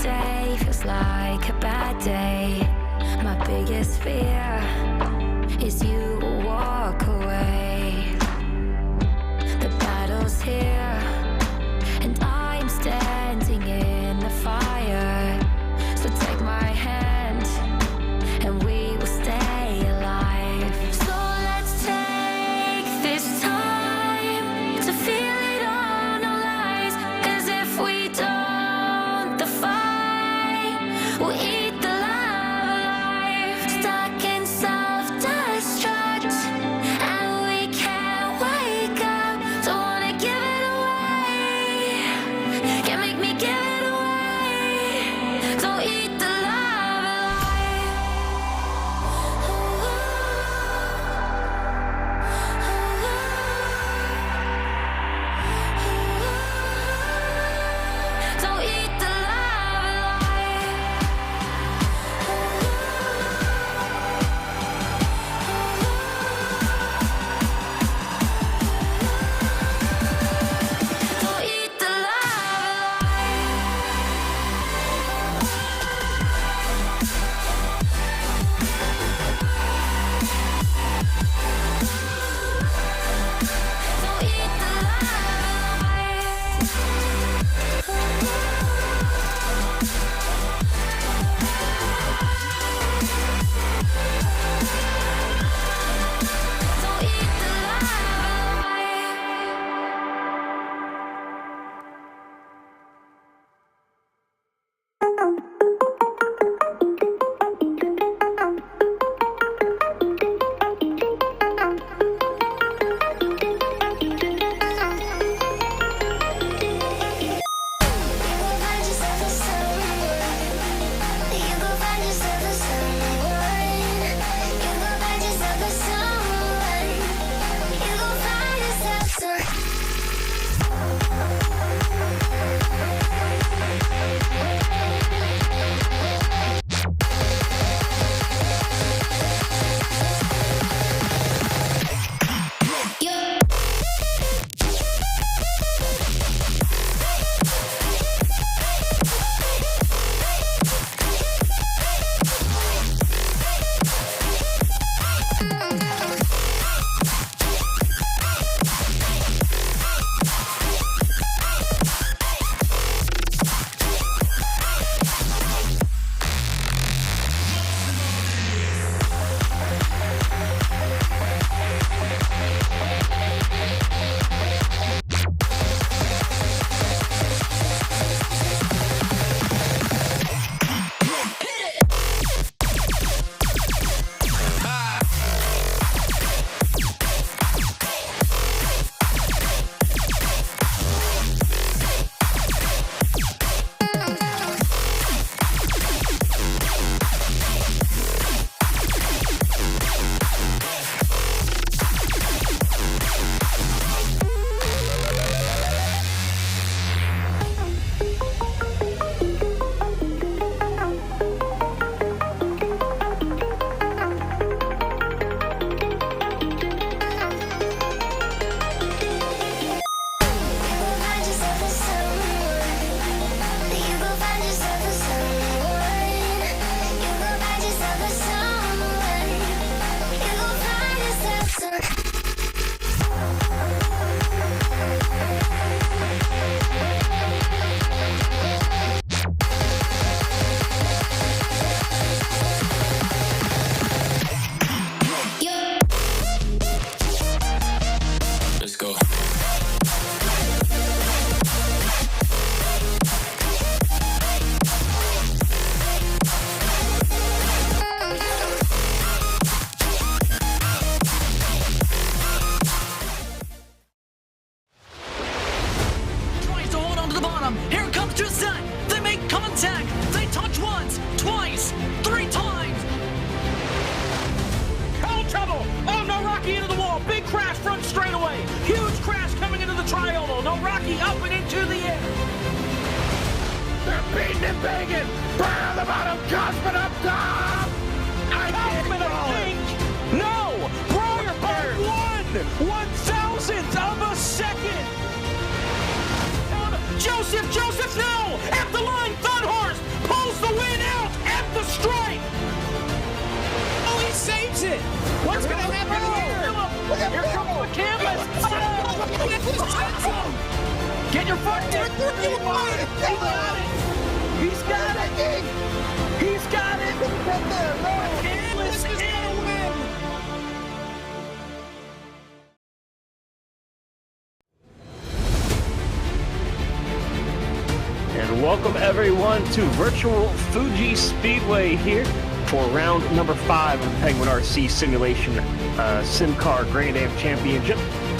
day feels like a bad day. My biggest fear is you will walk away. The battle's here, and I'm standing in the fire. So take my hand, and we will stay alive. So let's take this time to feel it on our lives. 'Cause if we don't, the fight will eat the love alive. Stuck in self-destruct, and we can't wake up. Don't wanna give it away, can't make me give it away. Don't eat the love alive. Don't eat the love alive. Don't eat the love alive. Don't eat the love alive. Don't eat the love alive. Let's go. Tries to hold on to the bottom. Here comes Giuseppe. They make contact. They touch once, twice, 3 times. Oh, trouble! Oh, no, Rocky into the wall. Big crash front straightaway. Huge crash coming into the triangle. No, Rocky up and into the air. They're beating and banging. Burn on the bottom. Cosman up top. Cosman, I think. No. Breyer by 1/1000th of a second. Joseph, no! At the line, Thunhorse! Here comes the canvas. Get your foot down. He's got it. He's got it. Canvas in. And welcome everyone to virtual Fuji Speedway here for round number 5 of the Penguin RC Simulation SimCAR Grand Am Championship.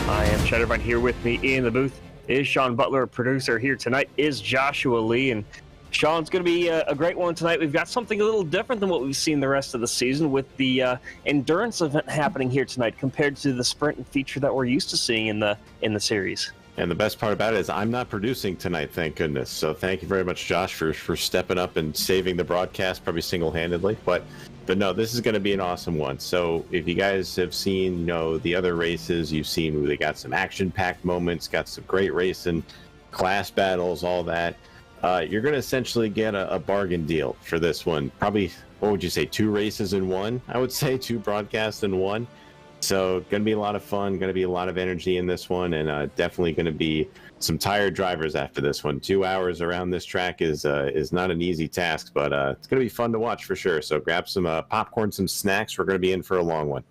I am Shadowbite. Here with me in the booth is Sean Butler, producer. Here tonight is Joshua Lee, and Sean's going to be a great one tonight. We've got something a little different than what we've seen the rest of the season with the endurance event happening here tonight compared to the sprint and feature that we're used to seeing in the series. And the best part about it is I'm not producing tonight, thank goodness. So thank you very much, Josh, for stepping up and saving the broadcast, probably single-handedly. But no, this is going to be an awesome one. So if you guys have seen, the other races, you've seen they got some action-packed moments, got some great racing, class battles, all that. You're going to essentially get a bargain deal for this one. Probably, what would you say, 2 races in one? I would say 2 broadcasts in one. So going to be a lot of fun, going to be a lot of energy in this one, and definitely going to be some tired drivers after this one. 2 hours around this track is not an easy task, but it's going to be fun to watch for sure. So grab some popcorn, some snacks. We're going to be in for a long one.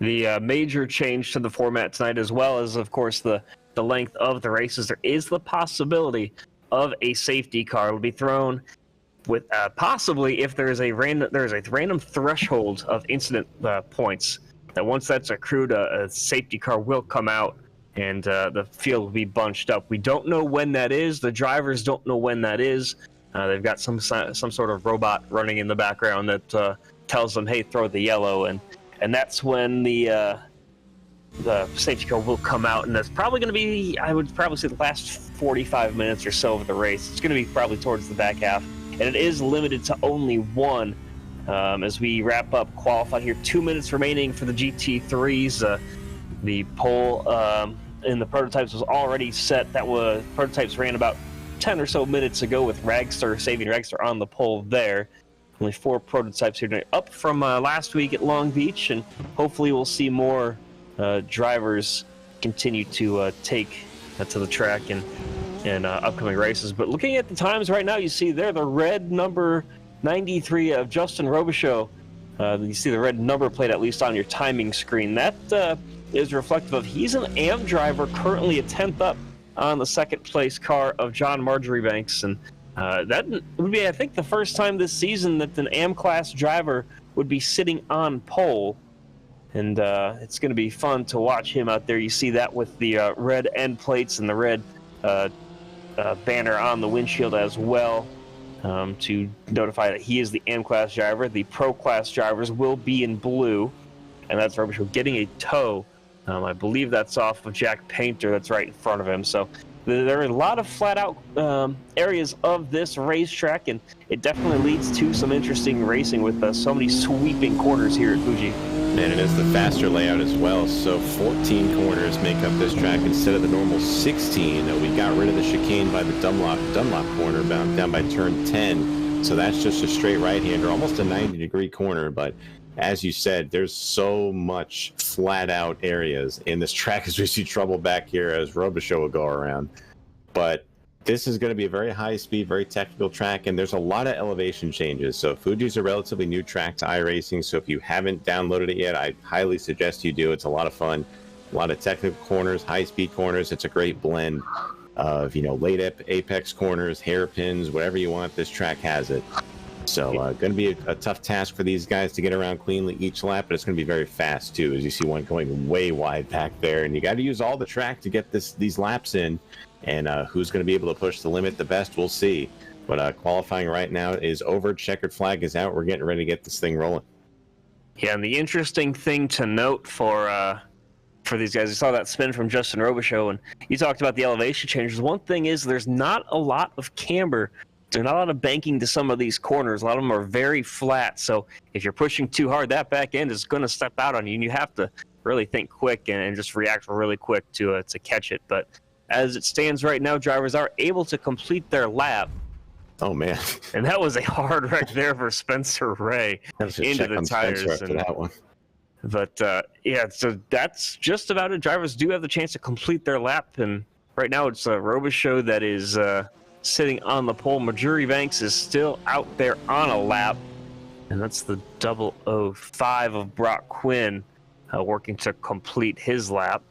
The major change to the format tonight, as well as, of course, the length of the races, there is the possibility of a safety car will be thrown with possibly if there is a random threshold of incident points. That once that's accrued, a safety car will come out and the field will be bunched up. We don't know when that is. The drivers don't know when that is. They've got some sort of robot running in the background that tells them, "Hey, throw the yellow," and that's when the safety car will come out, and that's probably going to be, I would probably say, the last 45 minutes or so of the race. It's going to be probably towards the back half, and it is limited to only one. As we wrap up qualifying here, 2 minutes remaining for the GT3s. The pole in the prototypes was already set. Prototypes ran about 10 or so minutes ago with Saving Ragster on the pole there. Only 4 prototypes here tonight, up from last week at Long Beach, and hopefully we'll see more drivers continue to take to the track in upcoming races. But looking at the times right now, you see there the red number 93 of Justin Robichaux. You see the red number plate at least on your timing screen. That is reflective of he's an AM driver, currently a 10th up on the second place car of John Marjoribanks. And that would be, I think, the first time this season that an AM class driver would be sitting on pole. And it's going to be fun to watch him out there. You see that with the red end plates and the red banner on the windshield as well. To notify that he is the AM class driver. The Pro class drivers will be in blue, and that's Robichaux getting a tow. I believe that's off of Jack Painter that's right in front of him. So there are a lot of flat-out areas of this racetrack, and it definitely leads to some interesting racing with so many sweeping corners here at Fuji. And it is the faster layout as well, so 14 corners make up this track instead of the normal 16. We got rid of the chicane by the Dunlop corner down by turn 10, so that's just a straight right-hander, almost a 90-degree corner. But as you said, there's so much flat-out areas in this track as we see trouble back here as Robichaux will go around. But this is going to be a very high-speed, very technical track, and there's a lot of elevation changes. So Fuji's a relatively new track to iRacing, so if you haven't downloaded it yet, I highly suggest you do. It's a lot of fun. A lot of technical corners, high-speed corners. It's a great blend of, late apex corners, hairpins, whatever you want. This track has it. So going to be a tough task for these guys to get around cleanly each lap, but it's going to be very fast, too, as you see one going way wide back there. And you got to use all the track to get these laps in. And who's going to be able to push the limit the best, we'll see. But qualifying right now is over. Checkered flag is out. We're getting ready to get this thing rolling. Yeah, and the interesting thing to note for these guys, you saw that spin from Justin Robichaux, and you talked about the elevation changes. One thing is there's not a lot of camber. There's not a lot of banking to some of these corners. A lot of them are very flat. So if you're pushing too hard, that back end is going to step out on you, and you have to really think quick and just react really quick to catch it. But as it stands right now, drivers are able to complete their lap. Oh, man. And that was a hard wreck there for Spencer Ray into the tires. That one. But yeah, so that's just about it. Drivers do have the chance to complete their lap, and right now it's Robichaux that is sitting on the pole. Marjorie Banks is still out there on a lap, and that's the 005 of Brock Quinn working to complete his lap.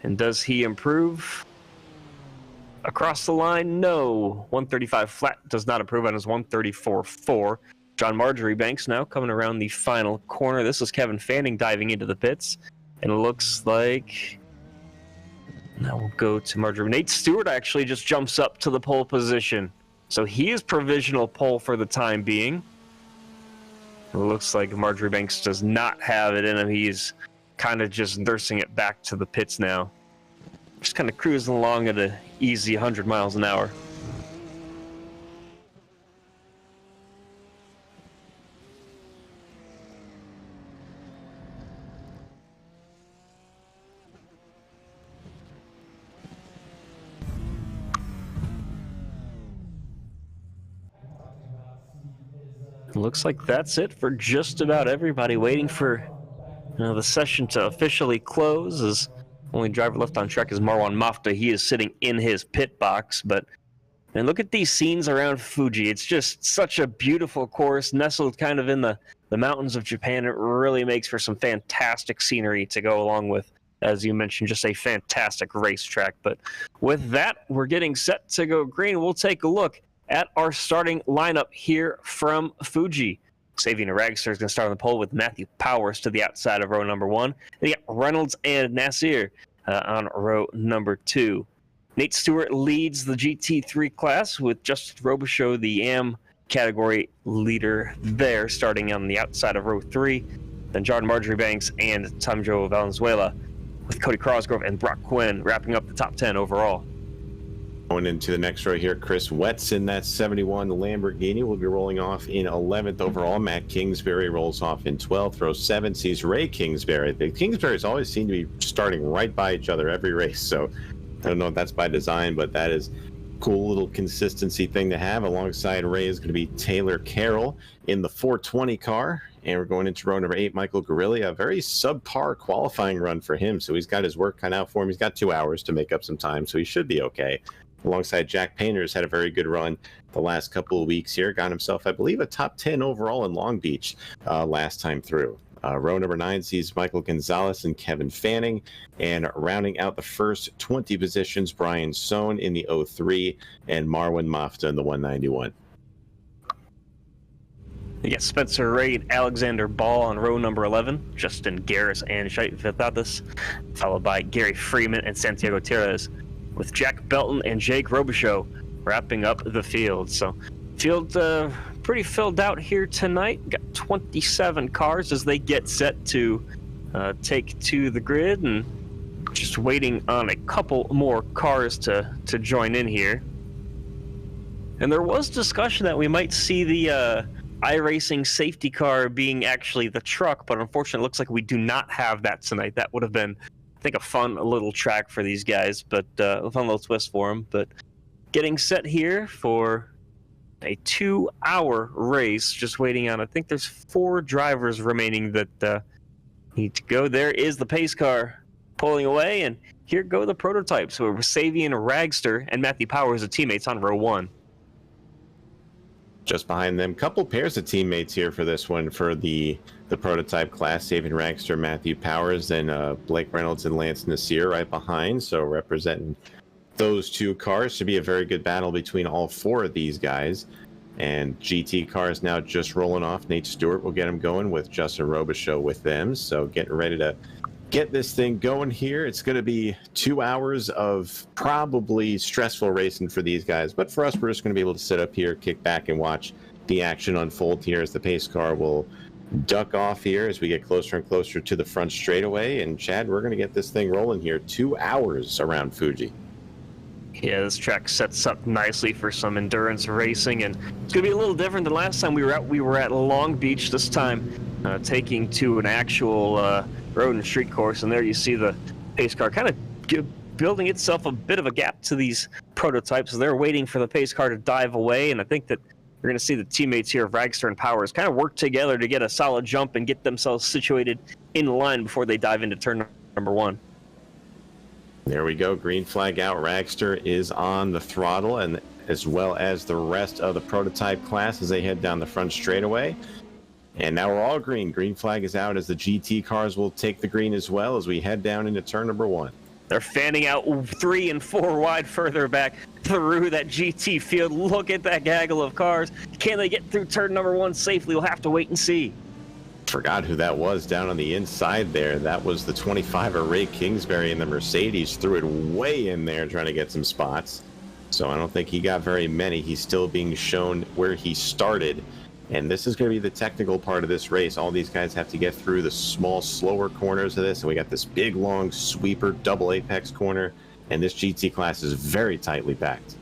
And does he improve across the line? No. 135 flat does not improve on his 134.4. John Marjorie Banks now coming around the final corner. This is Kevin Fanning diving into the pits. And it looks like... Now we'll go to Marjorie. Nate Stewart actually just jumps up to the pole position. So he is provisional pole for the time being. It looks like Marjorie Banks does not have it in him. He's kind of just nursing it back to the pits now. Just kind of cruising along at an easy 100 miles an hour. Looks like that's it for just about everybody. Waiting for the session to officially close. As only driver left on track is Marwan Mafta. He is sitting in his pit box. But and look at these scenes around Fuji. It's just such a beautiful course, nestled kind of in the mountains of Japan. It really makes for some fantastic scenery to go along with, as you mentioned, just a fantastic racetrack. But with that, we're getting set to go green. We'll take a look at our starting lineup here from Fuji. Xavier Ragster is going to start on the pole with Matthew Powers to the outside of row number 1. Then you got Reynolds and Nasir on row number 2. Nate Stewart leads the GT3 class with Justin Robichaux, the AM category leader there, starting on the outside of row 3. Then Jordan Marjorie Banks and Tamjo Valenzuela with Cody Crosgrove and Brock Quinn wrapping up the top 10 overall. Going into the next row here, Chris Wetson, that 71 Lamborghini, will be rolling off in 11th overall. Matt Kingsbury rolls off in 12th. Row 7 sees Ray Kingsbury. The Kingsburys always seem to be starting right by each other every race, so I don't know if that's by design, but that is a cool little consistency thing to have. Alongside Ray is going to be Taylor Carroll in the 420 car. And we're going into row number 8, Michael Guerrilli, a very subpar qualifying run for him, so he's got his work cut out for him. He's got 2 hours to make up some time, so he should be okay. Alongside Jack Painter, has had a very good run the last couple of weeks here. Got himself, I believe, a top 10 overall in Long Beach last time through. Row number 9 sees Michael Gonzalez and Kevin Fanning. And rounding out the first 20 positions, Brian Sohn in the 03 and Marwan Mafta in the 191. You got Spencer Ray, Alexander Ball on row number 11, Justin Garris and Shait Vithathis, followed by Gary Freeman and Santiago Tierras, with Jack Belton and Jake Robichaux wrapping up the field. So field pretty filled out here tonight. Got 27 cars as they get set to take to the grid, and just waiting on a couple more cars to join in here. And there was discussion that we might see the iRacing safety car being actually the truck, but unfortunately it looks like we do not have that tonight. That would have been, I think, a fun little track for these guys, but a fun little twist for them. But getting set here for a 2-hour race, just waiting on, I think there's 4 drivers remaining that need to go. There is the pace car pulling away, and here go the prototypes. So Savian Ragster and Matthew Powers, the teammates, on row 1. Just behind them, couple pairs of teammates here for this one for the prototype class. Savian Ragster, Matthew Powers, and Blake Reynolds and Lance Nasir right behind. So representing those 2 cars, should be a very good battle between all 4 of these guys. And GT cars now just rolling off. Nate Stewart will get them going with Justin Robichaux with them. So getting ready to get this thing going here. It's going to be 2 hours of probably stressful racing for these guys. But for us, we're just going to be able to sit up here, kick back, and watch the action unfold here as the pace car will duck off here as we get closer and closer to the front straightaway. And Chad, we're going to get this thing rolling here. 2 hours around Fuji. Yeah, this track sets up nicely for some endurance racing, and it's going to be a little different than last time we were out. We were at Long Beach this time, taking to an actual road and street course, and there you see the pace car kind of building itself a bit of a gap to these prototypes. They're waiting for the pace car to dive away, and I think that We're going to see the teammates here of Ragster and Powers kind of work together to get a solid jump and get themselves situated in line before they dive into turn number 1. There we go. Green flag out. Ragster is on the throttle, and as well as the rest of the prototype class as they head down the front straightaway. And now we're all green. Green flag is out as the GT cars will take the green as well as we head down into turn number 1. They're fanning out 3 and 4 wide further back through that GT field. Look at that gaggle of cars. Can they get through turn number 1 safely? We'll have to wait and see. Forgot who that was down on the inside there. That was the 25er Ray Kingsbury in the Mercedes. Threw it way in there trying to get some spots. So I don't think he got very many. He's still being shown where he started. And this is going to be the technical part of this race. All these guys have to get through the small, slower corners of this. And we got this big, long sweeper, double apex corner. And this GT class is very tightly packed.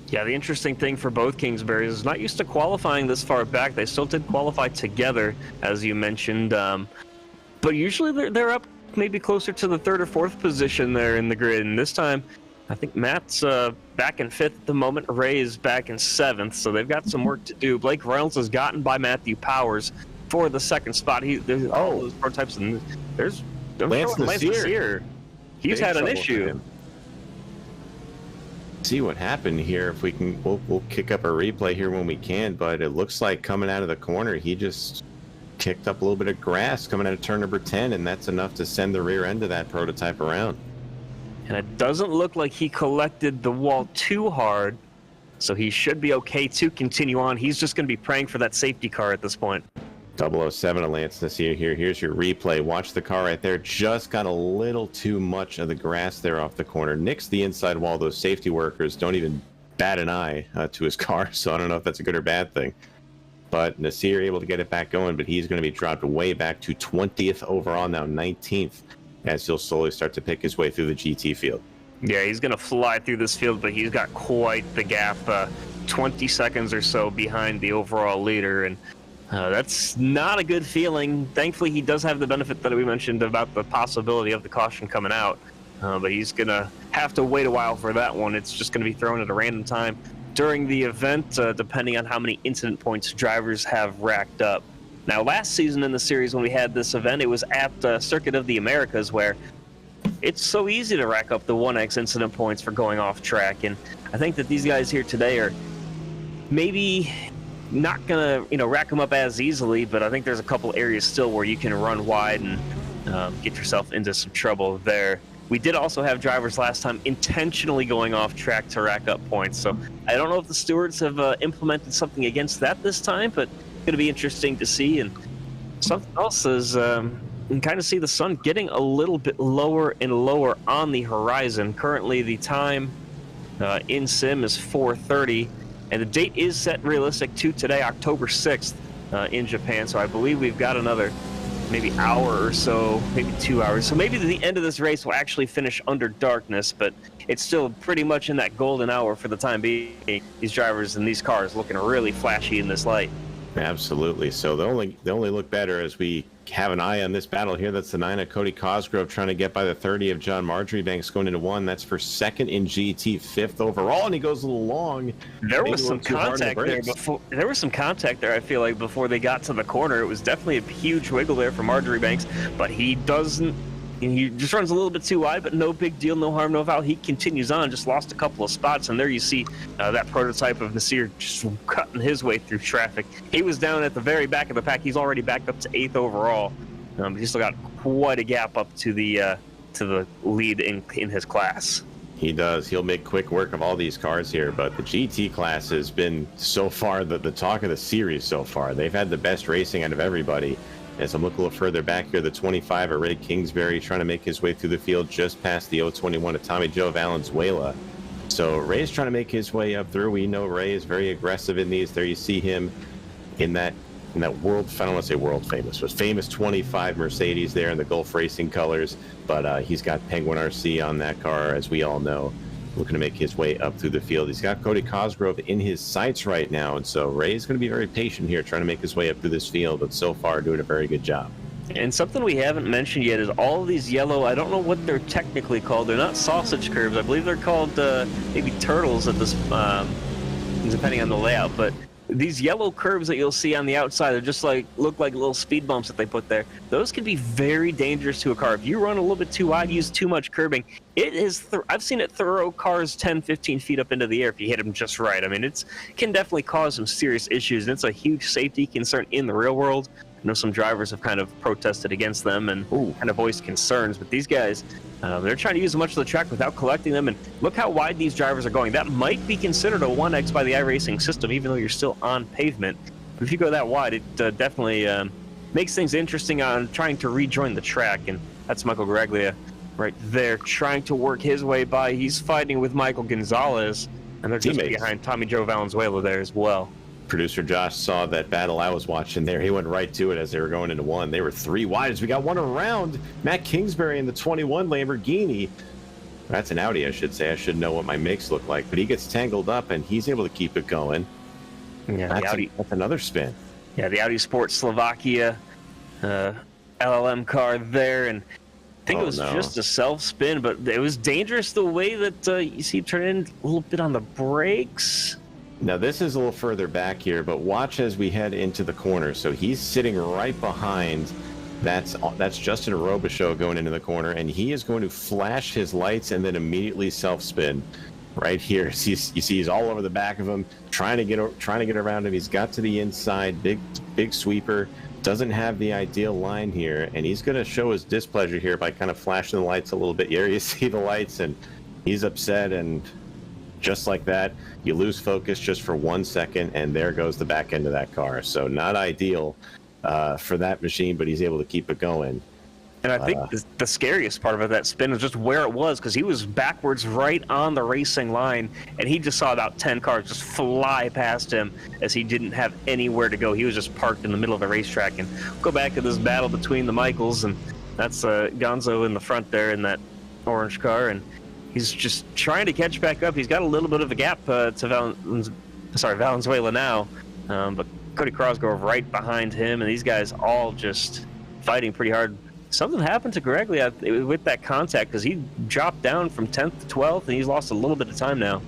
Yeah, the interesting thing for both Kingsburys is not used to qualifying this far back. They still did qualify together, as you mentioned. But usually they're up maybe closer to the 3rd or 4th position there in the grid. And this time, I think Matt's back in 5th at the moment. Ray is back in 7th, so they've got some work to do. Blake Reynolds has gotten by Matthew Powers for the 2nd spot. There's all those prototypes, and there's Lance Nassir. He's had an issue. See what happened here. If we can, we'll kick up a replay here when we can. But it looks like coming out of the corner, he just kicked up a little bit of grass coming out of turn number 10, and that's enough to send the rear end of that prototype around. And it doesn't look like he collected the wall too hard, so he should be okay to continue on. He's just going to be praying for that safety car at this point. 007 Lance Nassir here. Here's your replay. Watch the car right there. Just got a little too much of the grass there off the corner. Nicks the inside wall. Those safety workers don't even bat an eye to his car, so I don't know if that's a good or bad thing. But Nassir able to get it back going, but he's going to be dropped way back to 20th overall, now 19th, as he'll slowly start to pick his way through the GT field. Yeah, he's going to fly through this field, but he's got quite the gap, 20 seconds or so behind the overall leader, and that's not a good feeling. Thankfully, he does have the benefit that we mentioned about the possibility of the caution coming out, but he's going to have to wait a while for that one. It's just going to be thrown at a random time during the event, depending on how many incident points drivers have racked up. Now, last season in the series when we had this event, it was at Circuit of the Americas, where it's so easy to rack up the 1x incident points for going off track. And I think that these guys here today are maybe not going to, rack them up as easily, but I think there's a couple areas still where you can run wide and get yourself into some trouble there. We did also have drivers last time intentionally going off track to rack up points. So I don't know if the stewards have implemented something against that this time, but going to be interesting to see. And something else is you can kind of see the sun getting a little bit lower and lower on the horizon. Currently the time in sim is 4:30, and the date is set realistic to today, October 6th in Japan. So I believe we've got another maybe hour or so, maybe 2 hours. So maybe the end of this race will actually finish under darkness, but it's still pretty much in that golden hour for the time being. These drivers and these cars looking really flashy in this light. Absolutely. So they only look better as we have an eye on this battle here. That's the 9 of Cody Cosgrove trying to get by the 30 of John Marjoribanks going into 1. That's for 2nd in GT, 5th overall, and he goes a little long. There was some contact there before. There was some contact there, I feel like, before they got to the corner. It was definitely a huge wiggle there for Marjoribanks, but he doesn't. He just runs a little bit too wide, but no big deal, no harm, no foul. He continues on, just lost a couple of spots, and there you see that prototype of Nassir just cutting his way through traffic. He was down at the very back of the pack. He's already backed up to 8th overall. He's still got quite a gap up to the lead in his class. He does. He'll make quick work of all these cars here, but the GT class has been so far the talk of the series so far. They've had the best racing out of everybody. As I'm looking a little further back here, the 25 of Ray Kingsbury trying to make his way through the field just past the 021 of Tommy Joe Valenzuela. So Ray's trying to make his way up through. We know Ray is very aggressive in these. There you see him in that world, I don't want to say world famous, but famous 25 Mercedes there in the Gulf Racing colors. But he's got Penguin RC on that car, as we all know, looking to make his way up through the field. He's got Cody Cosgrove in his sights right now, and so Ray's going to be very patient here, trying to make his way up through this field, but so far doing a very good job. And something we haven't mentioned yet is all of these yellow, I don't know what they're technically called. They're not sausage curves. I believe they're called maybe turtles at this, depending on the layout. But these yellow curves that you'll see on the outside, they're just like look like little speed bumps that they put there. Those can be very dangerous to a car. If you run a little bit too wide, use too much curbing, it is I've seen it throw cars 10-15 feet up into the air if you hit them just right. I mean, it can definitely cause some serious issues, and it's a huge safety concern in the real world. I know some drivers have kind of protested against them and kind of voiced concerns, but these guys, they're trying to use much of the track without collecting them, and look how wide these drivers are going. That might be considered a 1X by the iRacing system, even though you're still on pavement. But if you go that wide, it definitely makes things interesting on trying to rejoin the track, and that's Michael Garaglia right there trying to work his way by. He's fighting with Michael Gonzalez, and they're just behind Tommy Joe Valenzuela there as well. Producer Josh saw that battle I was watching there. He went right to it as they were going into one. They were 3 wide as we got one around. Matt Kingsbury in the 21 Lamborghini. That's an Audi, I should say. I should know what my makes look like. But he gets tangled up, and he's able to keep it going. Yeah, that's another spin. Yeah, the Audi Sport Slovakia LLM car there. And I think it was just a self-spin, but it was dangerous the way that you see him turn in a little bit on the brakes. Now, this is a little further back here, but watch as we head into the corner. So he's sitting right behind. That's Justin Robichaux going into the corner, and he is going to flash his lights and then immediately self-spin right here. You see he's all over the back of him, trying to get around him. He's got to the inside, big sweeper. Doesn't have the ideal line here, and he's going to show his displeasure here by kind of flashing the lights a little bit. Here you see the lights, and he's upset, and just like that, you lose focus just for 1 second, and there goes the back end of that car. So not ideal for that machine, but he's able to keep it going. And I think the scariest part of that spin was just where it was, because he was backwards right on the racing line, and he just saw about 10 cars just fly past him as he didn't have anywhere to go. He was just parked in the middle of the racetrack. And go back to this battle between the Michaels, and that's Gonzo in the front there in that orange car, and he's just trying to catch back up. He's got a little bit of a gap to Valenzuela now, but Cody Crosgrove right behind him, and these guys all just fighting pretty hard. Something happened to Garaglia with that contact, because he dropped down from 10th to 12th, and he's lost a little bit of time now.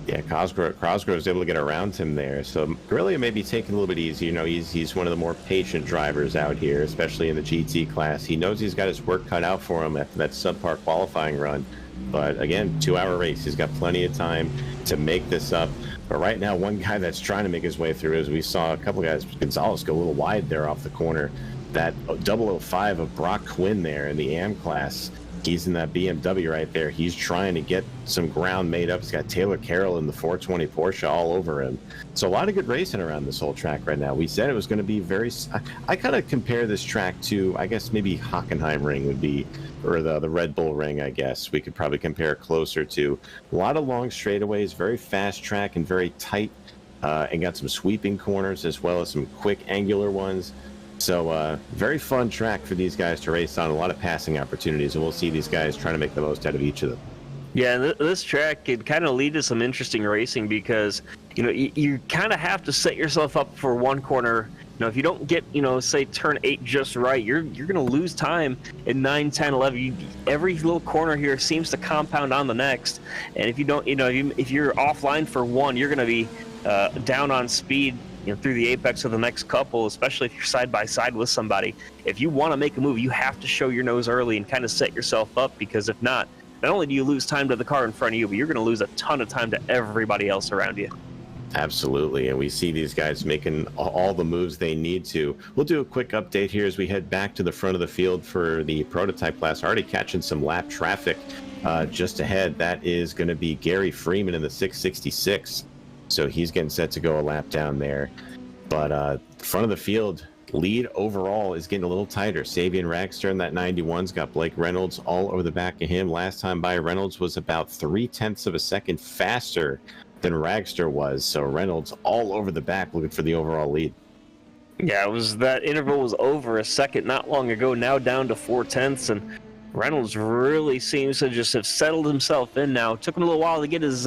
Yeah, Cosgrove was able to get around him there. So Garaglia may be taking a little bit easy. You know, he's one of the more patient drivers out here, especially in the GT class. He knows he's got his work cut out for him after that subpar qualifying run. But again, 2-hour race. He's got plenty of time to make this up. But right now, one guy that's trying to make his way through is we saw a couple guys, Gonzalez, go a little wide there off the corner. That 005 of Brock Quinn there in the AM class. He's in that BMW right there. He's trying to get some ground made up. He's got Taylor Carroll in the 420 Porsche all over him. So a lot of good racing around this whole track right now. We said it was going to be very... I kind of compare this track to, I guess, maybe Hockenheim Ring would be, or the Red Bull Ring, I guess. We could probably compare it closer to. A lot of long straightaways, very fast track and very tight, and got some sweeping corners as well as some quick angular ones. So very fun track for these guys to race on, a lot of passing opportunities, and we'll see these guys trying to make the most out of each of them. Yeah, this track could kind of lead to some interesting racing, because you kind of have to set yourself up for one corner. If you don't get, say turn 8 just right, you're going to lose time in 9, 10, 11. Every little corner here seems to compound on the next, and if you don't, if you're offline for one, you're going to be down on speed through the apex of the next couple, especially if you're side by side with somebody. If you want to make a move, you have to show your nose early and kind of set yourself up, because if not only do you lose time to the car in front of you, but you're going to lose a ton of time to everybody else around you. Absolutely, and we see these guys making all the moves they need to. We'll do a quick update here as we head back to the front of the field for the prototype class. Already catching some lap traffic just ahead. That is going to be Gary Freeman in the 666. So he's getting set to go a lap down there. But front of the field, lead overall is getting a little tighter. Sabian Ragster in that 91's got Blake Reynolds all over the back of him. Last time by, Reynolds was about 0.3 of a second faster than Ragster was. So Reynolds all over the back looking for the overall lead. Yeah, that interval was over a second not long ago, now down to 0.4, and Reynolds really seems to just have settled himself in now. It took him a little while to get his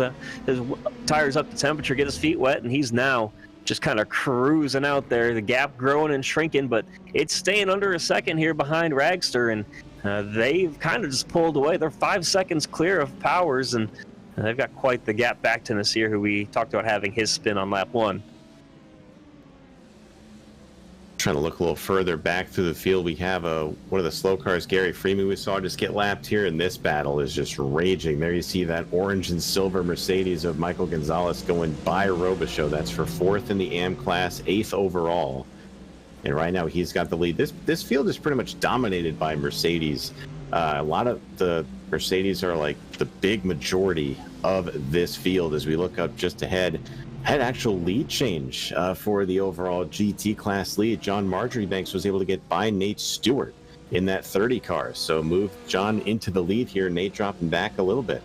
tires up to temperature, get his feet wet, and he's now just kind of cruising out there. The gap growing and shrinking, but it's staying under a second here behind Ragster, and they've kind of just pulled away. They're 5 seconds clear of Powers, and they've got quite the gap back to Nasir, who we talked about having his spin on lap 1. Trying to look a little further back through the field, we have one of the slow cars, Gary Freeman, we saw just get lapped here, and this battle is just raging. There you see that orange and silver Mercedes of Michael Gonzalez going by Robichaux. That's for 4th in the AM class, 8th overall. And right now he's got the lead. This field is pretty much dominated by Mercedes. A lot of the Mercedes are like the big majority of this field. As we look up just ahead, had actual lead change for the overall GT class lead. John Marjoribanks was able to get by Nate Stewart in that 30 car. So moved John into the lead here. Nate dropping back a little bit.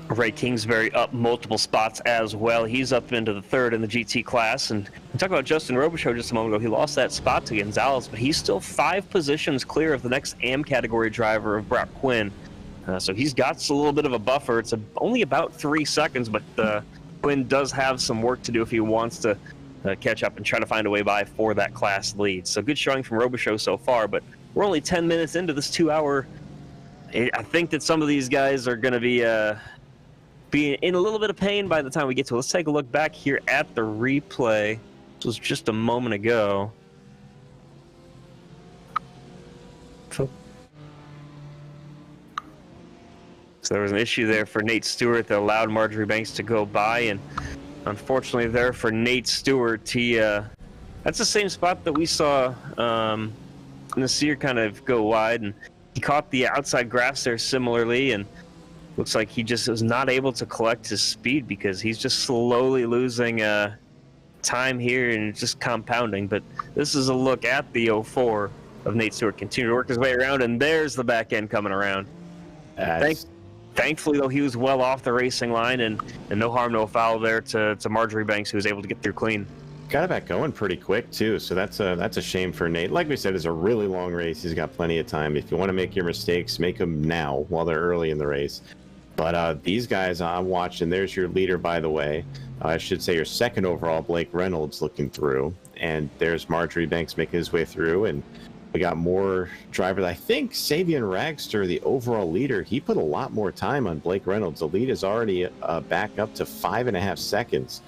Ray Kingsbury up multiple spots as well. He's up into the 3rd in the GT class. And we talked about Justin Robichaux just a moment ago. He lost that spot to Gonzalez, but he's still 5 positions clear of the next AM category driver of Brock Quinn. So he's got a little bit of a buffer. It's only about 3 seconds, but Quinn does have some work to do if he wants to catch up and try to find a way by for that class lead. So good showing from Robichaux so far, but we're only 10 minutes into this 2-hour. I think that some of these guys are going to be in a little bit of pain by the time we get to it. Let's take a look back here at the replay. This was just a moment ago. So there was an issue there for Nate Stewart that allowed Marjoribanks to go by, and unfortunately there for Nate Stewart, that's the same spot that we saw Nasir kind of go wide, and he caught the outside grass there similarly, and looks like he just was not able to collect his speed because he's just slowly losing time here and just compounding. But this is a look at the 04 of Nate Stewart. Continue to work his way around, and there's the back end coming around. Thankfully, though, he was well off the racing line, and no harm, no foul there to Marjoribanks, who was able to get through clean. Got it back going pretty quick, too, so that's a shame for Nate. Like we said, it's a really long race. He's got plenty of time. If you want to make your mistakes, make them now while they're early in the race. But these guys I'm watching, there's your leader, by the way. I should say your 2nd overall, Blake Reynolds, looking through. And there's Marjoribanks making his way through, and we got more drivers. I think Savion Ragster, the overall leader, he put a lot more time on Blake Reynolds. The lead is already back up to 5.5 seconds.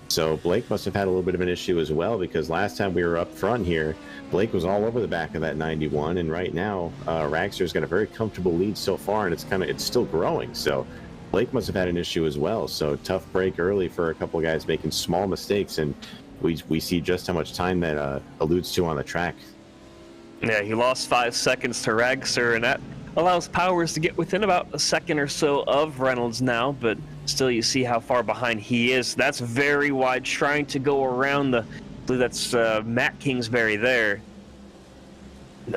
So Blake must have had a little bit of an issue as well, because last time we were up front here, Blake was all over the back of that 91, and right now Ragster's got a very comfortable lead so far, and it's still growing. So Blake must have had an issue as well. So tough break early for a couple of guys making small mistakes, and we see just how much time that alludes to on the track. Yeah, he lost 5 seconds to Ragster, and that allows Powers to get within about a second or so of Reynolds now, but still you see how far behind he is. That's very wide, trying to go around I believe that's Matt Kingsbury there.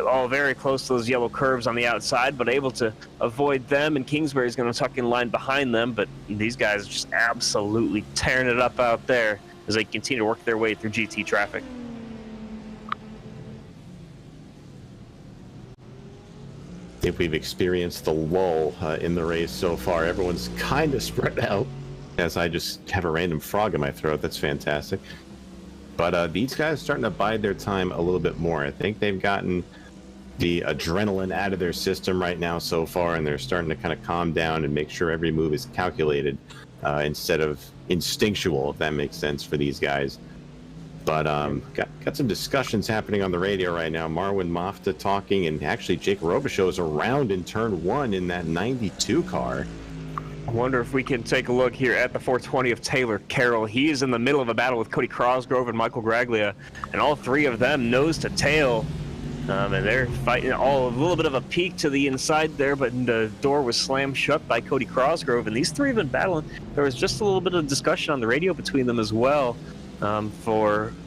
All very close to those yellow curves on the outside, but able to avoid them, and Kingsbury's going to tuck in line behind them, but these guys are just absolutely tearing it up out there as they continue to work their way through GT traffic. I think we've experienced the lull in the race so far. Everyone's kind of spread out as I just have a random frog in my throat. That's fantastic. But these guys are starting to bide their time a little bit more. I think they've gotten the adrenaline out of their system right now so far, and they're starting to kind of calm down and make sure every move is calculated instead of instinctual, if that makes sense for these guys. But got some discussions happening on the radio right now. Marwin Mofta talking, and actually Jake Robichaux is around in turn 1 in that 92 car. I wonder if we can take a look here at the 420 of Taylor Carroll. He is in the middle of a battle with Cody Crosgrove and Michael Graglia, and all 3 of them nose to tail. And they're fighting a little bit of a peek to the inside there, but the door was slammed shut by Cody Crosgrove, and these 3 have been battling. There was just a little bit of discussion on the radio between them as well.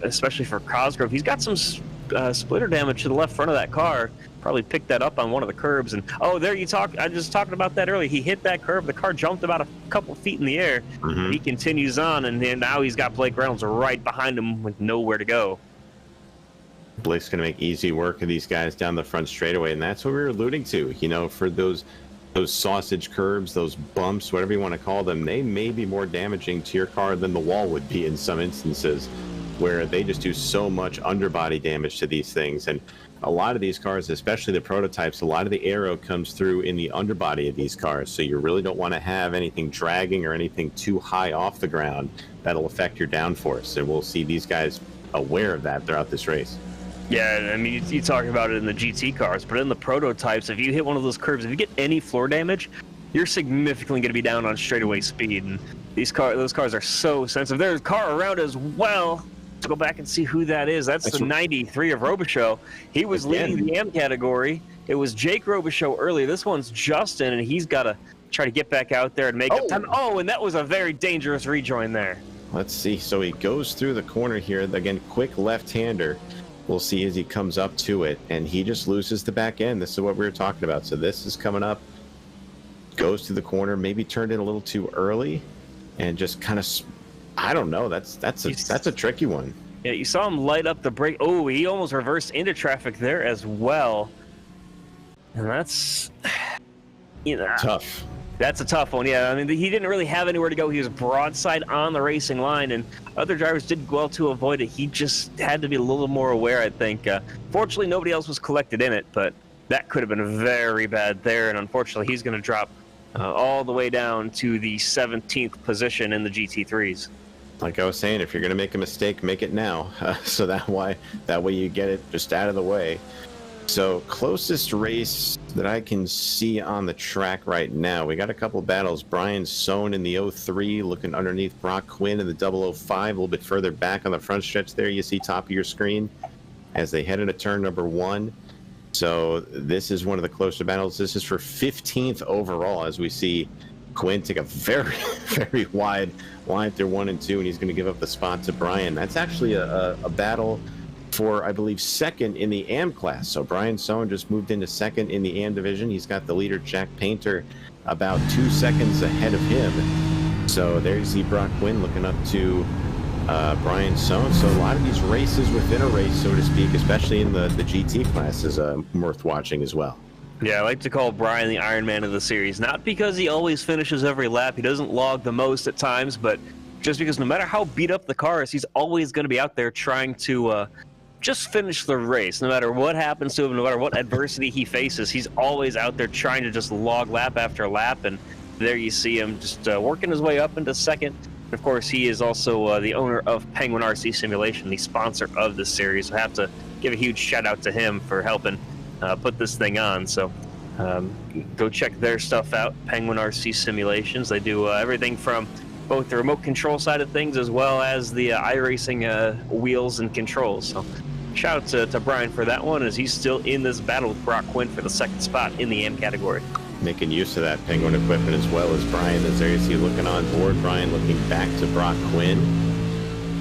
Especially for Cosgrove. He's got some splitter damage to the left front of that car. Probably picked that up on one of the curbs. And there you talk. I was just talking about that earlier. He hit that curb. The car jumped about a couple feet in the air. Mm-hmm. He continues on, and then now he's got Blake Reynolds right behind him with nowhere to go. Blake's going to make easy work of these guys down the front straightaway, and that's what we were alluding to. You know, for those sausage curbs, those bumps, whatever you want to call them, they may be more damaging to your car than the wall would be in some instances, where they just do so much underbody damage to these things. And a lot of these cars, especially the prototypes, a lot of the aero comes through in the underbody of these cars, so you really don't want to have anything dragging or anything too high off the ground that'll affect your downforce. And we'll see these guys aware of that throughout this race. Yeah, I mean, you talk about it in the GT cars, but in the prototypes, if you hit one of those curves, if you get any floor damage, you're significantly going to be down on straightaway speed. And those cars are so sensitive. There's a car around as well. Let's go back and see who that is. That's the 93 of Robichaux. He was leading the AM category. It was Jake Robichaux earlier. This one's Justin, and he's got to try to get back out there and make up time. Oh, and that was a very dangerous rejoin there. Let's see. So he goes through the corner here. Again, quick left-hander. We'll see as he comes up to it, and he just loses the back end. This is what we were talking about. So this is coming up. Goes to the corner, maybe turned in a little too early, and just kind of, I don't know. That's a tricky one. Yeah, you saw him light up the brake. Oh, he almost reversed into traffic there as well. And that's, tough. That's a tough one, yeah. I mean, he didn't really have anywhere to go. He was broadside on the racing line, and other drivers did well to avoid it. He just had to be a little more aware, I think. Fortunately, nobody else was collected in it, but that could have been very bad there, and unfortunately, he's going to drop all the way down to the 17th position in the GT3s. Like I was saying, if you're going to make a mistake, make it now, so that way you get it just out of the way. So closest race that I can see on the track right now, we got a couple battles. Brian Sohn in the 03 looking underneath Brock Quinn in the 005, a little bit further back on the front stretch there. You see top of your screen as they head into turn number 1. So this is one of the closer battles. This is for 15th overall as we see Quinn take a very, very wide line through 1 and 2, and he's going to give up the spot to Brian. That's actually a battle for, I believe, second in the AM class. So Brian Sohn just moved into second in the AM division. He's got the leader, Jack Painter, about 2 seconds ahead of him. So there you see Brock Quinn looking up to Brian Sohn. So a lot of these races within a race, so to speak, especially in the GT class, is worth watching as well. Yeah, I like to call Brian the Iron Man of the series, not because he always finishes every lap. He doesn't log the most at times, but just because no matter how beat up the car is, he's always going to be out there trying to just finish the race. No matter what happens to him, no matter what adversity he faces, he's always out there trying to just log lap after lap, and there you see him just working his way up into second. And of course, he is also the owner of Penguin RC Simulation, the sponsor of this series. I have to give a huge shout out to him for helping put this thing on. So go check their stuff out, Penguin RC Simulations. They do everything from both the remote control side of things as well as the iRacing wheels and controls. So shout out to Brian for that one, as he's still in this battle with Brock Quinn for the second spot in the AM category. Making use of that Penguin equipment as well as Brian is there. You see looking on board, Brian looking back to Brock Quinn.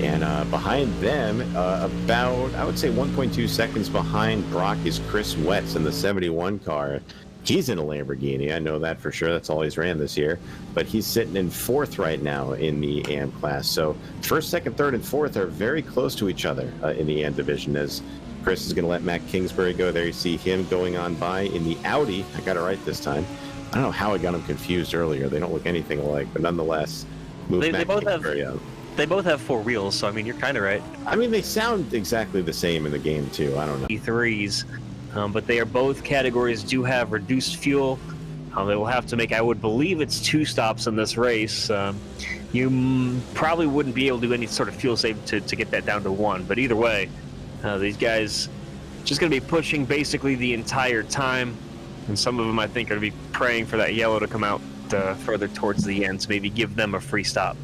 And behind them, about, I would say 1.2 seconds behind Brock is Chris Wetz in the 71 car. He's in a Lamborghini, I know that for sure. That's all he's ran this year. But he's sitting in 4th right now in the AM class. So first, second, third, and fourth are very close to each other in the AM division, as Chris is going to let Matt Kingsbury go. There you see him going on by in the Audi. I got it right this time. I don't know how I got him confused earlier. They don't look anything alike, but nonetheless, they both have 4 wheels, so I mean, you're kind of right. I mean, they sound exactly the same in the game too. I don't know. E3s, but they are both categories do have reduced fuel. They will have to make, I would believe it's 2 stops in this race. You probably wouldn't be able to do any sort of fuel save to get that down to 1, but either way, these guys just going to be pushing basically the entire time, and some of them I think are going to be praying for that yellow to come out further towards the end, so maybe give them a free stop.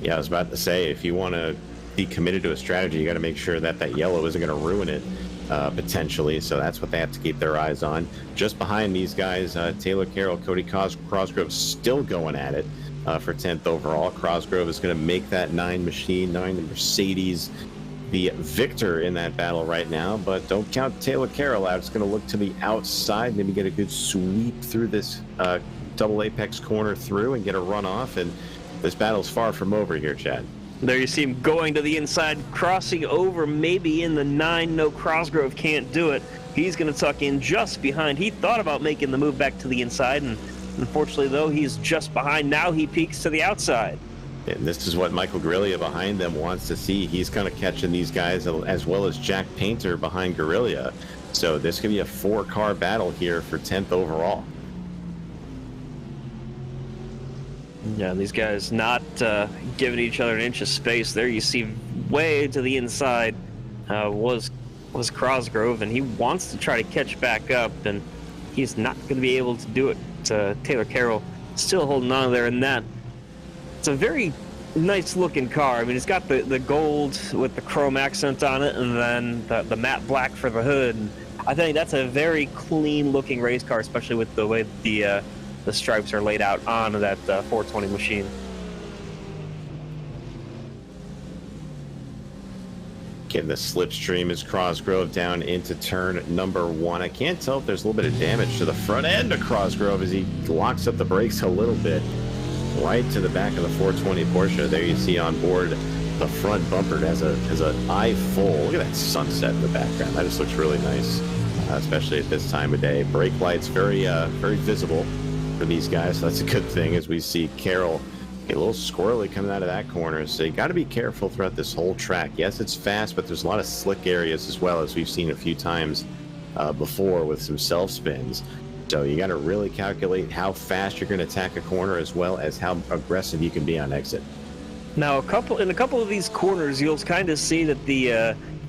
Yeah, I was about to say, if you want to be committed to a strategy, you got to make sure that yellow isn't going to ruin it potentially. So that's what they have to keep their eyes on. Just behind these guys, Taylor Carroll, Cody Cosgrove still going at it for 10th overall. Cosgrove is going to make that 9 Mercedes the victor in that battle right now, but don't count Taylor Carroll out. It's going to look to the outside, maybe get a good sweep through this double apex corner through and get a run off, and this battle's far from over here, Chad. There you see him going to the inside, crossing over, maybe in the 9. No, Cosgrove can't do it. He's going to tuck in just behind. He thought about making the move back to the inside, and unfortunately, though, he's just behind. Now he peeks to the outside. And this is what Michael Guerrilla behind them wants to see. He's kind of catching these guys, as well as Jack Painter behind Guerrilla. So this could be a 4-car battle here for 10th overall. Yeah, these guys not giving each other an inch of space. There you see way to the inside was was Cosgrove, and he wants to try to catch back up, and he's not going to be able to do it. Taylor Carroll still holding on there, and that it's a very nice looking car. I mean, it's got the gold with the chrome accent on it, and then the matte black for the hood. And I think that's a very clean looking race car, especially with the way the stripes are laid out on that 420 machine. Getting the slipstream as Cosgrove down into turn number 1. I can't tell if there's a little bit of damage to the front end of Cosgrove as he locks up the brakes a little bit. Right to the back of the 420 Porsche. There you see on board the front bumper has an eye full. Look at that sunset in the background. That just looks really nice, especially at this time of day. Brake lights very visible for these guys. So that's a good thing as we see Carroll get a little squirrely coming out of that corner. So you got to be careful throughout this whole track. Yes, it's fast, but there's a lot of slick areas as well, as we've seen a few times before with some self spins. So you got to really calculate how fast you're going to attack a corner as well as how aggressive you can be on exit. Now, in a couple of these corners, you'll kind of see that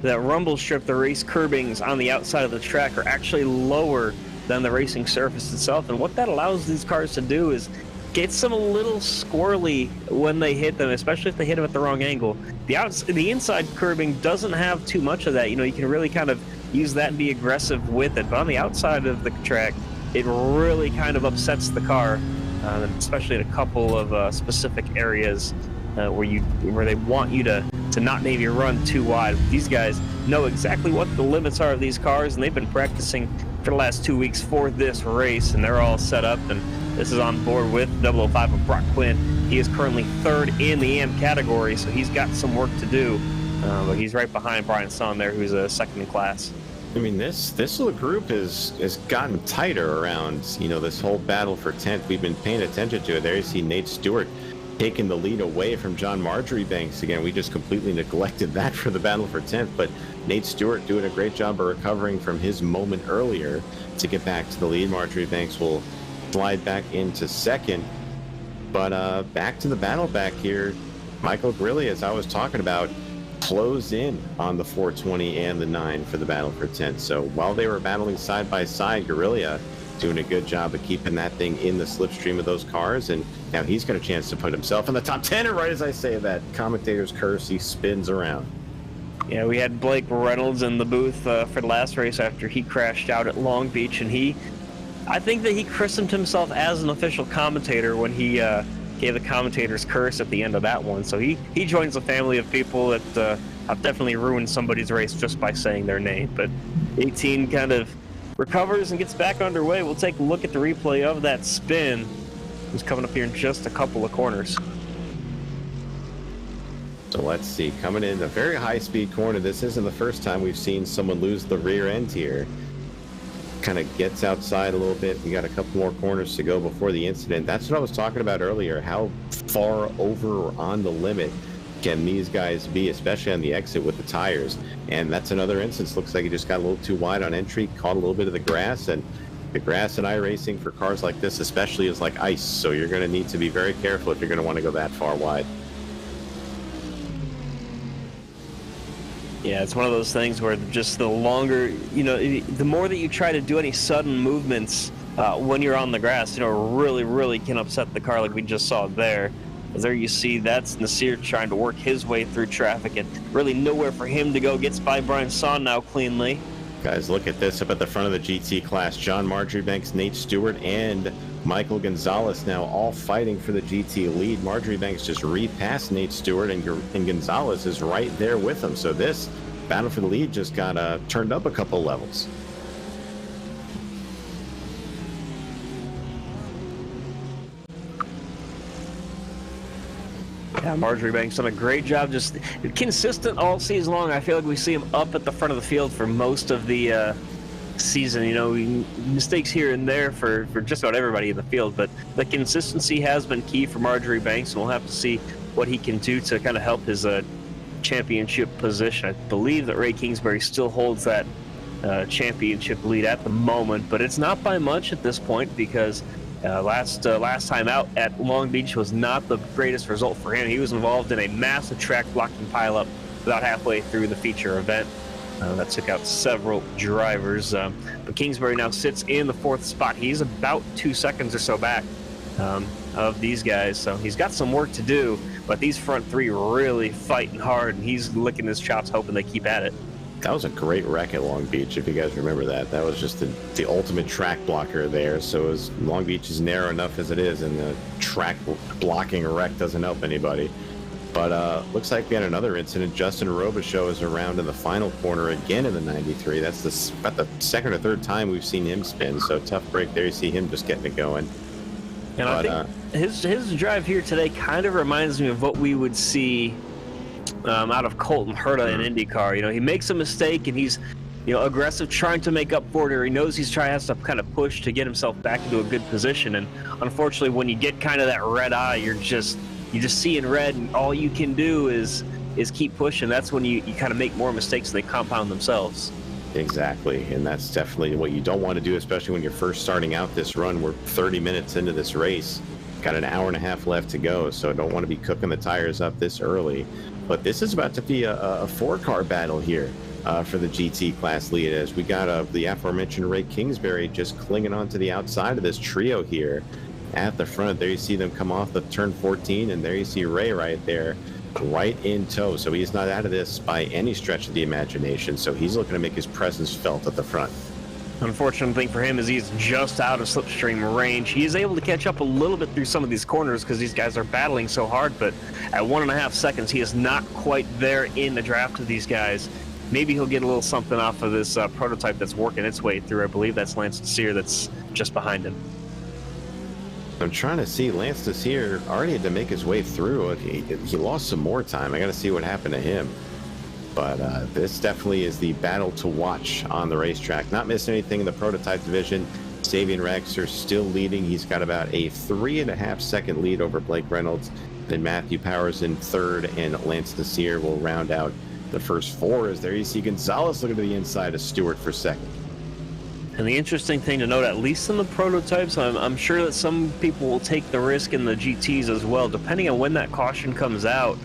that rumble strip, the race curbings on the outside of the track, are actually lower than the racing surface itself. And what that allows these cars to do is get some a little squirrely when they hit them, especially if they hit them at the wrong angle. The inside curbing doesn't have too much of that. You know, you can really kind of use that and be aggressive with it. But on the outside of the track, it really kind of upsets the car, especially in a couple of specific areas where they want you to not maybe run too wide. These guys know exactly what the limits are of these cars, and they've been practicing for the last 2 weeks for this race, and they're all set up. And this is on board with 005 of Brock Quinn. He is currently 3rd in the AM category, so he's got some work to do. But he's right behind Brian Son there, who's a 2nd in class. I mean, this little group has gotten tighter around, you know, this whole battle for 10th. We've been paying attention to it. There you see Nate Stewart taking the lead away from John Marjoribanks. Again, we just completely neglected that for the battle for 10th, but Nate Stewart doing a great job of recovering from his moment earlier to get back to the lead. Marjoribanks will slide back into 2nd, but back to the battle back here. Michael Grilli, as I was talking about, closed in on the 420 and the 9 for the battle for 10th. So while they were battling side by side, Guerrilla doing a good job of keeping that thing in the slipstream of those cars, and now he's got a chance to put himself in the top 10. And right as I say that, commentator's curse, he spins around. Yeah, we had Blake Reynolds in the booth for the last race after he crashed out at Long Beach, and I think that he christened himself as an official commentator when he gave the commentator's curse at the end of that one. So he joins a family of people that have definitely ruined somebody's race just by saying their name. But 18 kind of recovers and gets back underway. We'll take a look at the replay of that spin. It's coming up here in just a couple of corners. So let's see, coming in a very high-speed corner. This isn't the first time we've seen someone lose the rear end here. Kind of gets outside a little bit. We got a couple more corners to go before the incident. That's what I was talking about earlier. How far over or on the limit can these guys be, especially on the exit with the tires? And that's another instance. Looks like he just got a little too wide on entry, caught a little bit of the grass, and the grass in iRacing for cars like this especially is like ice. So you're going to need to be very careful if you're going to want to go that far wide. Yeah, it's one of those things where just the longer, the more that you try to do any sudden movements when you're on the grass, really can upset the car, like we just saw there. As there you see, that's Nasir trying to work his way through traffic, and really nowhere for him to go. Gets by Brian Son now cleanly. Guys, look at this up at the front of the GT class. John Marjoribanks, Nate Stewart, and Michael Gonzalez now all fighting for the GT lead. Marjoribanks just repassed Nate Stewart, and Gonzalez is right there with him. So this battle for the lead just got turned up a couple levels. Yeah, Marjoribanks done a great job, just consistent all season long. I feel like we see him up at the front of the field for most of the season. Mistakes here and there for just about everybody in the field, but the consistency has been key for Marjoribanks, and we'll have to see what he can do to kind of help his championship position. I believe that Ray Kingsbury still holds that championship lead at the moment, but it's not by much at this point because last time out at Long Beach was not the greatest result for him. He was involved in a massive track blocking pileup about halfway through the feature event. That took out several drivers. But Kingsbury now sits in the 4th spot. He's about 2 seconds or so back of these guys, so he's got some work to do. But these front 3 really fighting hard, and he's licking his chops, hoping they keep at it. That was a great wreck at Long Beach, if you guys remember that. That was just the ultimate track blocker there. So Long Beach is narrow enough as it is, and the track blocking wreck doesn't help anybody. But looks like we had another incident. Justin Robichaux is around in the final corner again in the 93. That's about the 2nd or 3rd time we've seen him spin. So tough break there. You see him just getting it going. And I think his drive here today kind of reminds me of what we would see out of Colton Herta in IndyCar. You know, he makes a mistake and he's, aggressive, trying to make up for it, or he knows has to kind of push to get himself back into a good position. And unfortunately, when you get kind of that red eye, you just see in red, and all you can do is keep pushing. That's when you kind of make more mistakes and they compound themselves. Exactly, and that's definitely what you don't want to do, especially when you're first starting out this run. We're 30 minutes into this race, got an hour and a half left to go, so don't want to be cooking the tires up this early. But this is about to be a 4-car battle here for the GT class lead, as we got the aforementioned Ray Kingsbury just clinging on to the outside of this trio here at the front. There you see them come off the turn 14, and there you see Ray right there, right in tow. So he's not out of this by any stretch of the imagination. So he's looking to make his presence felt at the front. Unfortunate thing for him is he's just out of slipstream range. He is able to catch up a little bit through some of these corners because these guys are battling so hard, but at 1.5 seconds, he is not quite there in the draft of these guys. Maybe he'll get a little something off of this prototype that's working its way through. I believe that's Lance Desir that's just behind him. I'm trying to see. Lance Desir already had to make his way through. He lost some more time. I got to see what happened to him. But this definitely is the battle to watch on the racetrack. Not missing anything in the prototype division. Sabian Rexer still leading. He's got about a 3.5 second lead over Blake Reynolds. Then Matthew Powers in 3rd, and Lance Desir will round out the first 4. As there you see Gonzalez looking to the inside of Stewart for 2nd. And the interesting thing to note, at least in the prototypes, I'm sure that some people will take the risk in the GTs as well, depending on when that caution comes out.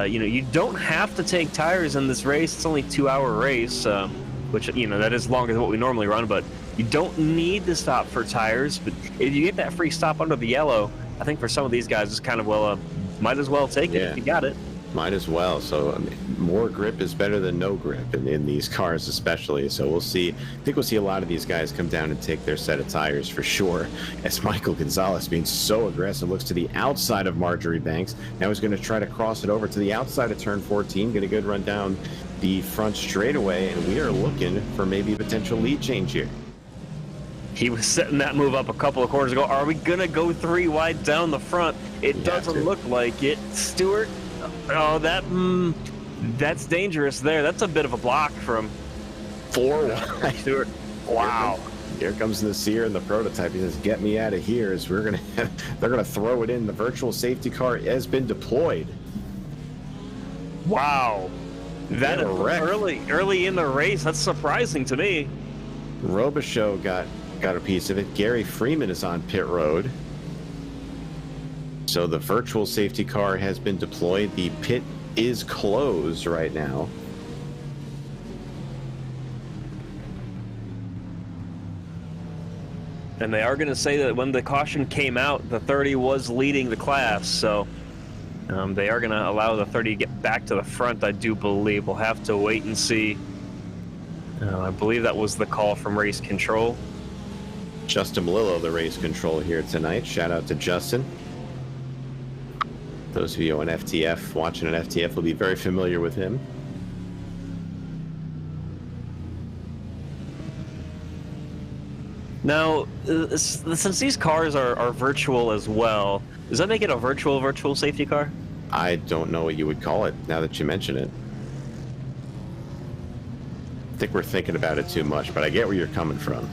You don't have to take tires in this race. It's only a 2-hour race, which, that is longer than what we normally run, but you don't need to stop for tires. But if you get that free stop under the yellow, I think for some of these guys, it's kind of, might as well take it if you got it. Might as well. So more grip is better than no grip in these cars especially. So we'll see. I think we'll see a lot of these guys come down and take their set of tires for sure, as Michael Gonzalez, being so aggressive, looks to the outside of Marjorie Banks. Now he's going to try to cross it over to the outside of turn 14, get a good run down the front straightaway, and we are looking for maybe a potential lead change here. He was setting that move up a couple of quarters ago. Are we going to go 3 wide down the front? It doesn't look like it. Stewart, that's dangerous there. That's a bit of a block from 4 wide. Stewart. Wow. Here comes the Sear and the prototype. He says, "Get me out of here!" As they're gonna throw it in. The virtual safety car has been deployed. Wow, that is early in the race. That's surprising to me. Robichaux got a piece of it. Gary Freeman is on pit road. So the virtual safety car has been deployed. The pit is closed right now. And they are going to say that when the caution came out, the 30 was leading the class. So they are going to allow the 30 to get back to the front, I do believe. We'll have to wait and see. I believe that was the call from race control. Justin Melillo, the race control here tonight. Shout out to Justin. Those of you on FTF, watching on FTF, will be very familiar with him. Now, since these cars are virtual as well, does that make it a virtual safety car? I don't know what you would call it, now that you mention it. I think we're thinking about it too much, but I get where you're coming from.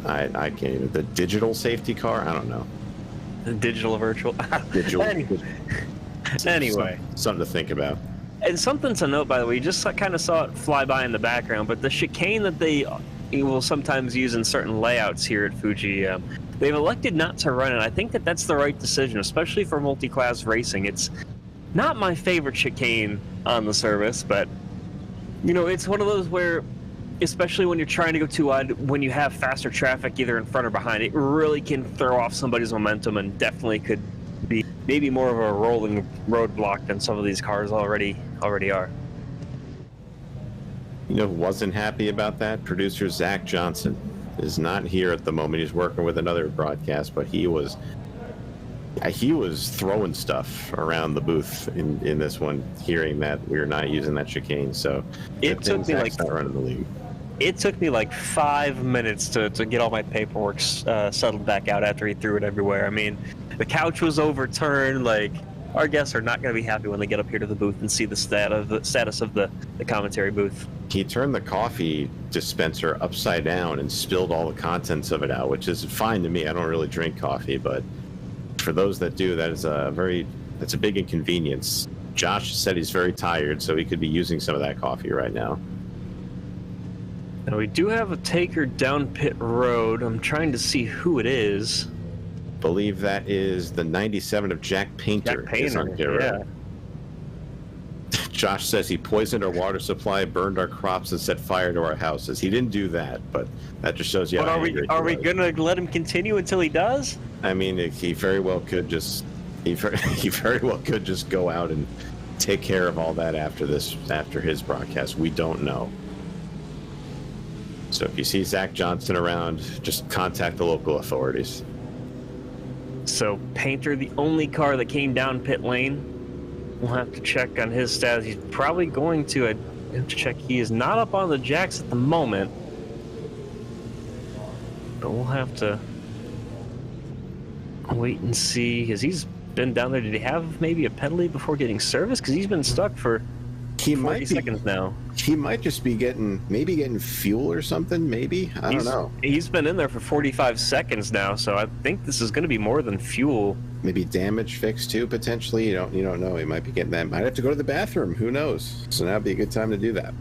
I can't even. The digital safety car? I don't know. The digital virtual? Digital. Anyway. Something to think about. And something to note, by the way, you just kind of saw it fly by in the background, but the chicane that they will sometimes use in certain layouts here at Fuji, they've elected not to run it. I think that's the right decision, especially for multi-class racing. not my favorite chicane on the service, but you know, it's one of those where, especially when you're trying to go too wide, when you have faster traffic either in front or behind, it really can throw off somebody's momentum and definitely could be maybe more of a rolling roadblock than some of these cars already are. You know who wasn't happy about that? Producer Zach Johnson is not here at the moment. He's working with another broadcast, but he was throwing stuff around the booth in this one, hearing that we were not using that chicane. So it took me like not running the league. It took me like 5 minutes to get all my paperwork settled back out after he threw it everywhere. I mean, the couch was overturned. Like, our guests are not going to be happy when they get up here to the booth and see the status of the commentary booth. He turned the coffee dispenser upside down and spilled all the contents of it out, which is fine to me. I don't really drink coffee, but for those that do, that's a big inconvenience. Josh said he's very tired, so he could be using some of that coffee right now. Now we do have a taker down pit road. I'm trying to see who it is. Believe that is the 97 of Jack Painter. Jack Painter, yeah. Josh says he poisoned our water supply, burned our crops, and set fire to our houses. He didn't do that, but that just shows you but how are we going to let him continue until he does? I mean, he very well could just go out and take care of all that after his broadcast. We don't know. So if you see Zach Johnson around, just contact the local authorities. So Painter, the only car that came down pit lane. We'll have to check on his status. He's probably going to have to check. He is not up on the jacks at the moment, but we'll have to wait and see, because he's been down there. Did he have maybe a penalty before getting service? Because he's been stuck for 40 seconds now. He might just be getting fuel or something, maybe. I don't know. He's been in there for 45 seconds now, so I think this is going to be more than fuel. Maybe damage fix too, potentially. You don't know. He might be getting that. Might have to go to the bathroom. Who knows? So now would be a good time to do that.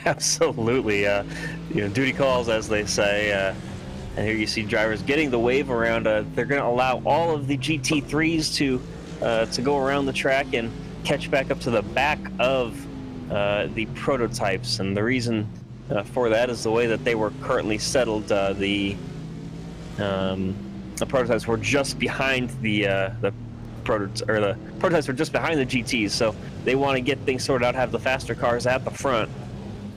Absolutely. Duty calls, as they say. And here you see drivers getting the wave around. They're going to allow all of the GT3s to go around the track and catch back up to the back of the prototypes. And the reason for that is the way that they were currently settled. The prototypes were just behind the prototypes were just behind the GTs, so they want to get things sorted out, have the faster cars at the front.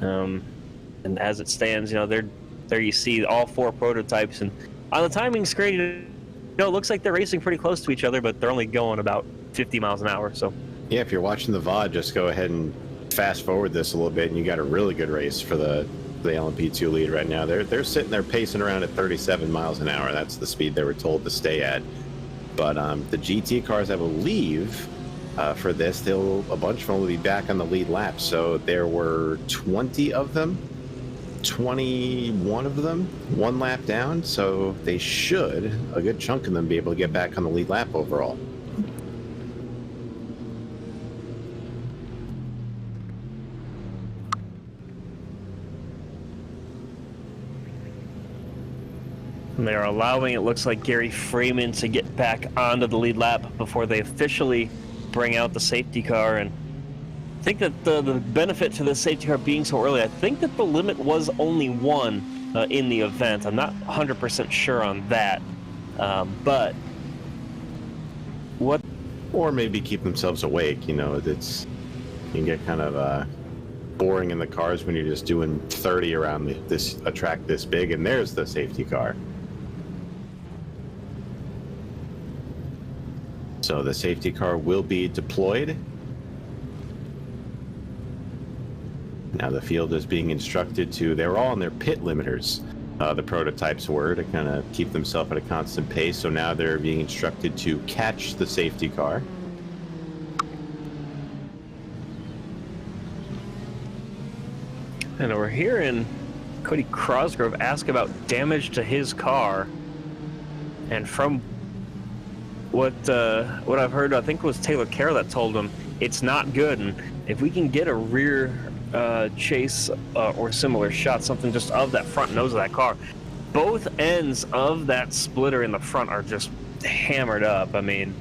And as it stands, there you see all 4 prototypes, and on the timing screen, it looks like they're racing pretty close to each other, but they're only going about 50 miles an hour. So yeah, if you're watching the VOD, just go ahead and fast forward this a little bit, and you got a really good race for the LMP2 lead right now. They're sitting there pacing around at 37 miles an hour. That's the speed they were told to stay at. But the GT cars, I believe, for this, a bunch of them will be back on the lead lap. So there were 20 of them, 21 of them, 1 lap down. So they should, a good chunk of them, be able to get back on the lead lap overall. And they are allowing, it looks like, Gary Freeman to get back onto the lead lap before they officially bring out the safety car. And I think that the benefit to the safety car being so early, I think that the limit was only 1 in the event. I'm not 100% sure on that. But what? Or maybe keep themselves awake. You can get kind of boring in the cars when you're just doing 30 around a track this big, and there's the safety car. So the safety car will be deployed. Now the field is being instructed they're all on their pit limiters. The prototypes were to kind of keep themselves at a constant pace. So now they're being instructed to catch the safety car. And we're hearing Cody Crosgrove ask about damage to his car. And from what I've heard, I think it was Taylor Kerr that told him it's not good. And if we can get a rear chase or similar shot, something just of that front nose of that car, both ends of that splitter in the front are just hammered up. I mean,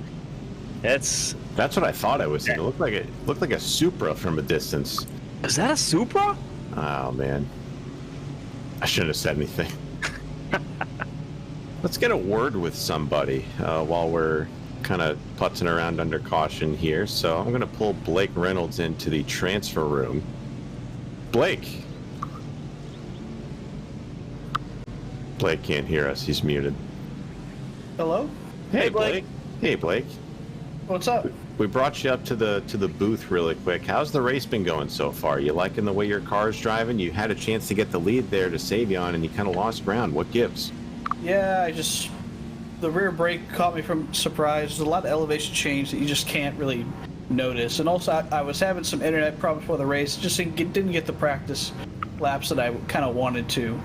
it's That's what I thought I was seeing. It looked like a Supra from a distance. Is that a Supra? Oh man, I shouldn't have said anything. Let's get a word with somebody while we're kind of putzing around under caution here. So I'm going to pull Blake Reynolds into the transfer room. Blake can't hear us. He's muted. Hello? Hey, Blake. Hey, Blake. What's up? We brought you up to the booth really quick. How's the race been going so far? You liking the way your car's driving? You had a chance to get the lead there to save you on, and you kind of lost ground. What gives? Yeah, the rear brake caught me from surprise. There's a lot of elevation change that you just can't really notice. And also, I was having some internet problems before the race. Just didn't get the practice laps that I kind of wanted to.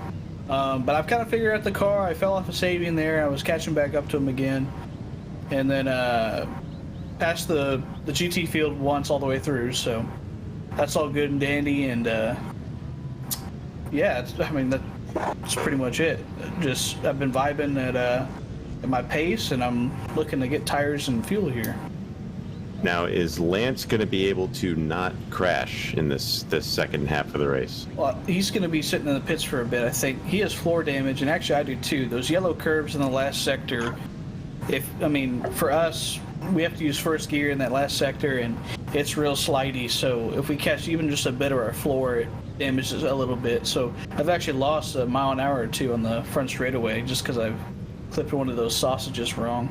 But I've kind of figured out the car. I fell off a Sabian there. I was catching back up to him again. And then passed the GT field once all the way through. So that's all good and dandy. And yeah, that's pretty much it. Just I've been vibing at my pace, and I'm looking to get tires and fuel here. Now, is Lance going to be able to not crash in this second half of the race? Well, he's going to be sitting in the pits for a bit, I think. He has floor damage, and actually I do too. Those yellow curves in the last sector, for us, we have to use first gear in that last sector, and it's real slidey, so if we catch even just a bit of our floor, it damages a little bit. So I've actually lost a mile an hour or two on the front straightaway just because I've clipped one of those sausages wrong.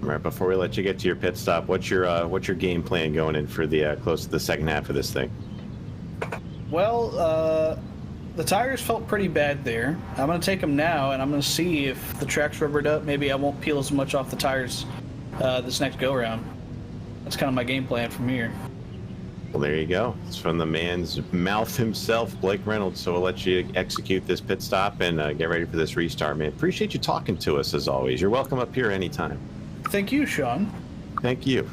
All right, before we let you get to your pit stop, what's your game plan going in for the close to the second half of this thing? Well, the tires felt pretty bad there. I'm going to take them now, and I'm going to see if the track's rubbered up. Maybe I won't peel as much off the tires this next go-around. That's kind of my game plan from here. Well, there you go. It's from the man's mouth himself, Blake Reynolds. So we'll let you execute this pit stop and get ready for this restart, man. Appreciate you talking to us, as always. You're welcome up here anytime. Thank you, Sean. Thank you.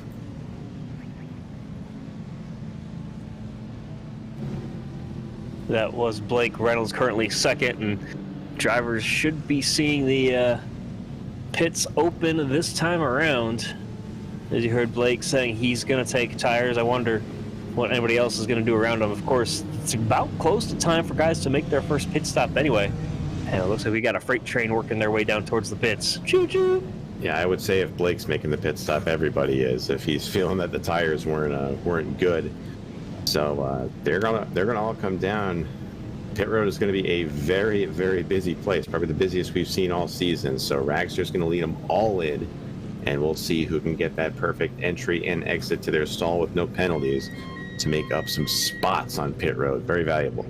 That was Blake Reynolds, currently second, and drivers should be seeing the pits open this time around. As you heard Blake saying he's going to take tires, I wonder what anybody else is going to do around him. Of course, it's about close to time for guys to make their first pit stop anyway. And it looks like we got a freight train working their way down towards the pits. Choo-choo! Yeah, I would say if Blake's making the pit stop, everybody is. If he's feeling that the tires weren't good, so they're gonna all come down. Pit road is going to be a very, very busy place, probably the busiest we've seen all season. So Ragster's going to lead them all in, and we'll see who can get that perfect entry and exit to their stall with no penalties to make up some spots on pit road. Very valuable.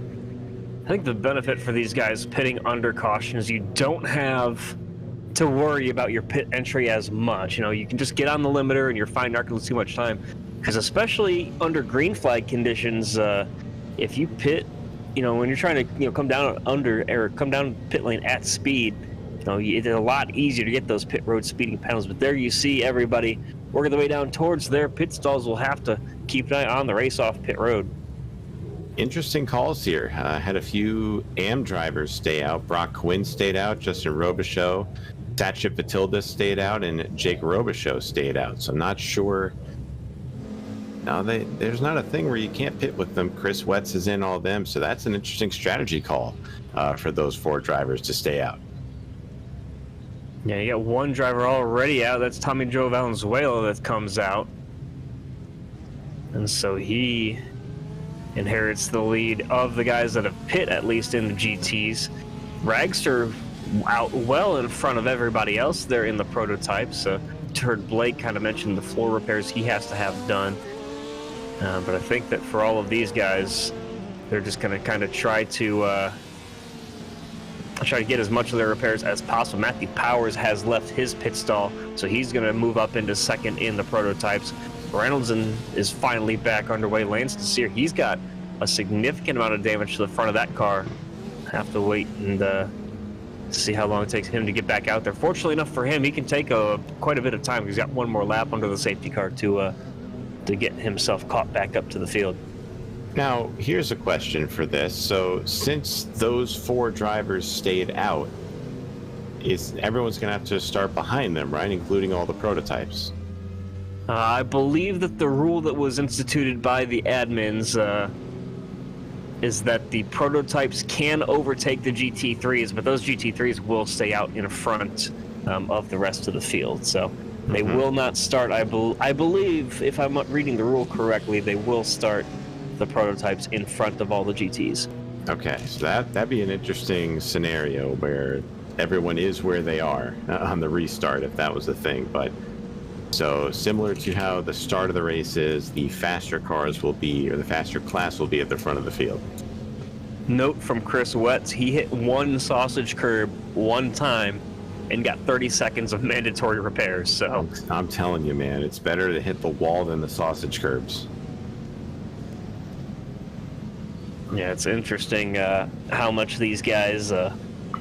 I think the benefit for these guys pitting under caution is you don't have to worry about your pit entry as much. You know, you can just get on the limiter and you're fine, not going to lose too much time. Because especially under green flag conditions, if you pit, you know, when you're trying to, come down pit lane at speed, it's a lot easier to get those pit road speeding penalties. But there you see everybody working their way down towards their pit stalls will have to keep an eye on the race off pit road. Interesting calls here. Had a few AM drivers stay out. Brock Quinn stayed out. Justin Robichaux, Satchit Patilda stayed out, and Jake Robichaux stayed out. So I'm not sure. No, there's not a thing where you can't pit with them. Chris Wetz is in, all of them. So that's an interesting strategy call for those four drivers to stay out. Yeah, you got one driver already out. That's Tommy Joe Valenzuela that comes out. And so he inherits the lead of the guys that have pit, at least in the GTs. Ragster out well in front of everybody else there in the prototypes. Heard Blake kind of mention the floor repairs he has to have done. But I think that for all of these guys, they're just going to kind of try to get as much of their repairs as possible. Matthew Powers has left his pit stall, so he's going to move up into second in the prototypes. Reynolds is finally back underway. Lance Desir, he's got a significant amount of damage to the front of that car. Have to wait and see how long it takes him to get back out there. Fortunately enough for him, he can take quite a bit of time because he's got one more lap under the safety car to get himself caught back up to the field. Now, here's a question for this. So, since those four drivers stayed out, everyone's going to have to start behind them, right? Including all the prototypes. I believe that the rule that was instituted by the admins is that the prototypes can overtake the GT3s, but those GT3s will stay out in front of the rest of the field. So they will not start. I believe, if I'm reading the rule correctly, they will start the prototypes in front of all the GTs. Okay, so that'd be an interesting scenario where everyone is where they are on the restart, if that was the thing. But so similar to how the start of the race is, the faster cars will be, or the faster class will be at the front of the field. Note from Chris Wetz, he hit one sausage curb one time and got 30 seconds of mandatory repairs. So I'm telling you, man, it's better to hit the wall than the sausage curbs. yeah, it's interesting how much these guys,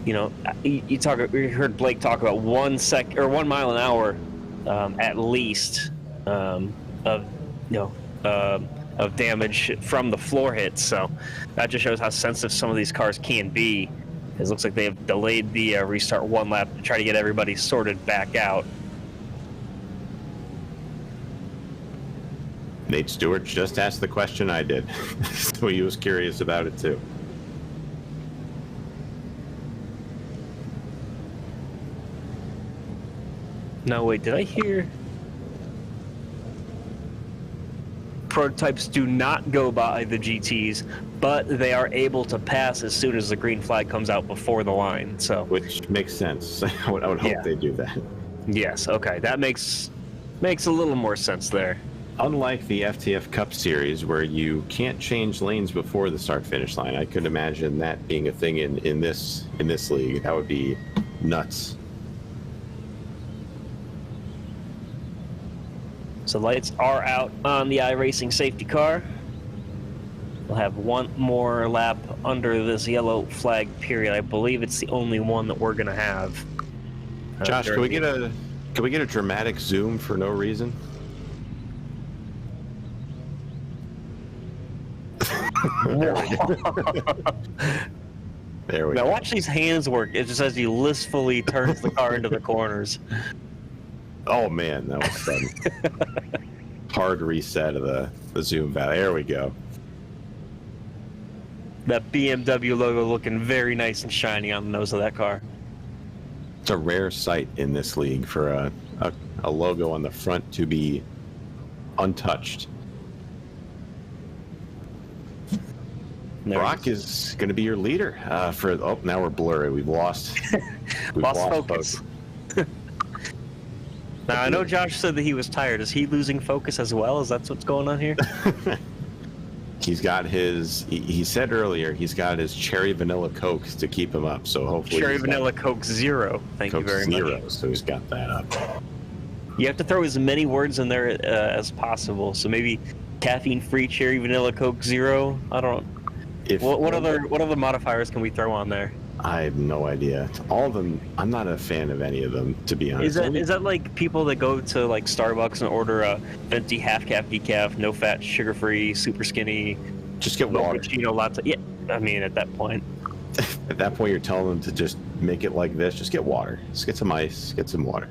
you heard Blake talk about 1 mile an hour at least of damage from the floor hits. So that just shows how sensitive some of these cars can be. It looks like they have delayed the restart one lap to try to get everybody sorted back out. Nate Stewart just asked the question I did, so he was curious about it too. No, wait, did I hear? Prototypes do not go by the GTs, but they are able to pass as soon as the green flag comes out before the line. So, Which makes sense. I would hope they do that. yes, okay, that makes a little more sense there. Unlike the FTF Cup Series, where you can't change lanes before the start-finish line, I could imagine that being a thing in this league. That would be nuts. So lights are out on the iRacing safety car. We'll have one more lap under this yellow flag period. I believe it's the only one that we're gonna have. Josh, can we get a dramatic zoom for no reason? There we go. There we Now go. watch these hands work. It just as he listfully turns the car into the corners. Oh man, that was sudden. Hard reset of the zoom value. There we go. That BMW logo looking very nice and shiny on the nose of that car. It's a rare sight in this league for a logo on the front to be untouched. Brock is going to be your leader now we're blurry. We've lost focus. Now I know Josh said that he was tired. Is he losing focus as well? Is that what's going on here? He's got he said earlier he's got his cherry vanilla Coke to keep him up, so hopefully Cherry vanilla Coke Zero. Thank you very much. So he's got that up. You have to throw as many words in there as possible. So maybe caffeine-free cherry vanilla Coke Zero. I don't. What other modifiers can we throw on there? I have no idea. All of them, I'm not a fan of any of them, to be honest. Is that like people that go to like Starbucks and order a venti half-cap decaf, no-fat, sugar-free, super skinny, just get water? Cappuccino latte. Yeah, I mean at that point. At that point, you're telling them to just make it like this. Just get water. Just get some ice. Get some water.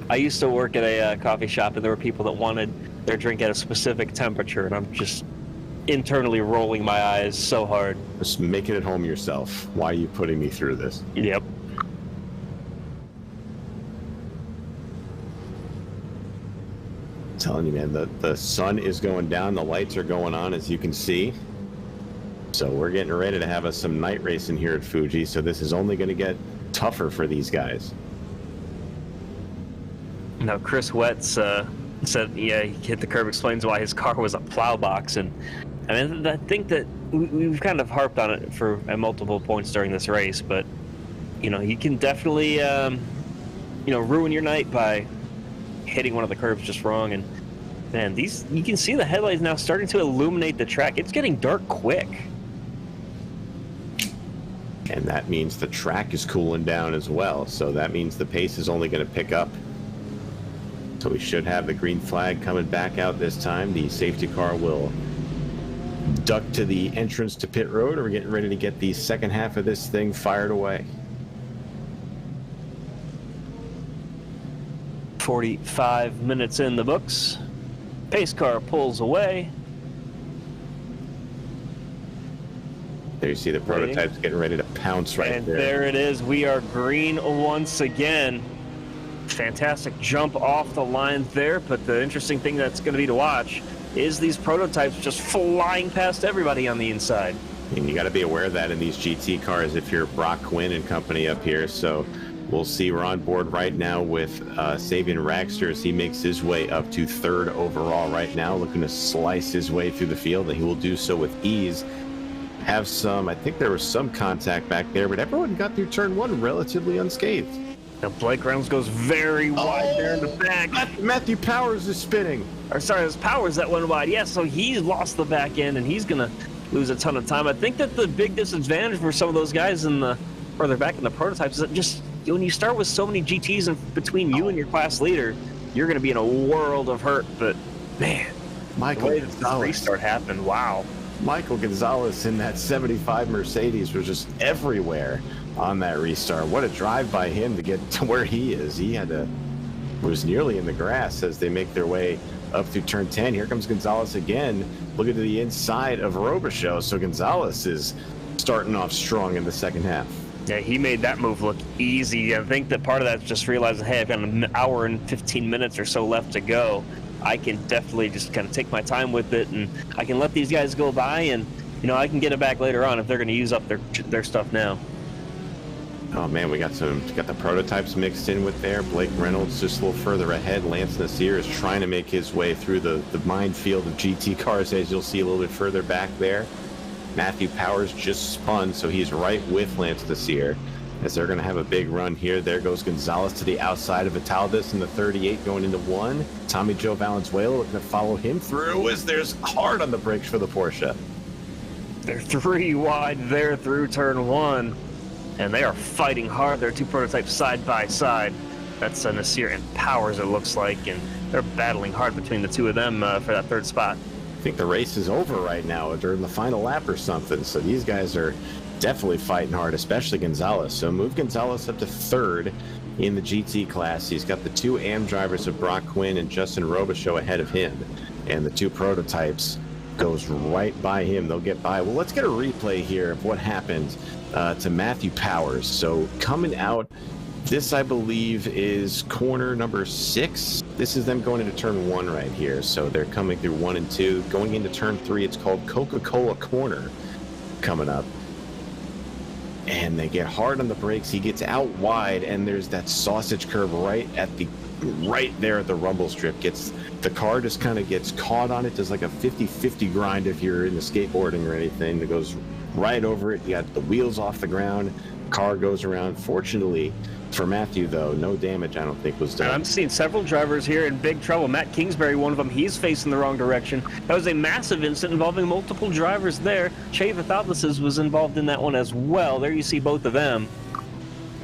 I used to work at a coffee shop, and there were people that wanted their drink at a specific temperature, and I'm just internally rolling my eyes so hard. Just make it at home yourself. Why are you putting me through this? Yep. I'm telling you, man, the sun is going down, the lights are going on, as you can see. So we're getting ready to have us some night racing here at Fuji, so this is only going to get tougher for these guys. Now, Chris Wetz said, yeah, he hit the curb, explains why his car was a plow box. And I mean, I think that we've kind of harped on it at multiple points during this race, but, you can definitely, ruin your night by hitting one of the curbs just wrong. And, man, you can see the headlights now starting to illuminate the track. It's getting dark quick. And that means the track is cooling down as well, so that means the pace is only going to pick up. So we should have the green flag coming back out this time. The safety car will duck to the entrance to pit road, and we're getting ready to get the second half of this thing fired away. 45 minutes in the books. Pace car pulls away. There you see the prototypes getting ready to pounce right and there. And there it is. We are green once again. Fantastic jump off the line there, but the interesting thing that's going to be to watch is these prototypes just flying past everybody on the inside. And you got to be aware of that in these GT cars if you're Brock Quinn and company up here. So we'll see. We're on board right now with Sabian Ragster as he makes his way up to third overall right now, looking to slice his way through the field, and he will do so with ease. Have some, I think there was some contact back there, but everyone got through turn one relatively unscathed. Now Blake Reynolds goes very wide there in the back. Matthew Powers is spinning. Or sorry, it was Powers that went wide. Yeah, so he's lost the back end, and he's going to lose a ton of time. I think that the big disadvantage for some of those guys in the further back in the prototypes is that just when you start with so many GTs in between you and your class leader, you're going to be in a world of hurt. But man, Michael the way that this restart happened, wow. Michael Gonzalez in that 75 Mercedes was just everywhere on that restart. What a drive by him to get to where he is. He was nearly in the grass as they make their way up through turn 10. Here comes Gonzalez again, looking to the inside of Robichaux. So Gonzalez is starting off strong in the second half. Yeah, he made that move look easy. I think that part of that's just realizing, hey, I've got an hour and 15 minutes or so left to go. I can definitely just kind of take my time with it, and I can let these guys go by, and I can get it back later on if they're going to use up their stuff now. Oh man, we got the prototypes mixed in with there. Blake Reynolds just a little further ahead. Lance Nasir is trying to make his way through the minefield of GT cars, as you'll see a little bit further back there. Matthew Powers just spun, so he's right with Lance Nasir as they're going to have a big run here. There goes Gonzalez to the outside of Vitaldis in the 38 going into one. Tommy Joe Valenzuela looking to follow him through as there's hard on the brakes for the Porsche. They're 3 wide there through turn 1, and they are fighting hard. They're 2 prototypes side by side. That's Nasir and Powers, it looks like, and they're battling hard between the 2 of them for that 3rd spot. I think the race is over right now. They're in the final lap or something, so these guys are definitely fighting hard, especially Gonzalez. So move Gonzalez up to 3rd in the GT class. He's got the 2 AM drivers of Brock Quinn and Justin Robichaux ahead of him, and the 2 prototypes goes right by him. They'll get by. Well, let's get a replay here of what happened to Matthew Powers. So coming out, this I believe is corner number 6. This is them going into turn 1 right here. So they're coming through 1 and 2. Going into turn 3, it's called Coca-Cola Corner coming up. And they get hard on the brakes. He gets out wide, and there's that sausage curve right there at the rumble strip. The car just kind of gets caught on it. Does like a 50-50 grind if you're into skateboarding or anything. It goes right over it. You got the wheels off the ground. Car goes around. Fortunately for Matthew, though, no damage, I don't think, was done. I'm seeing several drivers here in big trouble. Matt Kingsbury, one of them, he's facing the wrong direction. That was a massive incident involving multiple drivers there. Che Vitaldis was involved in that one as well. There you see both of them.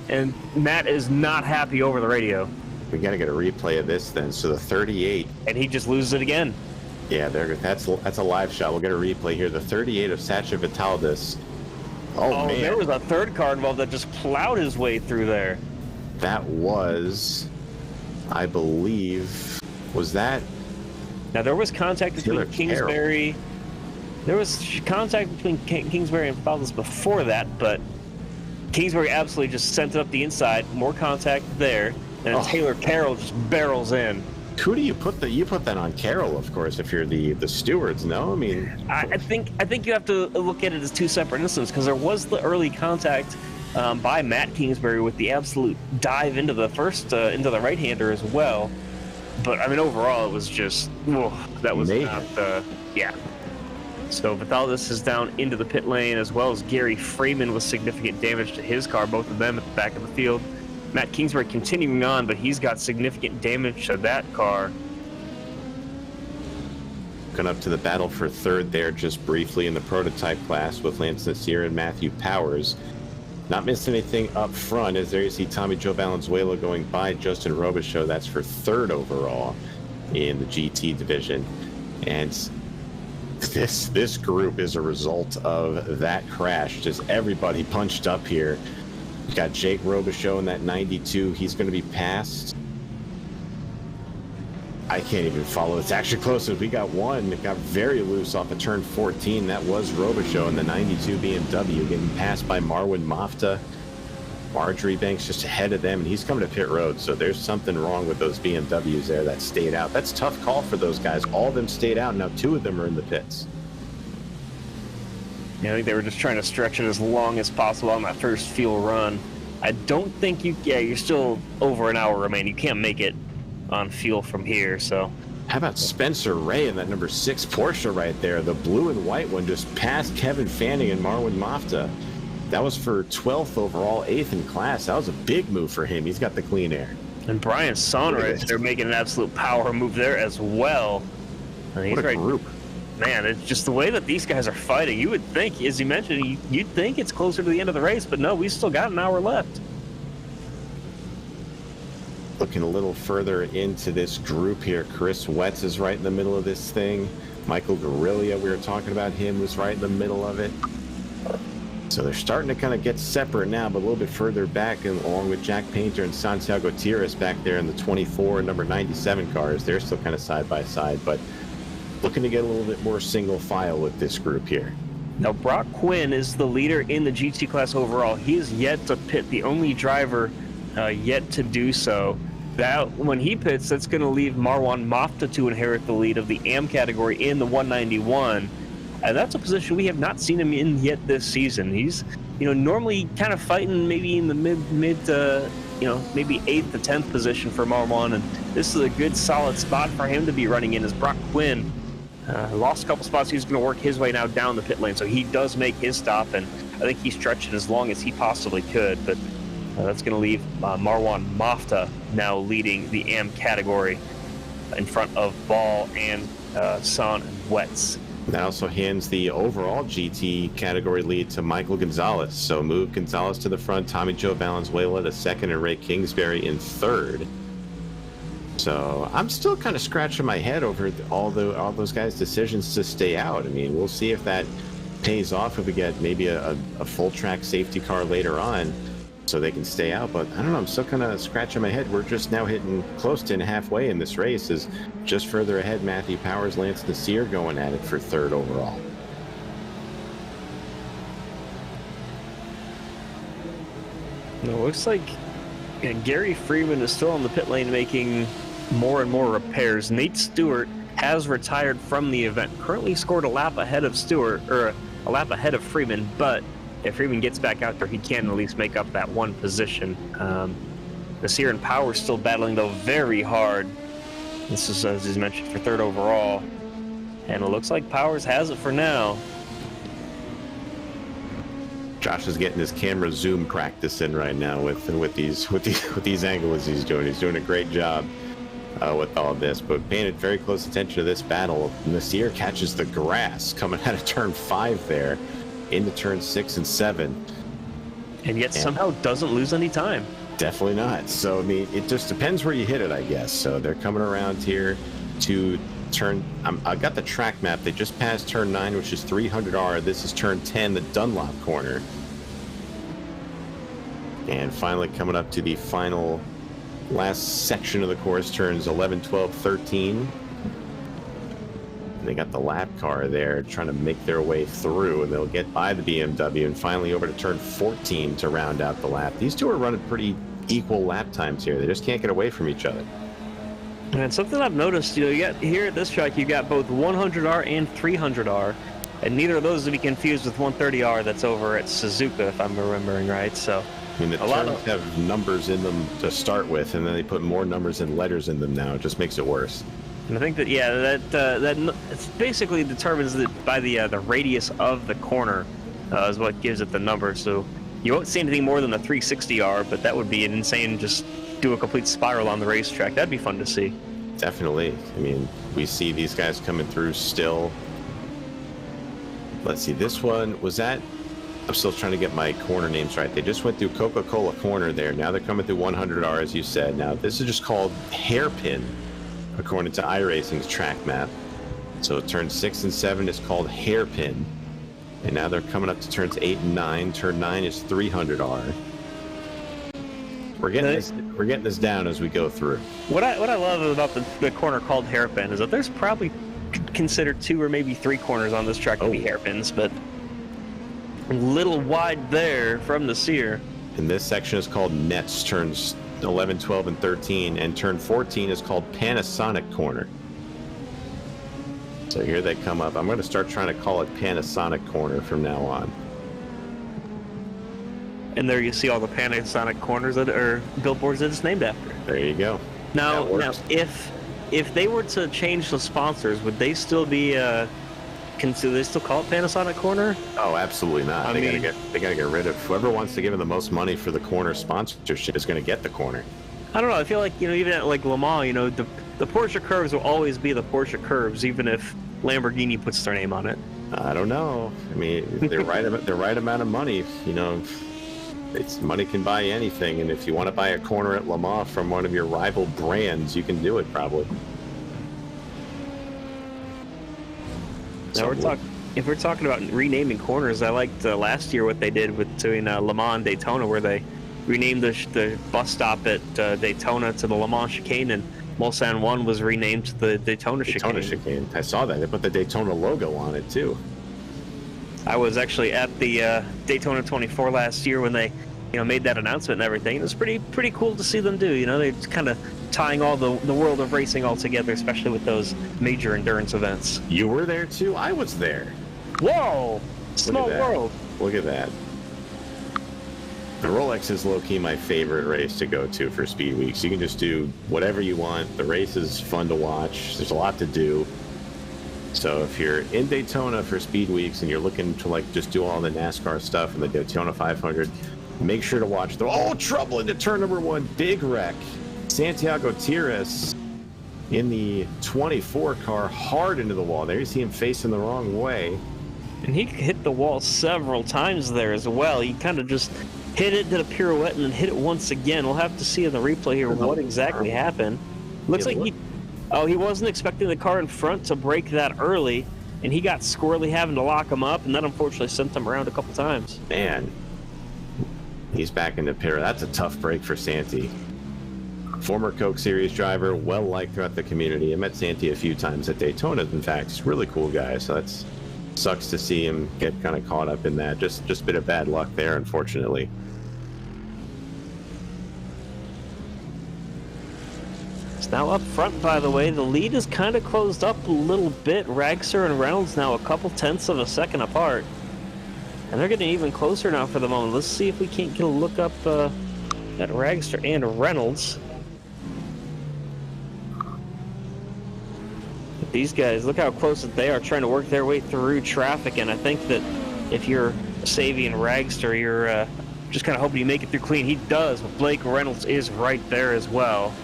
And Matt is not happy over the radio. We got to get a replay of this then. So the 38. And he just loses it again. Yeah, that's a live shot. We'll get a replay here. The 38 of Sacha Vitaldis. Oh, man. There was a 3rd car involved that just plowed his way through there. That was, I believe, was that? Now there was contact between Kingsbury. There was contact between Kingsbury and Vitaldis before that, but Kingsbury absolutely just sent it up the inside. More contact there, and Taylor Carroll just barrels in. Who do you put that? You put that on Carroll, of course, if you're the stewards. No, I mean, I think you have to look at it as 2 separate instances, because there was the early contact by Matt Kingsbury with the absolute dive into the first into the right-hander as well. But I mean, overall, it was just that was not yeah. So Vitaldis is down into the pit lane, as well as Gary Freeman with significant damage to his car. Both of them at the back of the field. Matt Kingsbury continuing on, but he's got significant damage to that car. Going up to the battle for 3rd there just briefly in the prototype class with Lance Nasir and Matthew Powers. Not missing anything up front, as there you see Tommy Joe Valenzuela going by Justin Robichaux. That's for 3rd overall in the GT division. And this group is a result of that crash. Just everybody punched up here. We've got Jake Robichaux in that 92. He's going to be passed I can't even follow. It's actually closer. We got one that got very loose off of turn 14. That was Robichaux in the 92 BMW, getting passed by Marwan Mafta. Marjorie Banks just ahead of them, and he's coming to pit road. So there's something wrong with those BMWs there that stayed out. That's a tough call for those guys. All of them stayed out. Now 2 of them are in the pits. Yeah, I think they were just trying to stretch it as long as possible on that first fuel run. I don't think you're still over an hour remaining. You can't make it on fuel from here, so. How about Spencer Ray in that number 6 Porsche right there? The blue and white one just passed Kevin Fanning and Marwan Mafta. That was for 12th overall, 8th in class. That was a big move for him. He's got the clean air. And Brian Sonrace, they're making an absolute power move there as well. What a group. Man, it's just the way that these guys are fighting. You would think, as you mentioned, you'd think it's closer to the end of the race, but no, we still got an hour left. Looking a little further into this group here, Chris Wetz is right in the middle of this thing. Michael Guerrilla, we were talking about him, was right in the middle of it. So they're starting to kind of get separate now, but a little bit further back, and along with Jack Painter and Santiago Tires back there in the 24 and number 97 cars. They're still kind of side by side, but looking to get a little bit more single file with this group here. Now, Brock Quinn is the leader in the GT class overall. He is yet to pit, the only driver yet to do so. That when he pits, that's going to leave Marwan Mafta to inherit the lead of the AM category in the 191. And that's a position we have not seen him in yet this season. He's, normally kind of fighting maybe in the mid maybe 8th to 10th position for Marwan. And this is a good solid spot for him to be running in, as Brock Quinn lost a couple spots. He's going to work his way now down the pit lane. So he does make his stop, and I think he stretched it as long as he possibly could. But that's going to leave Marwan Mafta now leading the AM category in front of Ball and Son and Wetz. That also hands the overall GT category lead to Michael Gonzalez. So move Gonzalez to the front, Tommy Joe Valenzuela to second, and Ray Kingsbury in third. So I'm still kind of scratching my head over all those guys' decisions to stay out. I mean, we'll see if that pays off if we get maybe a full track safety car later on, so they can stay out. But I don't know, I'm still kind of scratching my head. We're just now hitting close to halfway in this race. Is just further ahead, Matthew Powers, Lance Nasir going at it for third overall. It looks like Gary Freeman is still on the pit lane making more and more repairs. Nate Stewart has retired from the event, currently scored a lap ahead of Freeman, but if Freeman gets back out there, he can at least make up that one position. Nasir and Powers still battling, though, very hard. This is, as he's mentioned, for third overall. And it looks like Powers has it for now. Josh is getting his camera zoom practice in right now with these angles he's doing. He's doing a great job with all of this, but paying very close attention to this battle. Nasir catches the grass coming out of turn 5 there into turn 6 and 7, and yet somehow doesn't lose any time. Definitely not. So I mean, it just depends where you hit it, I guess. So they're coming around here to turn. I got the track map. They just passed turn 9, which is 300R. This is turn 10, the Dunlop corner, and finally coming up to the final last section of the course, turns 11, 12, 13. They got the lap car there trying to make their way through, and they'll get by the BMW and finally over to turn 14 to round out the lap. These two are running pretty equal lap times here. They just can't get away from each other. And something I've noticed, you got here at this track, you got both 100R and 300R, and neither of those to be confused with 130R that's over at Suzuka, if I'm remembering right. So I mean, the turns have numbers in them to start with, and then they put more numbers and letters in them now. It just makes it worse. And I think that that it's basically determines that by the radius of the corner is what gives it the number. So you won't see anything more than a 360R, but that would be an insane, just do a complete spiral on the racetrack. That'd be fun to see. Definitely. I mean, we see these guys coming through still. Let's see, this one was that. I'm still trying to get my corner names right. They just went through Coca-Cola corner there. Now they're coming through 100R, as you said. Now this is just called hairpin, according to iRacing's track map. So turn 6 and 7 is called hairpin. And now they're coming up to turns 8 and 9. Turn 9 is 300R. We're getting this down as we go through. What I love about the corner called hairpin is that there's probably considered 2 or maybe 3 corners on this track to be hairpins, but a little wide there from the sear. And this section is called Nets, turns 11, 12, and 13, and turn 14 is called Panasonic Corner. So here they come up. I'm going to start trying to call it Panasonic Corner from now on. And there you see all the Panasonic corners that are billboards that it's named after. There you go. Now if they were to change the sponsors, would they still be do they still call it Panasonic Corner? Oh, absolutely not. They gotta get rid of whoever wants to give them the most money for the corner sponsorship is going to get the corner. I don't know. I feel like, even at like Le Mans, the Porsche curves will always be the Porsche curves, even if Lamborghini puts their name on it. I don't know. I mean, they're the right amount of money. Money can buy anything, and if you want to buy a corner at Le Mans from one of your rival brands, you can do it probably. Now if we're talking about renaming corners, I liked last year what they did between Le Mans and Daytona, where they renamed the bus stop at Daytona to the Le Mans chicane, and Mulsanne 1 was renamed to the Daytona chicane. I saw that. They put the Daytona logo on it too. I was actually at the Daytona 24 last year when they made that announcement and everything. It was pretty cool to see them do. They're kind of tying all the world of racing all together, especially with those major endurance events. You were there too? I was there. Whoa! Small world. Look at that. The Rolex is low-key my favorite race to go to for Speed Weeks. You can just do whatever you want. The race is fun to watch. There's a lot to do. So if you're in Daytona for Speed Weeks and you're looking to just do all the NASCAR stuff and the Daytona 500, make sure to watch trouble into turn number 1, big wreck. Santiago Tires in the 24 car, hard into the wall. There you see him facing the wrong way. And he hit the wall several times there as well. He kind of just hit it, did a pirouette, and then hit it once again. We'll have to see in the replay here what exactly happened. Looks like he wasn't expecting the car in front to brake that early, and he got squirrely having to lock him up, and that unfortunately sent him around a couple times. Man, he's back in the pit. That's a tough break for Santi. Former Coke Series driver, well liked throughout the community. I met Santi a few times at Daytona. In fact, he's a really cool guy. So that sucks to see him get kind of caught up in that. Just a bit of bad luck there, unfortunately. It's now up front, by the way. The lead is kind of closed up a little bit. Ragser and Reynolds now a couple tenths of a second apart, and they're getting even closer now for the moment. Let's see if we can't get a look up at Ragster and Reynolds. These guys, look how close that they are, trying to work their way through traffic, and I think that if you're Savvy and Ragster, you're just kind of hoping you make it through clean. He does, but Blake Reynolds is right there as well.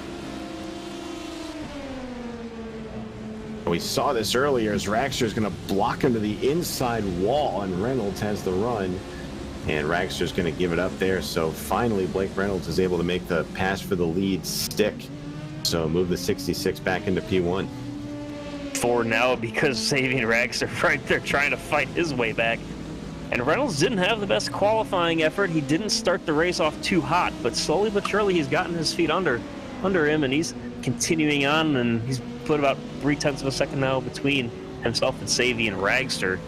We saw this earlier as Ragster is going to block him to the inside wall, and Reynolds has the run, and Ragster's going to give it up there. So finally, Blake Reynolds is able to make the pass for the lead stick. So move the 66 back into P1. For now, because Savvy and Ragster right there trying to fight his way back. And Reynolds didn't have the best qualifying effort. He didn't start the race off too hot, but slowly but surely he's gotten his feet under him, and he's continuing on, and he's put about 0.3 of a second now between himself and Savvy and Ragster.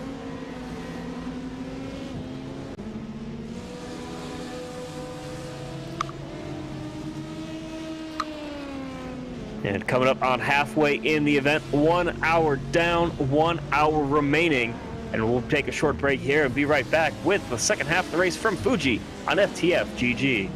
And coming up on halfway in the event, 1 hour down, 1 hour remaining. And we'll take a short break here and be right back with the second half of the race from Fuji on FTF GG.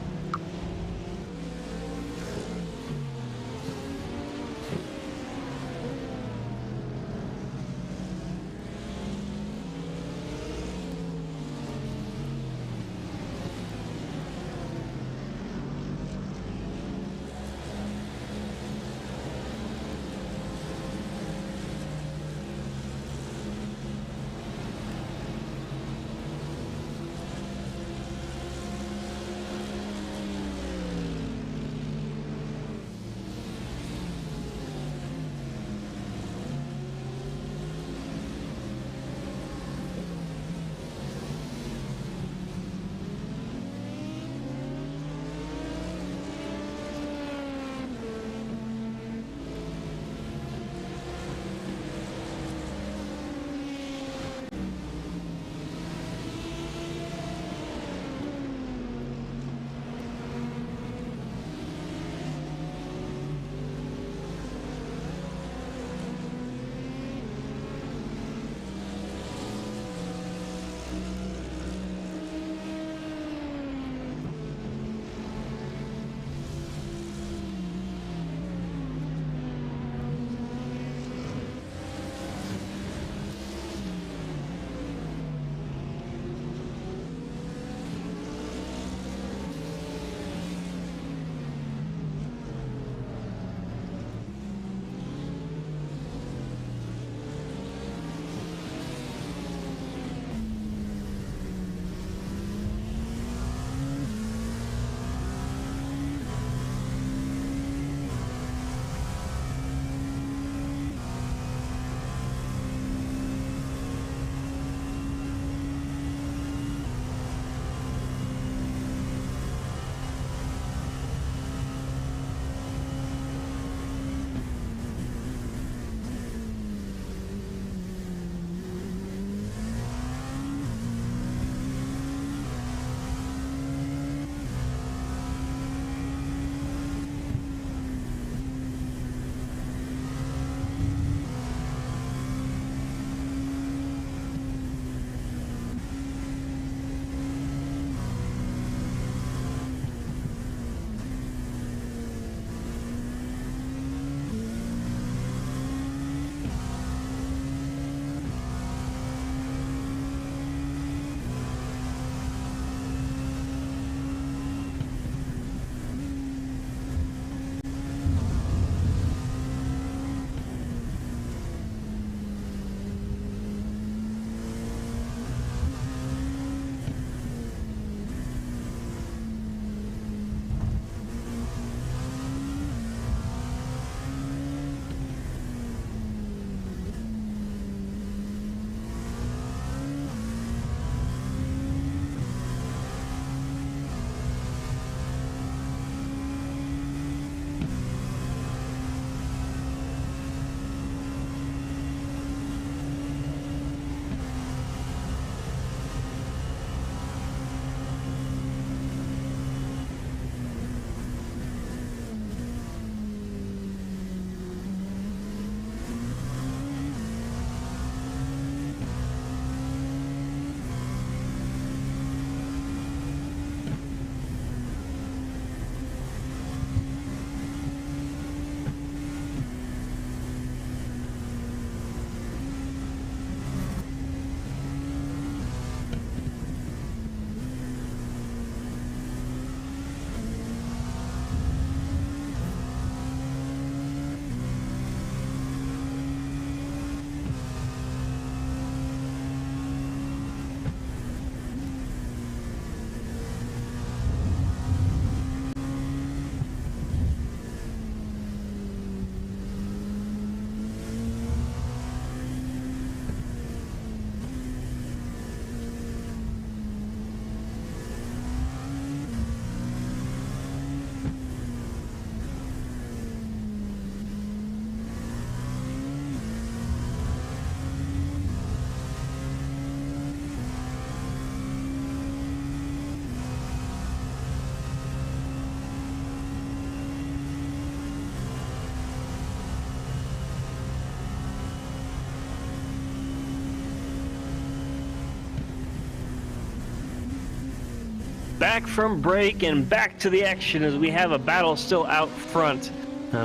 back from break and back to the action as we have a battle still out front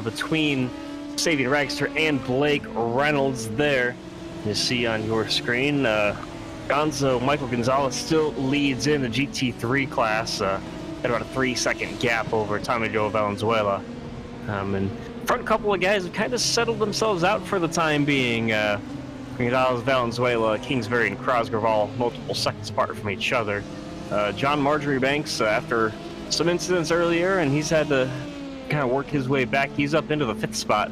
between Savian Ragster and Blake Reynolds there. You see on your screen, Michael Gonzalez still leads in the GT3 class at about a 3-second gap over Tommy Joe Valenzuela. And front couple of guys have kind of settled themselves out for the time being. Gonzalez, Valenzuela, Kingsbury, and Crosgrove all multiple seconds apart from each other. John Marjorie Banks, after some incidents earlier, and he's had to kind of work his way back. He's up into the 5th spot,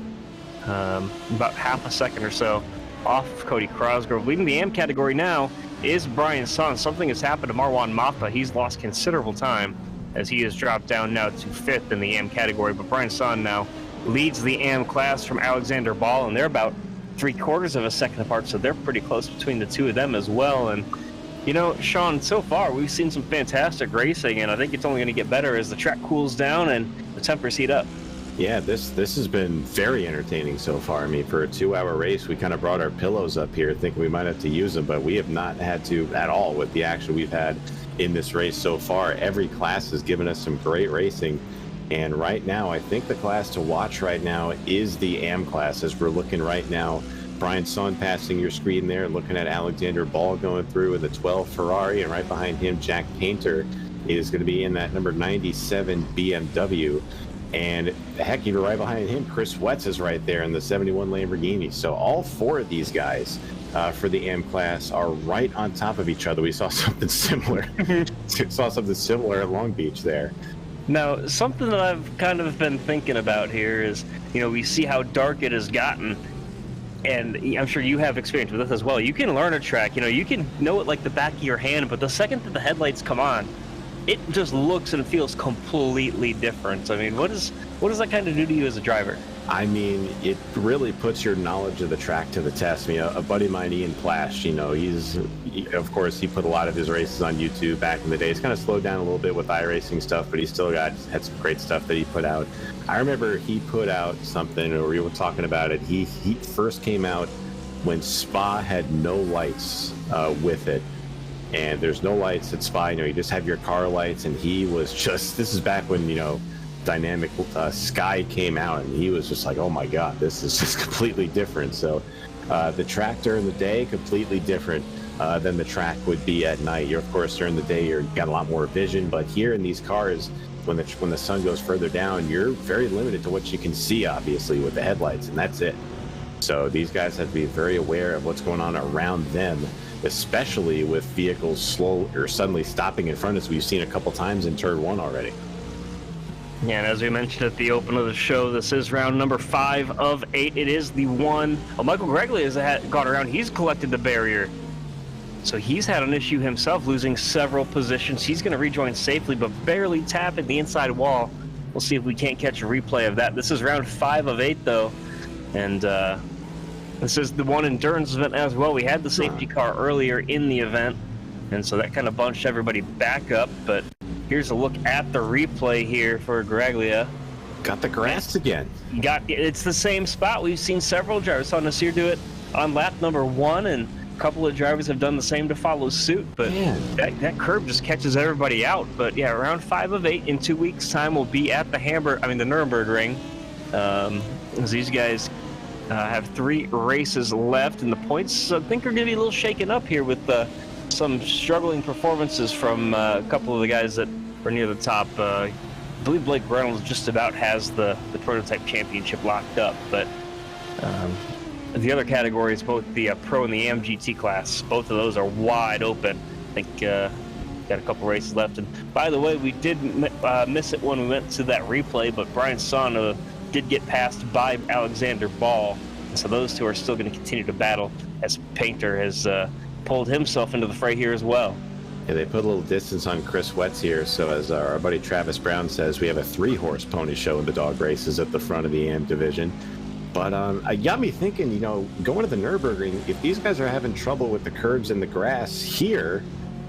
about half a second or so off of Cody Crosgrove. Leading the AM category now is Brian Son. Something has happened to Marwan Mappa. He's lost considerable time as he has dropped down now to 5th in the AM category. But Brian Son now leads the AM class from Alexander Ball, and they're about 3/4 of a second apart, so they're pretty close between the two of them as well. And you know, Sean, so far we've seen some fantastic racing, and I think it's only going to get better as the track cools down and the tempers heat up. Yeah, this has been very entertaining so far. I mean, for a 2-hour race, we kind of brought our pillows up here thinking we might have to use them, but we have not had to at all with the action we've had in this race so far. Every class has given us some great racing, and right now I think the class to watch right now is the AM class. As we're looking right now, Brian Son passing your screen there, looking at Alexander Ball going through with a 12 Ferrari, and right behind him, Jack Painter is going to be in that number 97 BMW. And heck, even right behind him, Chris Wetz is right there in the 71 Lamborghini. So all 4 of these guys for the AM class are right on top of each other. We saw something similar. At Long Beach there. Now, something that I've kind of been thinking about here is, you know, we see how dark it has gotten. And I'm sure you have experience with this as well. You can learn a track, you know, you can know it like the back of your hand, but the second that the headlights come on, it just looks and feels completely different. I mean, what does that kind of do to you as a driver? I mean, it really puts your knowledge of the track to the test. I mean, a buddy of mine, Ian Plash, you know, of course, he put a lot of his races on YouTube back in the day. He's kind of slowed down a little bit with iRacing stuff, but he still had some great stuff that he put out. I remember he put out something, or we were talking about it. He first came out when Spa had no lights with it. And there's no lights at Spa, you know, you just have your car lights, and he was just, this is back when, you know, Dynamic Sky came out, and he was just like, oh my god, this is just completely different. So the track during the day, completely different than the track would be at night. You're, of course, during the day, you've got a lot more vision, but here in these cars, when the sun goes further down, you're very limited to what you can see, obviously, with the headlights, and that's it. So these guys have to be very aware of what's going on around them, especially with vehicles slow or suddenly stopping in front, as we've seen a couple times in Turn 1 already. Yeah, and as we mentioned at the open of the show, this is round number 5 of 8. It is the one. Well, Michael Gregley has got around. He's collected the barrier. So he's had an issue himself, losing several positions. He's going to rejoin safely, but barely tapping the inside wall. We'll see if we can't catch a replay of that. This is round 5 of 8, though. And this is the one endurance event as well. We had the safety car earlier in the event, and so that kind of bunched everybody back up. But here's a look at the replay here for Graglia. Got the grass again. It's the same spot. We've seen several drivers. Saw Nasir do it on lap number 1, and a couple of drivers have done the same to follow suit. But that curb just catches everybody out. But yeah, round 5 of 8 in 2 weeks' time will be at the Nuremberg Ring. As these guys have 3 races left, and the points I think are going to be a little shaken up here with some struggling performances from a couple of the guys that were near the top. I believe Blake Reynolds just about has the prototype championship locked up, but the other categories, both the Pro and the AM GT class, both of those are wide open. I think got a couple races left. And by the way, we did miss it when we went to that replay, but Brian Son did get passed by Alexander Ball, and so those two are still going to continue to battle as Painter has pulled himself into the fray here as well. Yeah, they put a little distance on Chris Wetz here, so as our buddy Travis Brown says, we have a 3-horse pony show in the dog races at the front of the AM division. But it got me thinking, you know, going to the Nürburgring, if these guys are having trouble with the curbs and the grass here,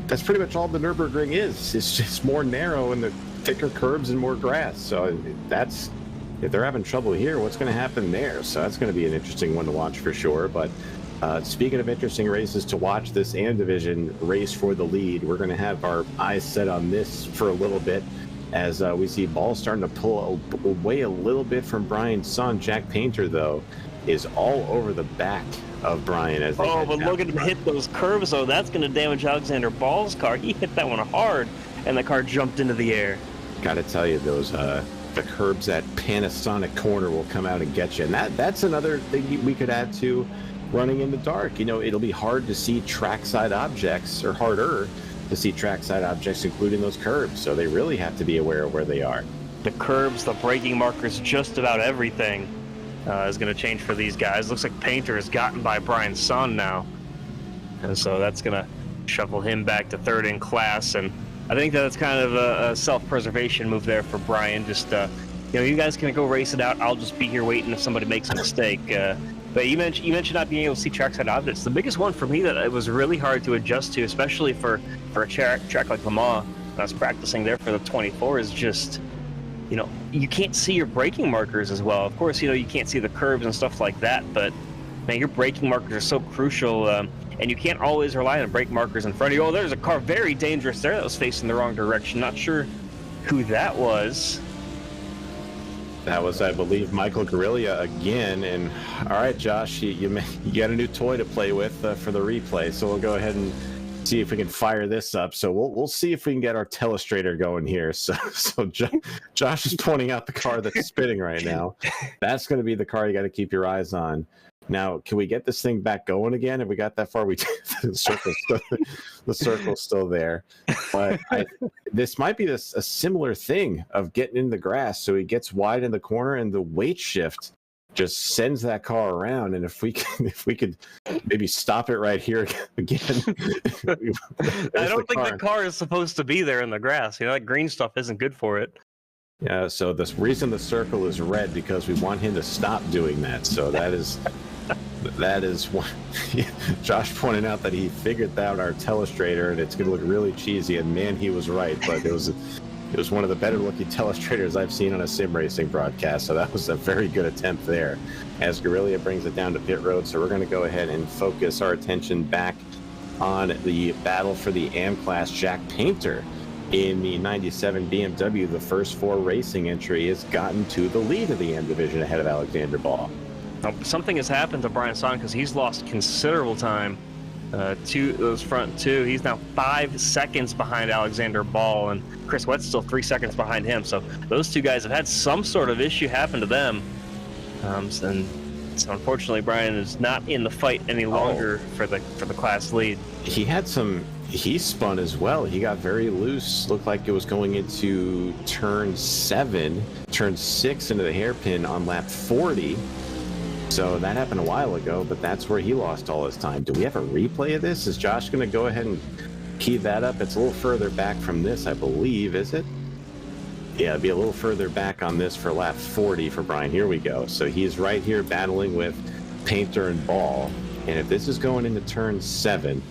that's pretty much all the Nürburgring is. It's just more narrow and the thicker curbs and more grass. So that's, if they're having trouble here, what's going to happen there? So that's going to be an interesting one to watch for sure. But Speaking of interesting races to watch, this AM Division race for the lead, we're going to have our eyes set on this for a little bit as we see Ball starting to pull away a little bit from Brian's son. Jack Painter, though, is all over the back of Brian. As but look at him hit those curves, though. That's going to damage Alexander Ball's car. He hit that one hard, and the car jumped into the air. Got to tell you, those the curbs at Panasonic corner will come out and get you. And that's another thing we could add to running in the dark. You know, it'll be hard to see trackside objects, or harder to see trackside objects, including those curbs. So they really have to be aware of where they are. The curbs, the braking markers, just about everything is going to change for these guys. Looks like Painter has gotten by Brian's son now. And so that's going to shuffle him back to third in class. And I think that's kind of a self-preservation move there for Brian. Just, you guys can go race it out. I'll just be here waiting if somebody makes a mistake. But you mentioned not being able to see trackside objects. The biggest one for me that it was really hard to adjust to, especially for a track like Le Mans, I was practicing there for the 24, is just, you can't see your braking markers as well. Of course, you can't see the curves and stuff like that, but man, your braking markers are so crucial, and you can't always rely on brake markers in front of you. Oh, there's a car very dangerous there that was facing the wrong direction. Not sure who that was. That was, I believe, Michael Guerrilla again. And all right, Josh, you got a new toy to play with for the replay. So we'll go ahead and see if we can fire this up. So we'll see if we can get our telestrator going here. So Josh is pointing out the car that's spinning right now. That's going to be the car you got to keep your eyes on. Now, can we get this thing back going again? If we got that far, the circle's still there. But this might be a similar thing of getting in the grass. So he gets wide in the corner, and the weight shift just sends that car around. And if we could maybe stop it right here again. I don't think the car is supposed to be there in the grass. That green stuff isn't good for it. Yeah, so the reason the circle is red because we want him to stop doing that. So that is what Josh pointed out, that he figured out our telestrator, and it's going to look really cheesy. And man, he was right. But it was one of the better looking telestrators I've seen on a sim racing broadcast. So that was a very good attempt there. As Guerrilla brings it down to pit road, so we're going to go ahead and focus our attention back on the battle for the AM class. Jack Painter, in the 97 BMW, the first 4 racing entry, has gotten to the lead of the AM division ahead of Alexander Ball. Something has happened to Brian Son because he's lost considerable time to those front two. He's now 5 seconds behind Alexander Ball, and Chris Wett's still 3 seconds behind him. So those two guys have had some sort of issue happen to them. And so unfortunately, Brian is not in the fight any longer for the class lead. He spun as well. He got very loose. Looked like it was going into turn 6 into the hairpin on lap 40. So that happened a while ago, but that's where he lost all his time. Do we have a replay of this? Is Josh going to go ahead and key that up? It's a little further back from this, I believe, is it? Yeah, it'd be a little further back on this for lap 40 for Brian. Here we go. So he's right here battling with Painter and Ball. And if this is going into turn 7,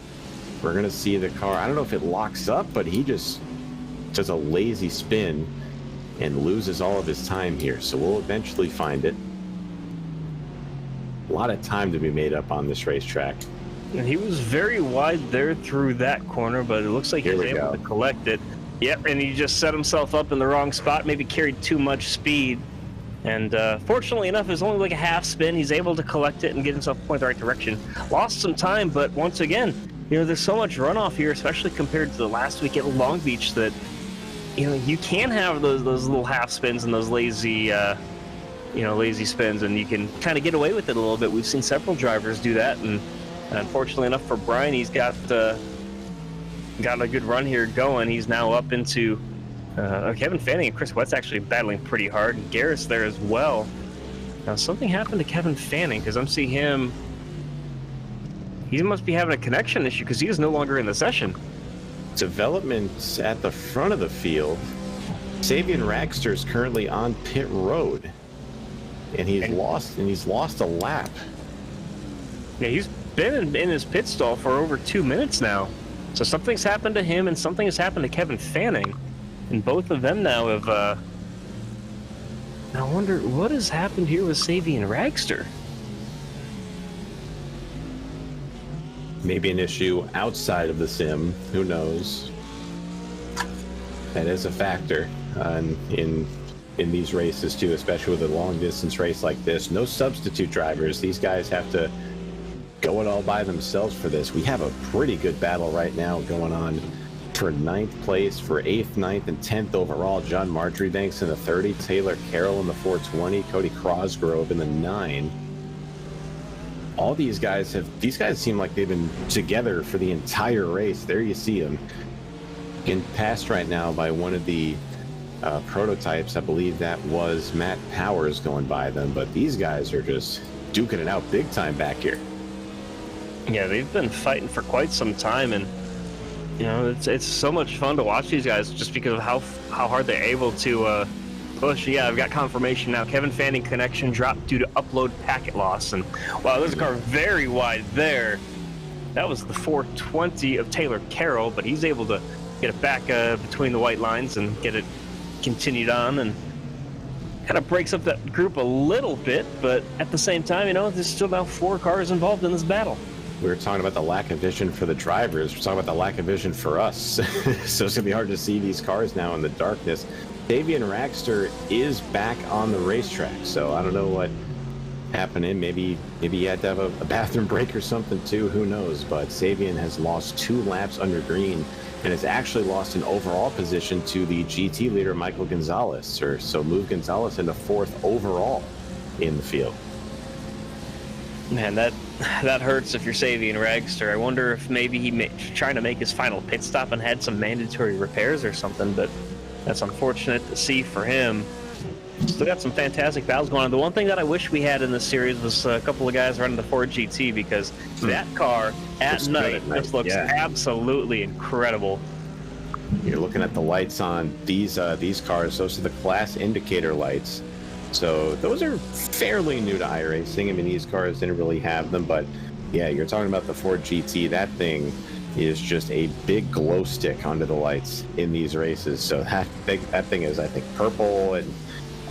we're going to see the car. I don't know if it locks up, but he just does a lazy spin and loses all of his time here. So we'll eventually find it. A lot of time to be made up on this racetrack. And he was very wide there through that corner, but it looks like he was able to collect it. Yep, and he just set himself up in the wrong spot, maybe carried too much speed. And fortunately enough, it was only like a half spin. He's able to collect it and get himself point the right direction. Lost some time, but once again, there's so much runoff here, especially compared to the last week at Long Beach, that you can have those little half spins and those lazy spins, and you can kind of get away with it a little bit. We've seen several drivers do that, and unfortunately enough for Brian, he's got a good run here going. He's now up into Kevin Fanning and Chris Wett's actually battling pretty hard, and Garrett's there as well. Now something happened to Kevin Fanning, because I'm seeing him. He must be having a connection issue because he is no longer in the session. Development at the front of the field. Savian Ragster is currently on pit road, and he's lost a lap. Yeah, he's been in his pit stall for over 2 minutes now. So something's happened to him, and something has happened to Kevin Fanning, and both of them now have. I wonder what has happened here with Savian Ragster. Maybe an issue outside of the sim. Who knows? That is a factor in these races too, especially with a long distance race like this. No substitute drivers. These guys have to go it all by themselves for this. We have a pretty good battle right now going on for 9th place, for 8th, 9th, and 10th overall. John Marjoribanks in the 30, Taylor Carroll in the 420, Cody Crosgrove in the 9. All these guys seem like they've been together for the entire race. There you see them. Getting passed right now by one of the prototypes. I believe that was Matt Powers going by them, but these guys are just duking it out big time back here. Yeah, they've been fighting for quite some time, and you know it's so much fun to watch these guys just because of how hard they're able to push. Yeah, I've got confirmation now. Kevin Fanning connection dropped due to upload packet loss, and wow, there's a car very wide there. That was the 420 of Taylor Carroll, but he's able to get it back between the white lines and get it continued on, and kind of breaks up that group a little bit, but at the same time, you know, there's still now 4 cars involved in this battle. We were talking about the lack of vision for the drivers. We're talking about the lack of vision for us. So it's going to be hard to see these cars now in the darkness. Davian Raxter is back on the racetrack, so I don't know what happened. Maybe he had to have a bathroom break or something too. Who knows? But Savian has lost 2 laps under green and has actually lost an overall position to the GT leader, Michael Gonzalez. So move Gonzalez into 4th overall in the field. Man, that hurts if you're Savian Raxter. I wonder if maybe trying to make his final pit stop and had some mandatory repairs or something, but that's unfortunate to see for him. Still got some fantastic battles going on. The one thing that I wish we had in this series was a couple of guys running the Ford GT, because that car at night just looks absolutely incredible. You're looking at the lights on these cars. Those are the class indicator lights. So those are fairly new to iRacing. I mean, these cars didn't really have them, but yeah, you're talking about the Ford GT. That thing is just a big glow stick under the lights in these races. So that thing is, I think, purple and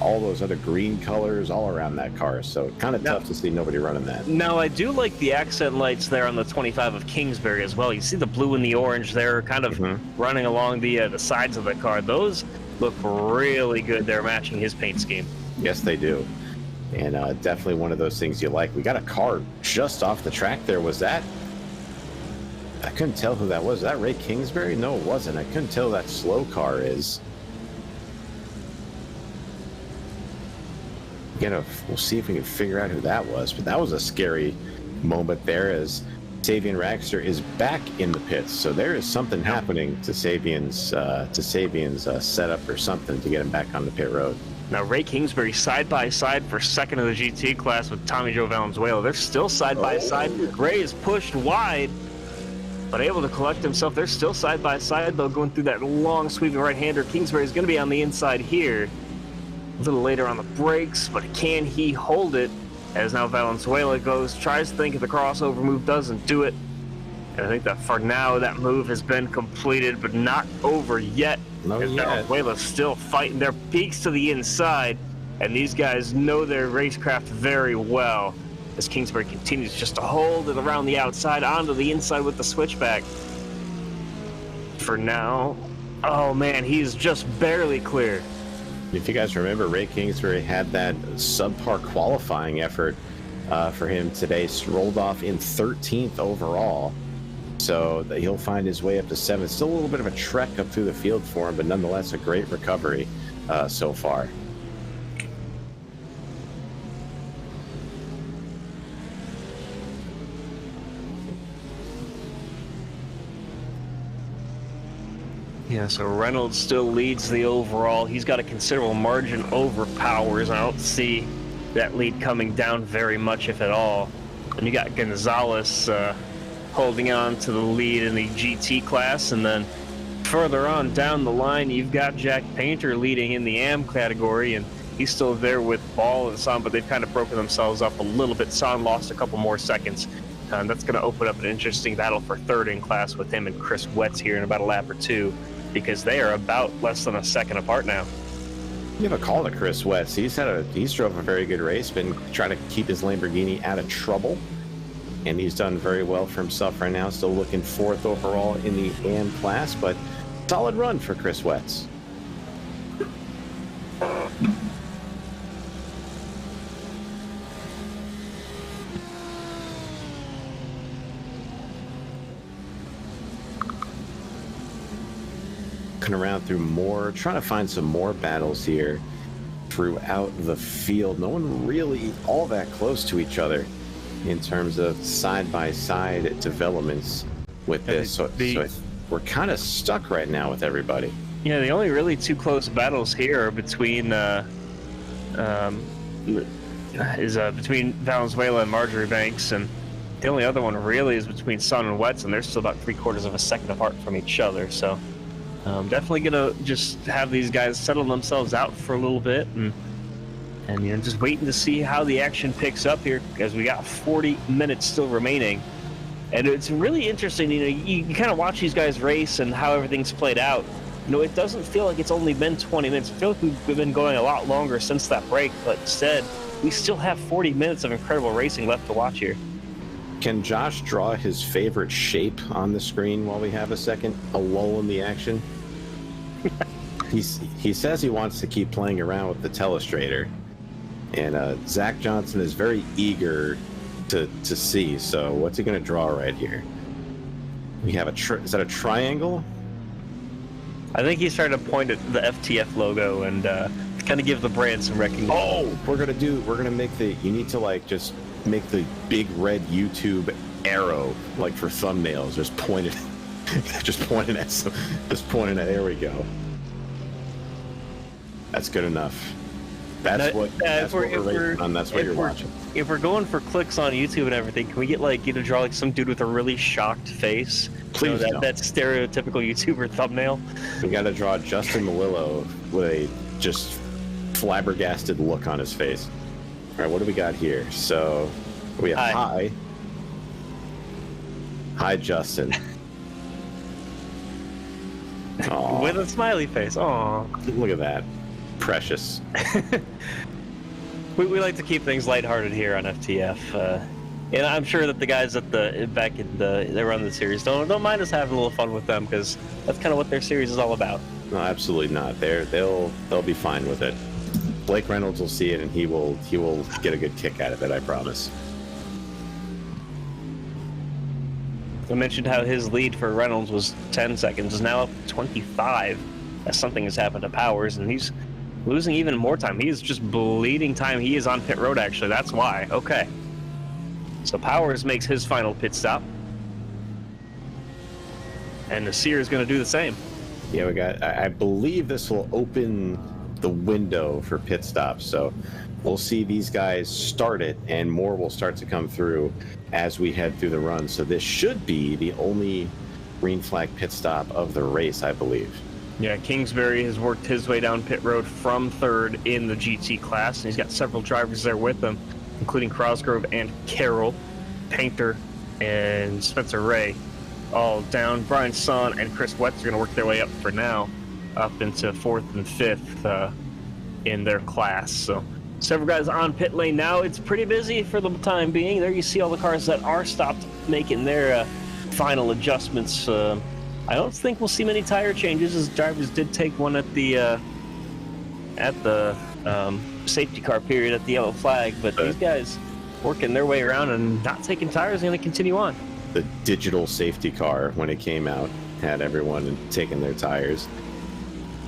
all those other green colors all around that car. So kind of tough to see nobody running that. Now, I do like the accent lights there on the 25 of Kingsbury as well. You see the blue and the orange there kind of running along the sides of the car. Those look really good. They're matching his paint scheme. Yes, they do. And definitely one of those things you like. We got a car just off the track there. Was that? I couldn't tell who that was. Was that Ray Kingsbury? No, it wasn't. I couldn't tell who that slow car is. We'll see if we can figure out who that was. But that was a scary moment there, as Savian Raxter is back in the pits. So there is something happening to Savian's setup or something to get him back on the pit road. Now, Ray Kingsbury side by side for second of the GT class with Tommy Joe Valenzuela. They're still side by side. Ray is pushed wide, but able to collect himself. They're still side by side, though, going through that long sweeping right-hander. Kingsbury is going to be on the inside here. A little later on the brakes, but can he hold it? As now Valenzuela tries to think of the crossover move, doesn't do it. And I think that for now, that move has been completed, but not over yet. Valenzuela's still fighting their peaks to the inside, and these guys know their racecraft very well, as Kingsbury continues just to hold it around the outside onto the inside with the switchback. For now, oh man, he's just barely clear. If you guys remember, Ray Kingsbury had that subpar qualifying effort for him today, rolled off in 13th overall. So that he'll find his way up to 7th. Still a little bit of a trek up through the field for him, but nonetheless a great recovery so far. Yeah, so Reynolds still leads the overall. He's got a considerable margin over Powers. I don't see that lead coming down very much, if at all. And you got Gonzalez holding on to the lead in the GT class, and then further on down the line, you've got Jack Painter leading in the AM category, and he's still there with Ball and Son, but they've kind of broken themselves up a little bit. Son lost a couple more seconds. That's going to open up an interesting battle for third in class with him and Chris Wetz here in about a lap or two, because they are about less than a second apart now. You have a call to Chris Wetz. He's drove a very good race, been trying to keep his Lamborghini out of trouble. and he's done very well for himself right now. Still looking 4th overall in the AM class, but solid run for Chris Wetz. Looking around through more, trying to find some more battles here throughout the field. No one really all that close to each other in terms of side-by-side developments with this. So we're kind of stuck right now with everybody. Yeah, the only really 2 close battles here are between between Valenzuela and Marjorie Banks, and the only other one really is between Son and Wetz, and they're still about 3/4 of a second apart from each other. So definitely gonna just have these guys settle themselves out for a little bit, and you know, just waiting to see how the action picks up here, as we got 40 minutes still remaining. And it's really interesting, you know, you kind of watch these guys race and how everything's played out. You know, it doesn't feel like it's only been 20 minutes. I feel like we've been going a lot longer since that break, but instead, we still have 40 minutes of incredible racing left to watch here. Can Josh draw his favorite shape on the screen while we have a second? A lull in the action? He says he wants to keep playing around with the telestrator, and Zach Johnson is very eager to see. So what's he going to draw right here? We have is that a triangle? I think he's trying to point at the FTF logo and kind of give the brand some recognition. Oh, we're gonna make you need to like just make the big red YouTube arrow like for thumbnails, just pointed at, there we go. That's good enough. That's what you're watching. If we're going for clicks on YouTube and everything, can we get like you to draw like some dude with a really shocked face? Please, you know, that stereotypical YouTuber thumbnail. We got to draw Justin Malillo with a just flabbergasted look on his face. All right, what do we got here? So we have hi Justin. Aww. With a smiley face. Aw. Look at that. Precious. We like to keep things lighthearted here on FTF. And I'm sure that the guys at they run the series don't mind us having a little fun with them, because that's kind of what their series is all about. No, absolutely not. They'll be fine with it. Blake Reynolds will see it, and he will get a good kick out of it, I promise. I mentioned how his lead for Reynolds was 10 seconds, is now up to 25, as something has happened to Powers, and he's losing even more time. He is just bleeding time. He is on pit road, actually. That's why. Okay. So Powers makes his final pit stop. And Nasir is going to do the same. Yeah, I believe this will open the window for pit stops. So we'll see these guys start it, and more will start to come through as we head through the run. So this should be the only green flag pit stop of the race, I believe. Yeah, Kingsbury has worked his way down pit road from 3rd in the GT class, and he's got several drivers there with him, including Crosgrove and Carroll, Painter, and Spencer Ray, all down. Brian Son and Chris Wetz are going to work their way up for now, up into 4th and 5th in their class. So several guys on pit lane now. It's pretty busy for the time being. There you see all the cars that are stopped making their final adjustments. I don't think we'll see many tire changes, as drivers did take one at the safety car period at the yellow flag, but these guys working their way around and not taking tires are going to continue on. The digital safety car, when it came out, had everyone taking their tires.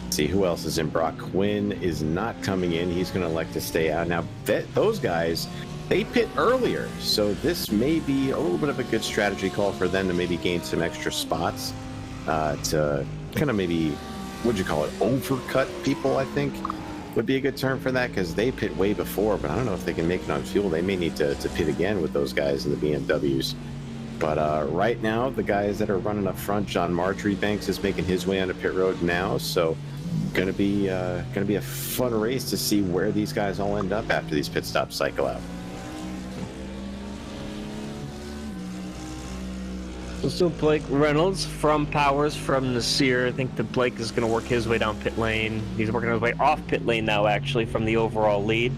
Let's see who else is in. Brock Quinn is not coming in. He's going to elect to stay out. Now, those guys, they pit earlier, so this may be a little bit of a good strategy call for them to maybe gain some extra spots to kind of maybe, what'd you call it, overcut people, I think would be a good term for that, because they pit way before, but I don't know if they can make it on fuel. They may need to pit again with those guys in the BMWs. But right now, the guys that are running up front, John Marjorie Banks is making his way onto pit road now, so gonna be a fun race to see where these guys all end up after these pit stops cycle out. So still Blake Reynolds from Powers from Nasir. I think that Blake is going to work his way down pit lane. He's working his way off pit lane now, actually, from the overall lead.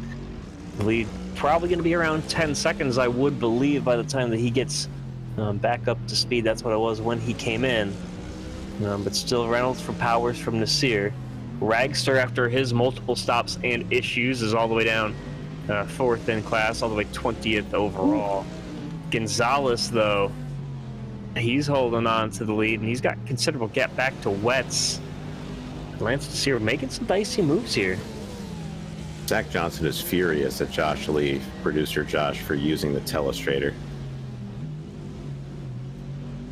The lead probably going to be around 10 seconds, I would believe, by the time that he gets back up to speed. That's what it was when he came in. But still, Reynolds for Powers from Nasir. Ragster, after his multiple stops and issues, is all the way down 4th in class, all the way 20th overall. Gonzalez, though, he's holding on to the lead, and he's got considerable gap back to Wetz. Lance Nasir making some dicey moves here. Zach Johnson is furious at Josh Lee, producer Josh, for using the telestrator.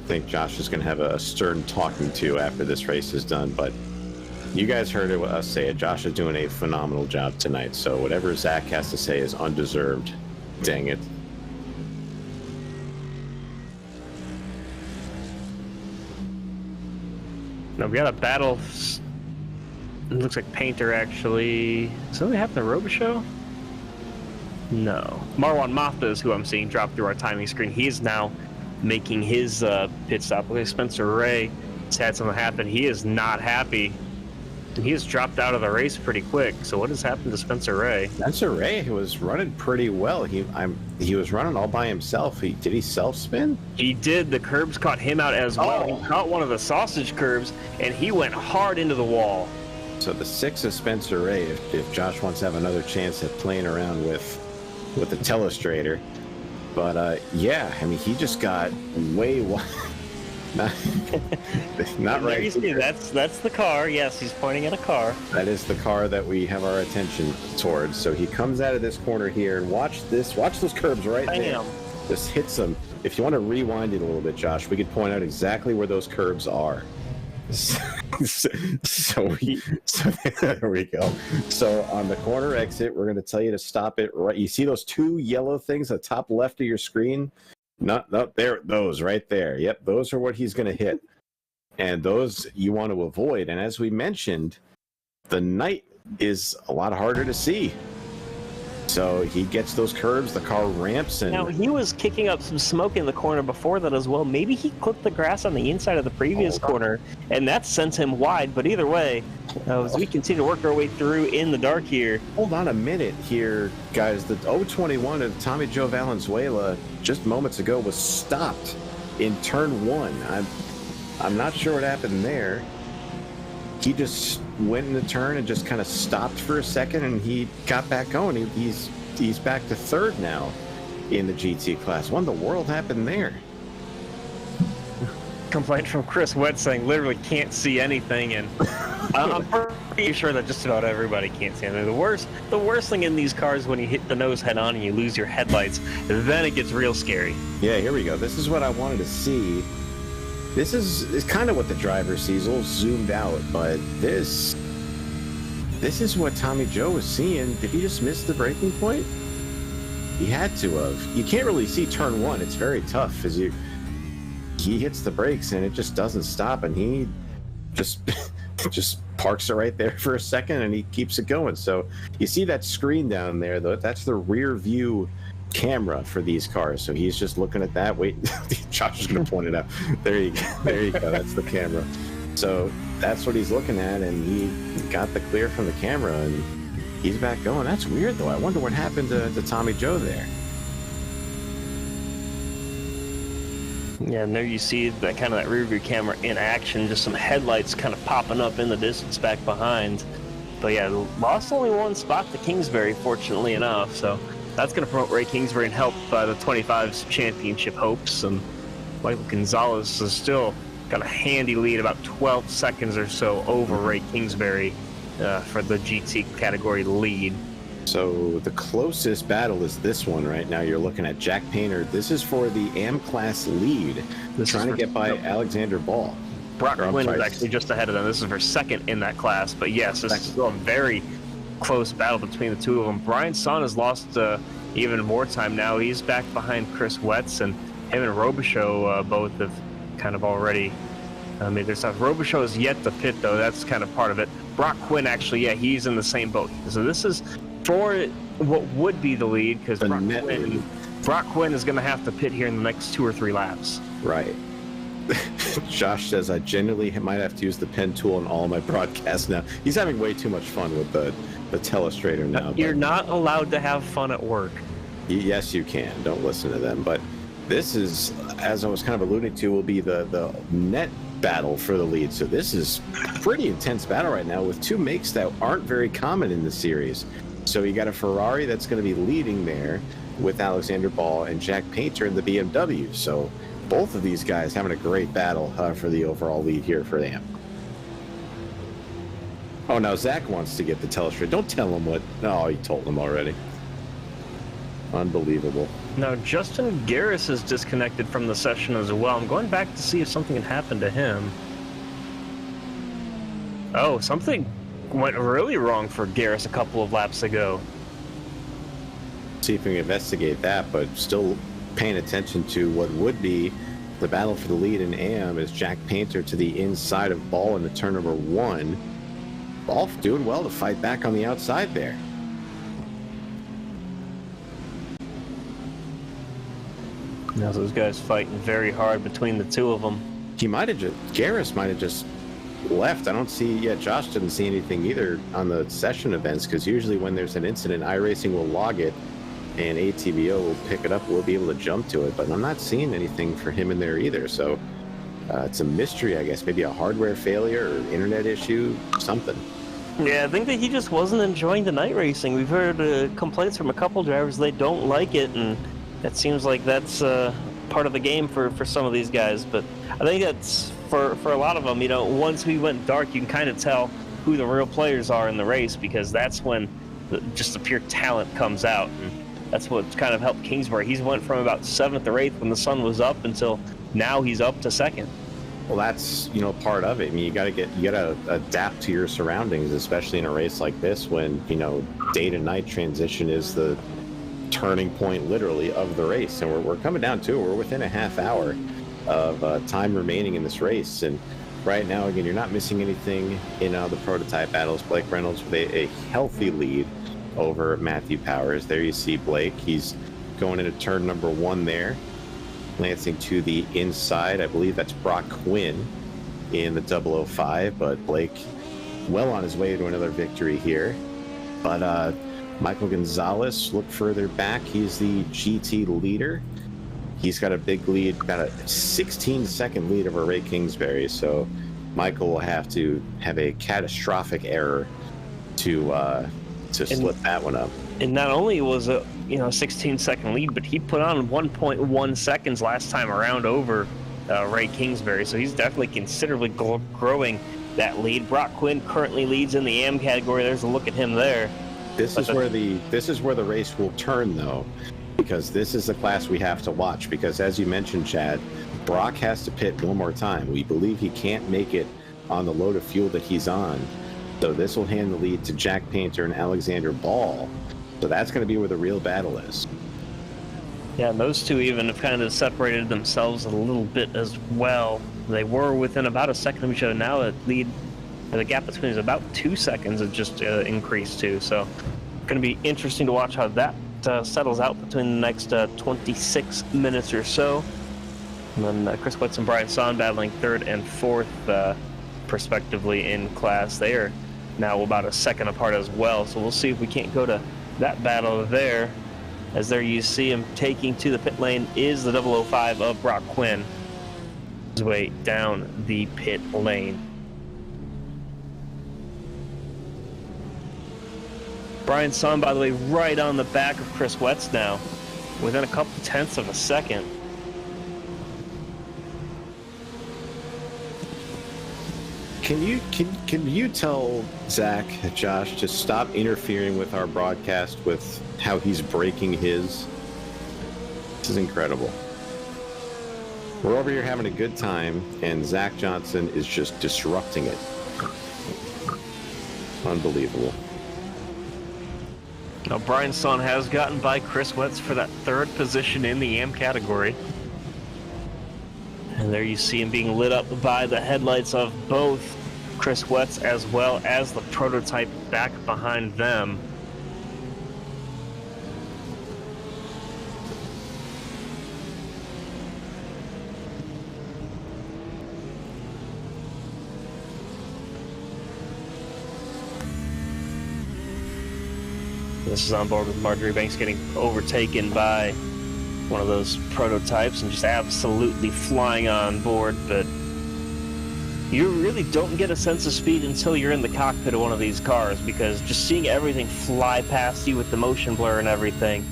I think Josh is going to have a stern talking to after this race is done, but you guys heard us say it. Josh is doing a phenomenal job tonight, so whatever Zach has to say is undeserved. Dang it. Now we got a battle. It looks like Painter actually. Something happened to Robichaux? No. Marwan Mafta is who I'm seeing drop through our timing screen. He is now making his pit stop. Okay, Spencer Ray has had something happen. He is not happy. And he has dropped out of the race pretty quick. So what has happened to Spencer Ray? Spencer Ray was running pretty well. He was running all by himself. Did he self-spin? He did. The curbs caught him out as well. Oh. He caught one of the sausage curbs, and he went hard into the wall. So the 6 of Spencer Ray, if Josh wants to have another chance at playing around with the telestrator. But yeah, I mean, he just got way wide. Not right. You see, that's the car. Yes, he's pointing at a car. That is the car that we have our attention towards. So he comes out of this corner here, and watch those curbs right there. Just hits them. If you want to rewind it a little bit, Josh, we could point out exactly where those curbs are. So there we go. So on the corner exit, we're going to tell you to stop it right. You see those 2 yellow things at the top left of your screen? Not there, those right there. Yep, those are what he's going to hit. And those you want to avoid. And as we mentioned, the night is a lot harder to see. So he gets those curves, the car ramps, and now he was kicking up some smoke in the corner before that as well. Maybe he clipped the grass on the inside of the previous corner, and that sent him wide. But either way, as we continue to work our way through in the dark here. Hold on a minute here, guys. The 021 of Tommy Joe Valenzuela just moments ago was stopped in turn 1. I'm not sure what happened there. He just went in the turn and just kind of stopped for a second, and he got back going. He's back to 3rd now in the GT class. What in the world happened there? Complaint from Chris Wett saying literally can't see anything, and I'm pretty sure that just about everybody can't see anything. The worst thing in these cars is when you hit the nose head on and you lose your headlights. Then it gets real scary. Yeah, here we go. This is what I wanted to see. This is kind of what the driver sees, a little zoomed out, but this is what Tommy Joe was seeing. Did he just miss the braking point? He had to have. You can't really see turn 1. It's very tough as he hits the brakes and it just doesn't stop, and he just parks it right there for a second and he keeps it going. So you see that screen down there, though, that's the rear view camera for these cars. So he's just looking at that. Wait, Josh is going to point it out. There you go. That's the camera. So that's what he's looking at, and he got the clear from the camera, and he's back going. That's weird, though. I wonder what happened to Tommy Joe there. Yeah, and there you see that kind of that rear view camera in action, just some headlights kind of popping up in the distance back behind. But yeah, lost only 1 spot to Kingsbury, fortunately enough. So that's going to promote Ray Kingsbury and help the 25's championship hopes. And Michael Gonzalez has still got a handy lead, about 12 seconds or so over Ray Kingsbury for the GT category lead. So the closest battle is this one right now. You're looking at Jack Painter. This is for the AM class lead, trying to get by Alexander Ball. Brock Quinn is actually just ahead of them. This is for 2nd in that class. But yes, this is still a very close battle between the two of them. Brian Son has lost even more time now. He's back behind Chris Wetz, and him and Robichaux both have kind of already made their stuff. Robichaux is yet to pit, though. That's kind of part of it. Brock Quinn, actually, yeah, he's in the same boat. So this is for what would be the lead, because Brock Quinn is going to have to pit here in the next 2 or 3 laps. Right. Josh says, I genuinely might have to use the pen tool in all my broadcasts now. He's having way too much fun with the the telestrator now. You're not allowed to have fun at work. Yes, you can. Don't listen to them. But this is, as I was kind of alluding to, will be the net battle for the lead. So this is pretty intense battle right now with two makes that aren't very common in the series. So you got a Ferrari that's going to be leading there with Alexander Ball and Jack Painter in the BMW. So both of these guys having a great battle for the overall lead here for them. Oh, now Zach wants to get the telestrator. Don't tell him what. No, he told him already. Unbelievable. Now, Justin Garris is disconnected from the session as well. I'm going back to see if something had happened to him. Oh, something went really wrong for Garris a couple of laps ago. See if we can investigate that, but still paying attention to what would be the battle for the lead in AM is Jack Painter to the inside of Ball into turn number 1. Ball doing well to fight back on the outside there. Now those guys fighting very hard between the two of them. Garris might have just left. I don't see, Josh didn't see anything either on the session events, because usually when there's an incident, iRacing will log it and ATVO will pick it up. We'll be able to jump to it, but I'm not seeing anything for him in there either. So it's a mystery, I guess. Maybe a hardware failure or internet issue, something. Yeah, I think that he just wasn't enjoying the night racing. We've heard complaints from a couple drivers. They don't like it, and it seems like that's part of the game for some of these guys. But I think that's for a lot of them, once we went dark, you can kind of tell who the real players are in the race, because that's when just the pure talent comes out. And that's what kind of helped Kingsbury. He's went from about 7th or 8th when the sun was up until now he's up to 2nd. Well, that's, part of it. I mean, you got to adapt to your surroundings, especially in a race like this when, day to night transition is the turning point literally of the race. And we're coming down to it. We're within a half hour of time remaining in this race. And right now, again, you're not missing anything in the prototype battles. Blake Reynolds with a healthy lead over Matthew Powers. There you see Blake. He's going into turn number 1 there. Lancing to the inside, I believe that's Brock Quinn in the 005, but Blake well on his way to another victory here. But Michael Gonzalez, look further back, he's the GT leader. He's got a big lead, about a 16-second lead over Ray Kingsbury, so Michael will have to have a catastrophic error to slip that one up. And not only was a 16-second lead, but he put on 1.1 seconds last time around over Ray Kingsbury, so he's definitely considerably growing that lead. Brock Quinn currently leads in the AM category. There's a look at him there. This is where the race will turn, though, because this is the class we have to watch. Because as you mentioned, Chad, Brock has to pit one more time. We believe he can't make it on the load of fuel that he's on. So this will hand the lead to Jack Painter and Alexander Ball. So that's going to be where the real battle is. Yeah, and those two even have kind of separated themselves a little bit as well. They were within about a second of each other. Now the gap between is about 2 seconds. It just increased too. So going to be interesting to watch how that settles out between the next 26 minutes or so. And then Chris Wetz and Brian Son battling 3rd and 4th respectively in class. They are now about a second apart as well. So we'll see if we can't go to that battle there. As there you see him taking to the pit lane is the 005 of Brock Quinn. His way down the pit lane. Brian Son, by the way, right on the back of Chris Wetz now, within a couple tenths of a second. Can you tell Zach, Josh, to stop interfering with our broadcast with how he's breaking his? This is incredible. We're over here having a good time, and Zach Johnson is just disrupting it. Unbelievable. Now, Brian Son has gotten by Chris Wetz for that 3rd position in the AM category. And there you see him being lit up by the headlights of both Chris Wetz as well as the prototype back behind them. This is on board with Marjorie Banks getting overtaken by one of those prototypes and just absolutely flying on board, but you really don't get a sense of speed until you're in the cockpit of one of these cars, because just seeing everything fly past you with the motion blur and everything,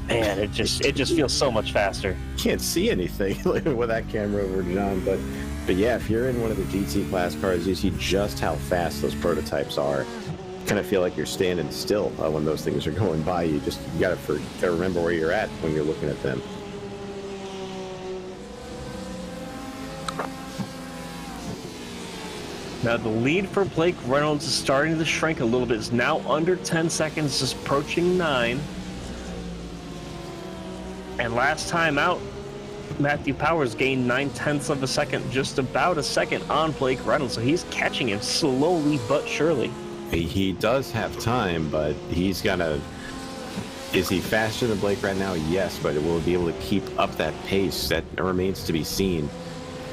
man, it just feels so much faster. Can't see anything with that camera over, John, but yeah, if you're in one of the GT class cars, you see just how fast those prototypes are. You kind of feel like you're standing still when those things are going by. You gotta remember where you're at when you're looking at them. Now the lead for Blake Reynolds is starting to shrink a little bit. It's now under 10 seconds, just approaching 9. And last time out, Matthew Powers gained 9/10 of a second, just about a second on Blake Reynolds. So he's catching him slowly but surely. He does have time, but he's gotta... Is he faster than Blake right now? Yes, but will he be able to keep up that pace? That remains to be seen.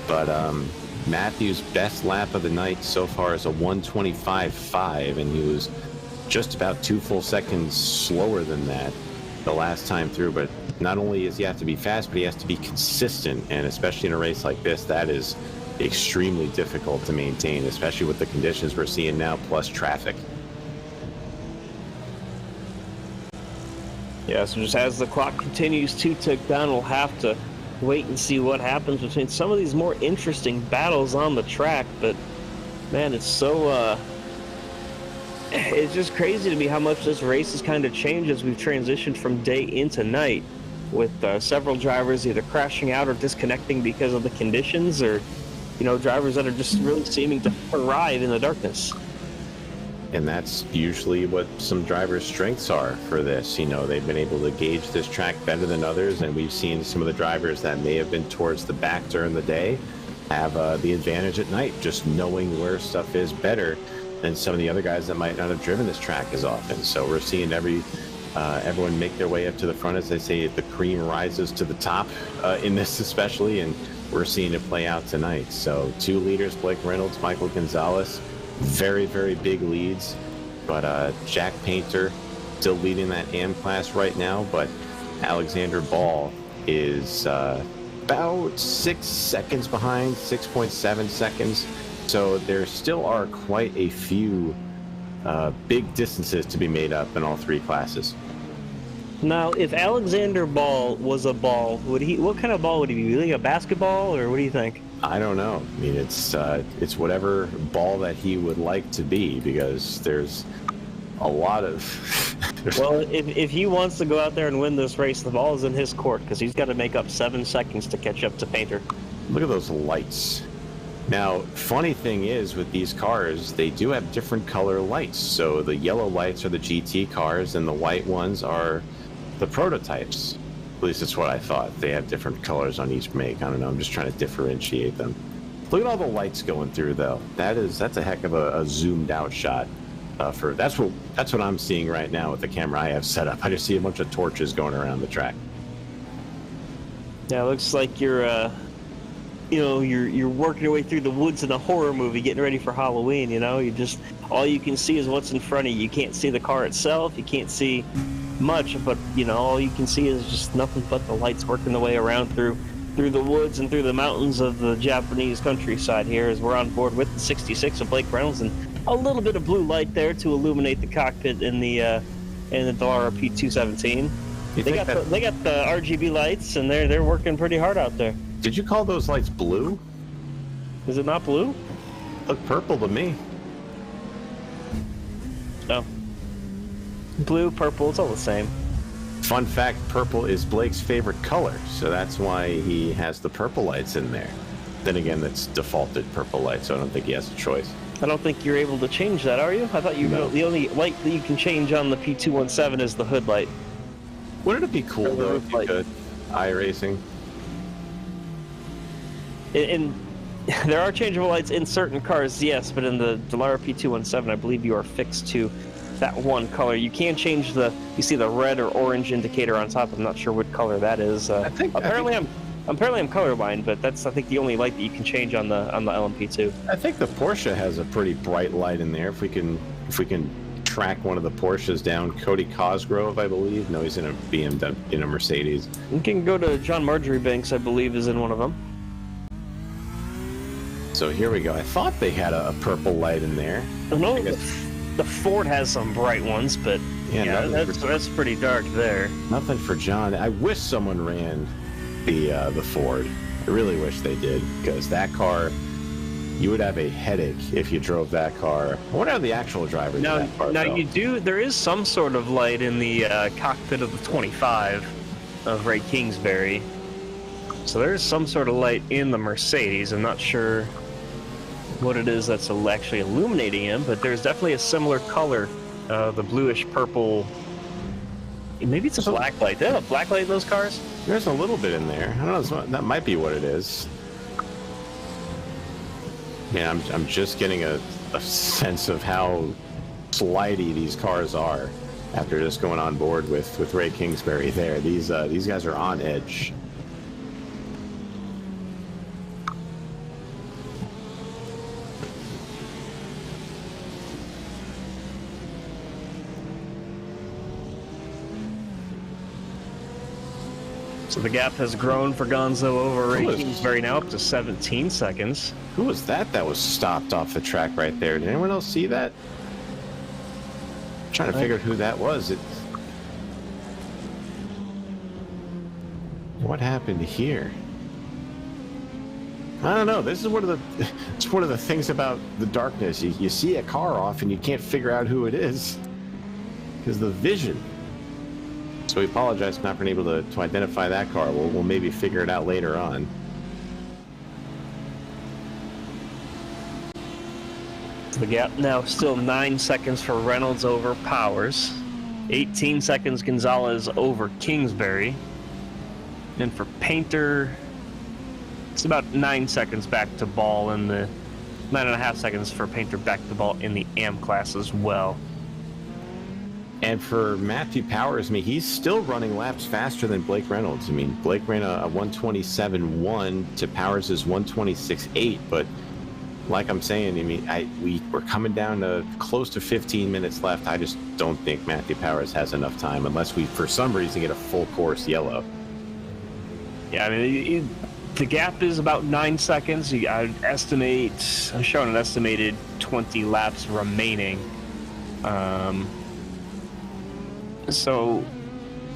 But Matthew's best lap of the night so far is a 1:25.5, and he was just about 2 full seconds slower than that the last time through. But not only does he have to be fast, but he has to be consistent, and especially in a race like this, that is extremely difficult to maintain, especially with the conditions we're seeing now, plus traffic. Yeah, so just as the clock continues to tick down, we'll have to wait and see what happens between some of these more interesting battles on the track. But man, it's so it's just crazy to me how much this race has kind of changed as we've transitioned from day into night, with several drivers either crashing out or disconnecting because of the conditions, or drivers that are just really seeming to thrive in the darkness. And that's usually what some drivers' strengths are for this. They've been able to gauge this track better than others, and we've seen some of the drivers that may have been towards the back during the day have the advantage at night, just knowing where stuff is better than some of the other guys that might not have driven this track as often. So we're seeing everyone make their way up to the front. As they say, the cream rises to the top in this especially, and we're seeing it play out tonight. So 2 leaders, Blake Reynolds, Michael Gonzalez, very, very big leads, but Jack Painter still leading that AM class right now, but Alexander Ball is about 6 seconds behind, 6.7 seconds. So there still are quite a few big distances to be made up in all 3 classes. Now, if Alexander Ball was a ball, what kind of ball would he be? Like a basketball, or what do you think? I don't know. I mean, it's whatever ball that he would like to be, because there's a lot of... Well, if he wants to go out there and win this race, the ball is in his court, because he's got to make up 7 seconds to catch up to Painter. Look at those lights. Now, funny thing is, with these cars, they do have different color lights. So the yellow lights are the GT cars, and the white ones are the prototypes. At least that's what I thought. They have different colors on each make. I don't know. I'm just trying to differentiate them. Look at all the lights going through, though. That's a heck of a zoomed out shot. That's what I'm seeing right now with the camera I have set up. I just see a bunch of torches going around the track. Yeah, it looks like you're working your way through the woods in a horror movie, getting ready for Halloween. All you can see is what's in front of you. You can't see the car itself. You can't see much, but all you can see is just nothing but the lights working the way around through the woods and through the mountains of the Japanese countryside here, as we're on board with the 66 of Blake Reynolds, and a little bit of blue light there to illuminate the cockpit in the Dallara P217. They got the RGB lights, and they're working pretty hard out there. Did you call those lights blue? Is it not blue? Look purple to me. No. Blue, purple, it's all the same. Fun fact, purple is Blake's favorite color, so that's why he has the purple lights in there. Then again, that's defaulted purple light, so I don't think he has a choice. I don't think you're able to change that, are you? I thought the only light that you can change on the P217 is the hood light. Wouldn't it be cool, though, if you could? iRacing. And there are changeable lights in certain cars, yes, but in the Dallara P217, I believe you are fixed to that one color. You can change you see the red or orange indicator on top. I'm not sure what color that is. Apparently I'm colorblind, but that's, I think, the only light that you can change on the LMP2. I think the Porsche has a pretty bright light in there. If we can track one of the Porsches down. Cody Cosgrove, I believe. No, he's in a BMW, in a Mercedes. You can go to John Marjoribanks, I believe, is in one of them. So here we go. I thought they had a purple light in there. No, the Ford has some bright ones, but yeah, that's pretty dark there. Nothing for John. I wish someone ran the Ford. I really wish they did, because that car, you would have a headache if you drove that car. I wonder how the actual driver did that car. Now you do. There is some sort of light in the cockpit of the 25 of Ray Kingsbury. So there is some sort of light in the Mercedes. I'm not sure what it is that's actually illuminating him, but there's definitely a similar color, the bluish purple. Maybe it's a black light. They have a black light in those cars? There's a little bit in there. I don't know. That might be what it is. Man, I'm just getting a sense of how slidey these cars are after just going on board with Ray Kingsbury there. These guys are on edge. So the gap has grown for Gonzo over Ray Kingsbury now up to 17 seconds. Who was that was stopped off the track right there? Did anyone else see that? I'm trying to figure out who that was. What happened here? I don't know. This is it's one of the things about the darkness. You see a car off and you can't figure out who it is because the vision. So we apologize for not being able to identify that car. We'll maybe figure it out later on. The gap now still 9 seconds for Reynolds over Powers. 18 seconds Gonzalez over Kingsbury. And for Painter, it's about 9 seconds back to Ball in the 9.5 seconds for Painter back to Ball in the AM class as well. And for Matthew Powers, I mean, he's still running laps faster than Blake Reynolds. I mean, Blake ran a 127.1 to Powers' 126.8, but like I'm saying, I mean, we're coming down to close to 15 minutes left. I just don't think Matthew Powers has enough time unless we, for some reason, get a full course yellow. Yeah, I mean, the gap is about 9 seconds. I'd estimate, I'm showing an estimated 20 laps remaining. So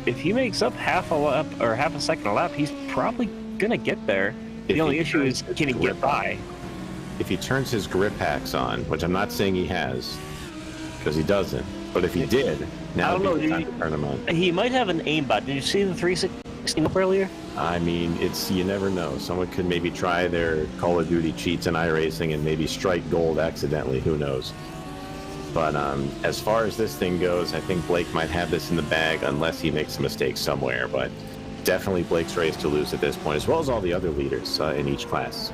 if he makes up half a lap or half a second a lap, he's probably gonna get there. The only issue is, can he get by? If he turns his grip packs on, which I'm not saying he has, because he doesn't, but if he did, now would be the time to turn them on. He might have an aimbot. Did you see the 360 up earlier? I mean, you never know. Someone could maybe try their Call of Duty cheats in iRacing and maybe strike gold accidentally. Who knows? But as far as this thing goes, I think Blake might have this in the bag unless he makes a mistake somewhere. But definitely Blake's race to lose at this point, as well as all the other leaders in each class.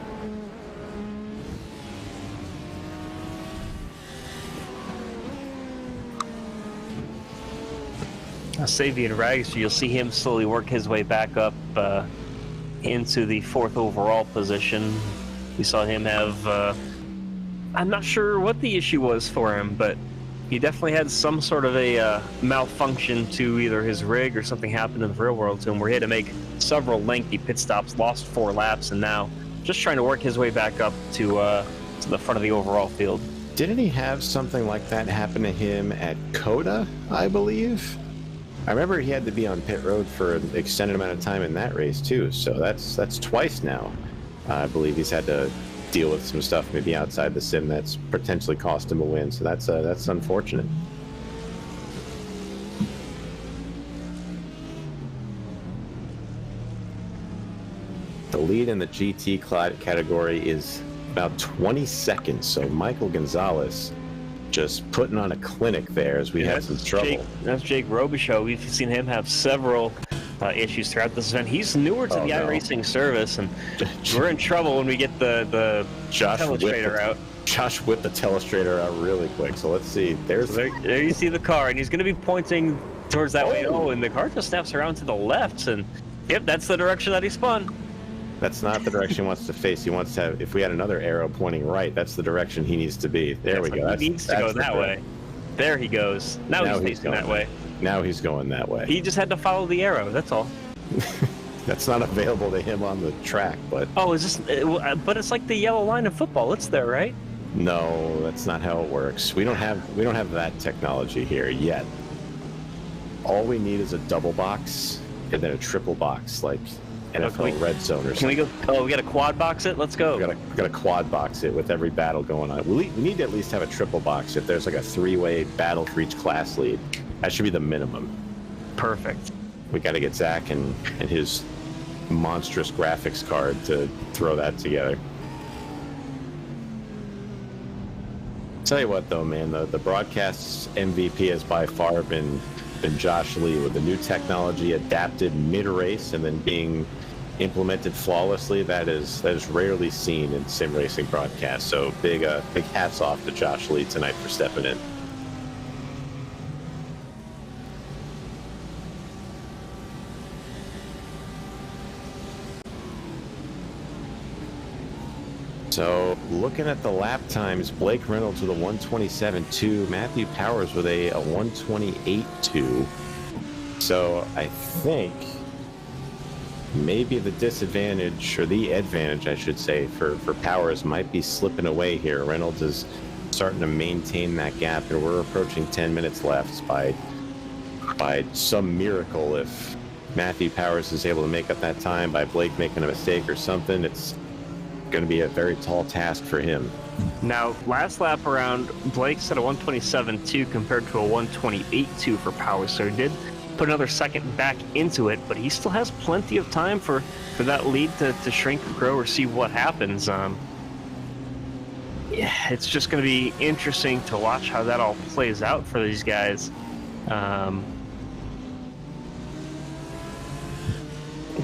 Savian Rags, you'll see him slowly work his way back up into the 4th overall position. We saw him have... I'm not sure what the issue was for him, but he definitely had some sort of a malfunction to either his rig or something happened in the real world to him where he had to make several lengthy pit stops, lost 4 laps, and now just trying to work his way back up to the front of the overall field. Didn't he have something like that happen to him at Coda, I believe? I remember he had to be on pit road for an extended amount of time in that race too, so that's twice now. I believe he's had to deal with some stuff maybe outside the sim that's potentially cost him a win, so that's unfortunate. The lead in the GT category is about 20 seconds, so Michael Gonzalez just putting on a clinic there as we had some trouble. That's Jake Robichaux. We've seen him have several issues throughout this event. He's newer to the iRacing service, and we're in trouble when we get the telestrator out. Josh whipped the telestrator out really quick, so let's see. There you see the car, and he's going to be pointing towards that way. Oh, and the car just snaps around to the left, and yep, that's the direction that he spun. That's not the direction he wants to face. He wants to have, if we had another arrow pointing right, that's the direction he needs to be. There we go. He needs to go that way. There he goes. Now he's facing that way. Now he's going that way. He just had to follow the arrow, that's all. That's not available to him on the track, but... Oh, is this... But it's like the yellow line of football. It's there, right? No, that's not how it works. We don't have that technology here yet. All we need is a double box and then a triple box, like NFL Red Zone or something. Can we go? Oh, we got to quad box it. Let's go. We gotta quad box it with every battle going on. We need to at least have a triple box. If there's like a 3-way battle for each class lead, that should be the minimum. Perfect. We got to get Zach and his monstrous graphics card to throw that together. Tell you what, though, man, the broadcast's MVP has by far been Josh Lee, with the new technology adapted mid-race and then being implemented flawlessly. That is rarely seen in sim racing broadcasts. So big hats off to Josh Lee tonight for stepping in. So looking at the lap times, Blake Reynolds with a 127.2, Matthew Powers with a 128.2. So I think maybe the disadvantage, or the advantage I should say, for Powers might be slipping away here. Reynolds is starting to maintain that gap, and we're approaching 10 minutes left. By some miracle, if Matthew Powers is able to make up that time by Blake making a mistake or something, it's going to be a very tall task for him. Now, last lap around, Blake set a 127.2 compared to a 128.2 for Powers, so he did put another second back into it, but he still has plenty of time for that lead to shrink or grow or see what happens. Yeah, it's just going to be interesting to watch how that all plays out for these guys.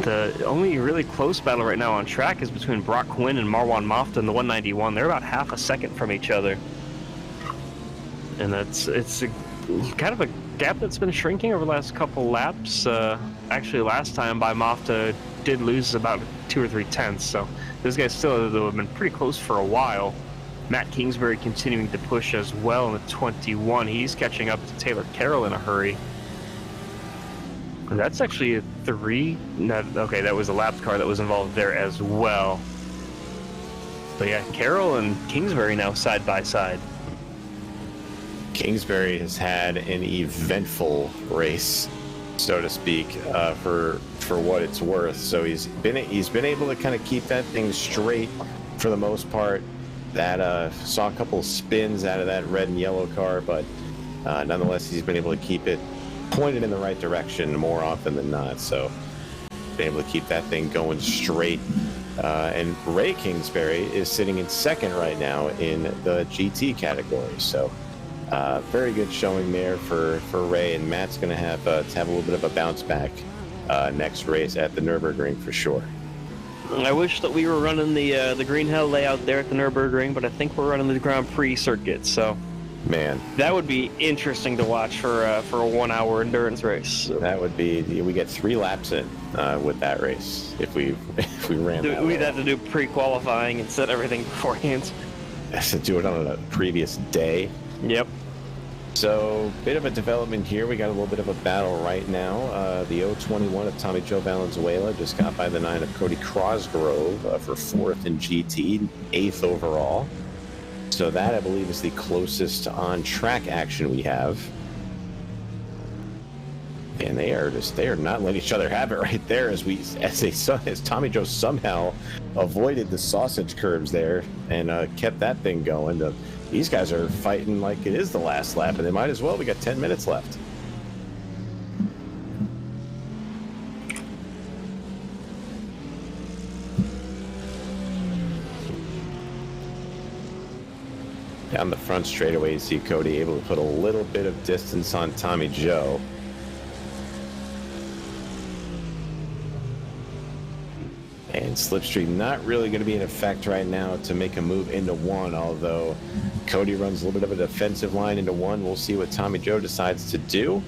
The only really close battle right now on track is between Brock Quinn and Marwan Mafta in the 191. They're about half a second from each other. And it's kind of a gap that's been shrinking over the last couple laps. Actually, last time by Mafta did lose about 2 or 3 tenths. So those guys still have been pretty close for a while. Matt Kingsbury continuing to push as well in the 21. He's catching up to Taylor Carroll in a hurry. That's actually a 3. No, okay, that was a lap car that was involved there as well. But yeah, Carroll and Kingsbury now side by side. Kingsbury has had an eventful race, so to speak, for what it's worth. So he's been able to kind of keep that thing straight for the most part. That saw a couple spins out of that red and yellow car, but nonetheless, he's been able to keep it pointed in the right direction more often than not. So been able to keep that thing going straight. And Ray Kingsbury is sitting in second right now in the GT category. So very good showing there for Ray, and Matt's going to have a little bit of a bounce back next race at the Nürburgring for sure. I wish that we were running the Green Hell layout there at the Nürburgring, but I think we're running the Grand Prix circuit. So man, that would be interesting to watch for a 1-hour endurance race. So that would be, we get 3 laps in with that race if we ran that. We'd have to do pre-qualifying and set everything beforehand. Has to do it on a previous day. Yep. So, bit of a development here. We got a little bit of a battle right now. The 021 of Tommy Joe Valenzuela just got by the 9 of Cody Crosgrove for 4th in GT, 8th overall. So that, I believe, is the closest on-track action we have. And they are not letting each other have it right there as Tommy Joe somehow avoided the sausage curbs there and kept that thing going. These guys are fighting like it is the last lap, and they might as well. We got 10 minutes left. Down the front straightaway, you see Cody able to put a little bit of distance on Tommy Joe. And Slipstream not really going to be in effect right now to make a move into 1, although Cody runs a little bit of a defensive line into 1. We'll see what Tommy Joe decides to do.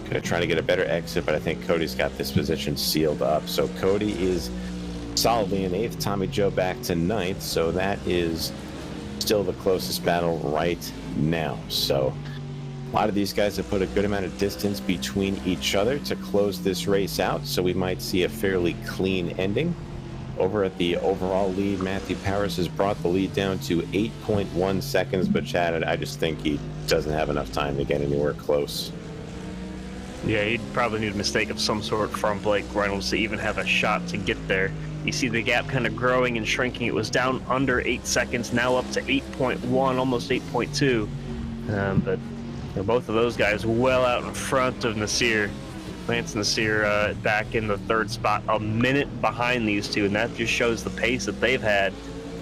Going to try to get a better exit, but I think Cody's got this position sealed up. So Cody is solidly in 8th, Tommy Joe back to 9th, so that is still the closest battle right now. So a lot of these guys have put a good amount of distance between each other to close this race out, so we might see a fairly clean ending. Over at the overall lead, Matthew Powers has brought the lead down to 8.1 seconds, but Chad, I just think he doesn't have enough time to get anywhere close. Yeah, he'd probably need a mistake of some sort from Blake Reynolds to even have a shot to get there. You see the gap kind of growing and shrinking. It was down under 8 seconds, now up to 8.1, almost 8.2. But both of those guys well out in front of Nasir. Lance Nasir back in the third spot, a minute behind these two, and that just shows the pace that they've had.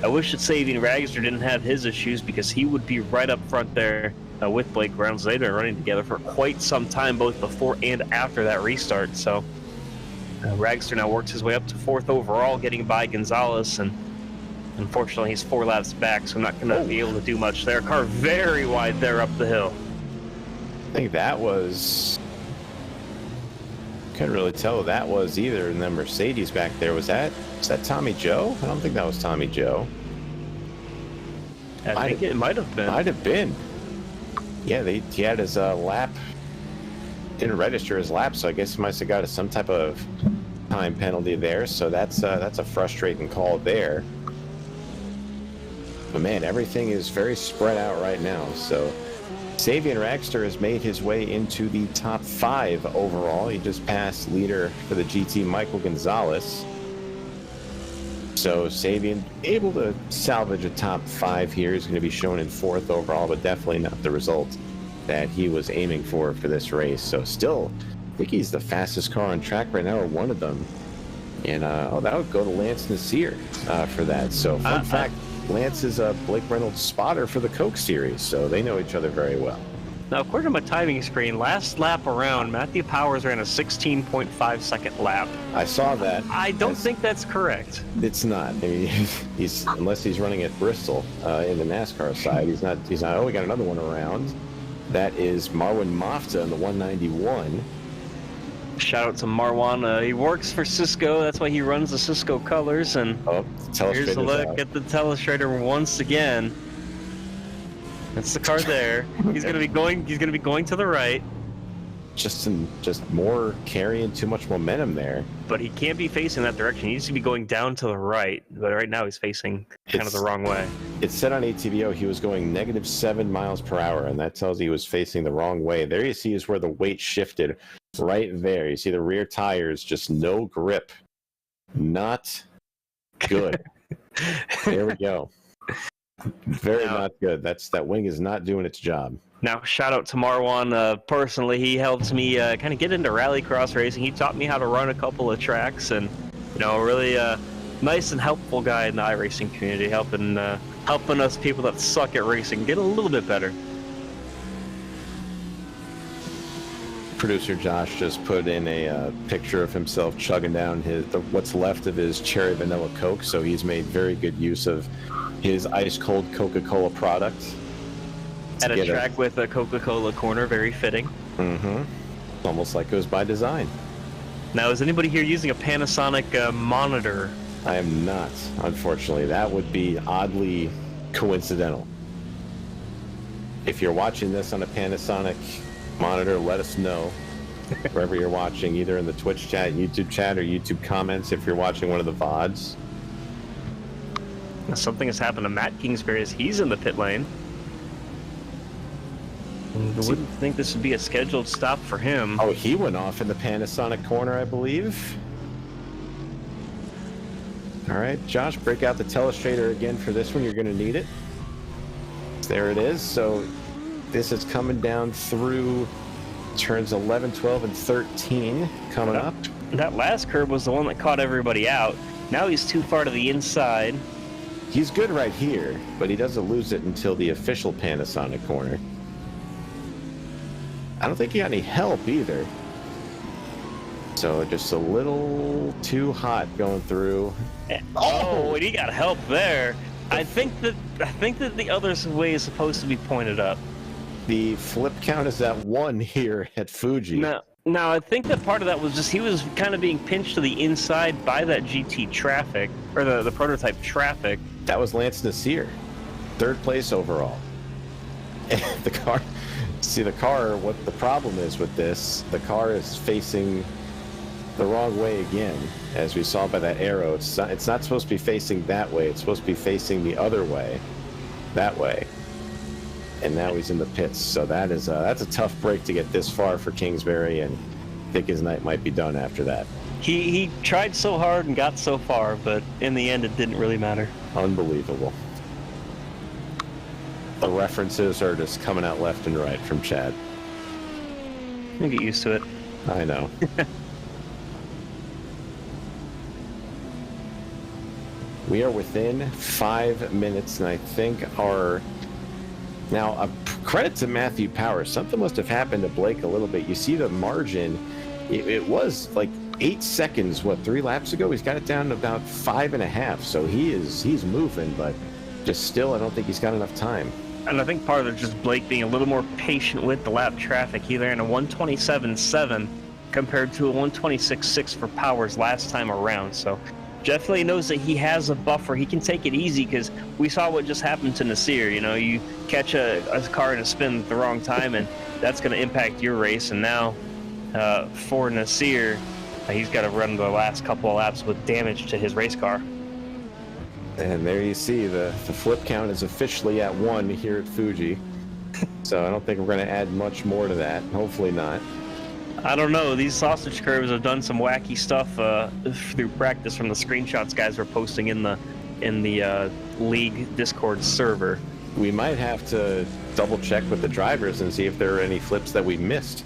I wish that Savian Ragster didn't have his issues, because he would be right up front there with Blake Reynolds. They've been running together for quite some time, both before and after that restart. So Ragster now works his way up to 4th overall, getting by Gonzalez, and unfortunately he's 4 laps back, so I'm not going to be able to do much there. Car very wide there up the hill. I think that was... Couldn't really tell who that was either. And then Mercedes back there, was that Tommy Joe? I don't think that was Tommy Joe. I think it might have been. Might have been. Yeah, he had his lap, didn't register his lap, so I guess he must have got some type of time penalty there. So that's a frustrating call there. But man, everything is very spread out right now. So Savian Ragster has made his way into the top 5 overall. He just passed leader for the GT, Michael Gonzalez. So Savian able to salvage a top 5 here. He's going to be shown in 4th overall, but definitely not the result that he was aiming for this race. So still, I think he's the fastest car on track right now, or one of them. And that would go to Lance Nasir for that. So fun fact, Lance is a Blake Reynolds spotter for the Coke Series, so they know each other very well. Now, according to my timing screen, last lap around, Matthew Powers ran a 16.5 second lap. I saw that. I don't think that's correct. It's not. I mean, he's unless he's running at Bristol in the NASCAR side. He's not. Oh, we got another one around. That is Marwan Mafta in the 191. Shout out to Marwan. He works for Cisco. That's why he runs the Cisco colors. And here's a look at the telestrator once again. That's the car there. He's gonna be going to the right. Just more carrying too much momentum there. But he can't be facing that direction. He needs to be going down to the right. But right now he's facing kind of the wrong way. It said on ATVO he was going -7 miles per hour, and that tells you he was facing the wrong way. There you see is where the weight shifted. Right there. You see the rear tires, just no grip. Not good. There we go. Very not good. That wing is not doing its job. Now, shout out to Marwan. Personally, he helped me kind of get into rallycross racing. He taught me how to run a couple of tracks, and really nice and helpful guy in the iRacing community, helping us people that suck at racing get a little bit better. Producer Josh just put in a picture of himself chugging down what's left of his cherry vanilla Coke, so he's made very good use of his ice-cold Coca-Cola product. At a track with a Coca-Cola corner, very fitting. Mm-hmm. Almost like goes by design. Now, is anybody here using a Panasonic monitor? I am not, unfortunately. That would be oddly coincidental. If you're watching this on a Panasonic monitor, let us know wherever you're watching, either in the Twitch chat, YouTube chat, or YouTube comments if you're watching one of the VODs. Now, something has happened to Matt Kingsbury as he's in the pit lane. I wouldn't think this would be a scheduled stop for him. Oh, he went off in the Panasonic corner, I believe. All right, Josh, break out the telestrator again for this one. You're going to need it. There it is. So this is coming down through turns 11, 12, and 13 coming up. That last curve was the one that caught everybody out. Now he's too far to the inside. He's good right here, but he doesn't lose it until the official Panasonic corner. I don't think he got any help either. So just a little too hot going through. Oh, and he got help there. I think that the other way is supposed to be pointed up. The flip count is at 1 here at Fuji. Now, I think that part of that was just he was kind of being pinched to the inside by that GT traffic, or the prototype traffic. That was Lance Nasir. third place overall. And the car, what the problem is with this, the car is facing the wrong way again, as we saw by that arrow. It's not supposed to be facing that way. It's supposed to be facing the other way, that way. And now he's in the pits. So that's a tough break to get this far for Kingsbury, and I think his night might be done after that. He tried so hard and got so far, but in the end, it didn't really matter. Unbelievable. The references are just coming out left and right from Chad. I'll get used to it. I know. We are within 5 minutes, and I think now, credit to Matthew Powers. Something must have happened to Blake a little bit. You see the margin. It was like 8 seconds, 3 laps ago? He's got it down to about 5.5. So he's moving, but just still, I don't think he's got enough time. And I think part of it is just Blake being a little more patient with the lap traffic. He ran a 127.7 compared to a 126.6 for Powers last time around. So definitely knows that he has a buffer. He can take it easy, because we saw what just happened to Nasir. You know, you catch a car in a spin at the wrong time, and that's going to impact your race. And now for Nasir, he's got to run the last couple of laps with damage to his race car. And there you see the flip count is officially at 1 here at Fuji. So I don't think we're going to add much more to that. Hopefully not. I don't know. These sausage curves have done some wacky stuff through practice from the screenshots guys were posting in the league Discord server. We might have to double check with the drivers and see if there are any flips that we missed.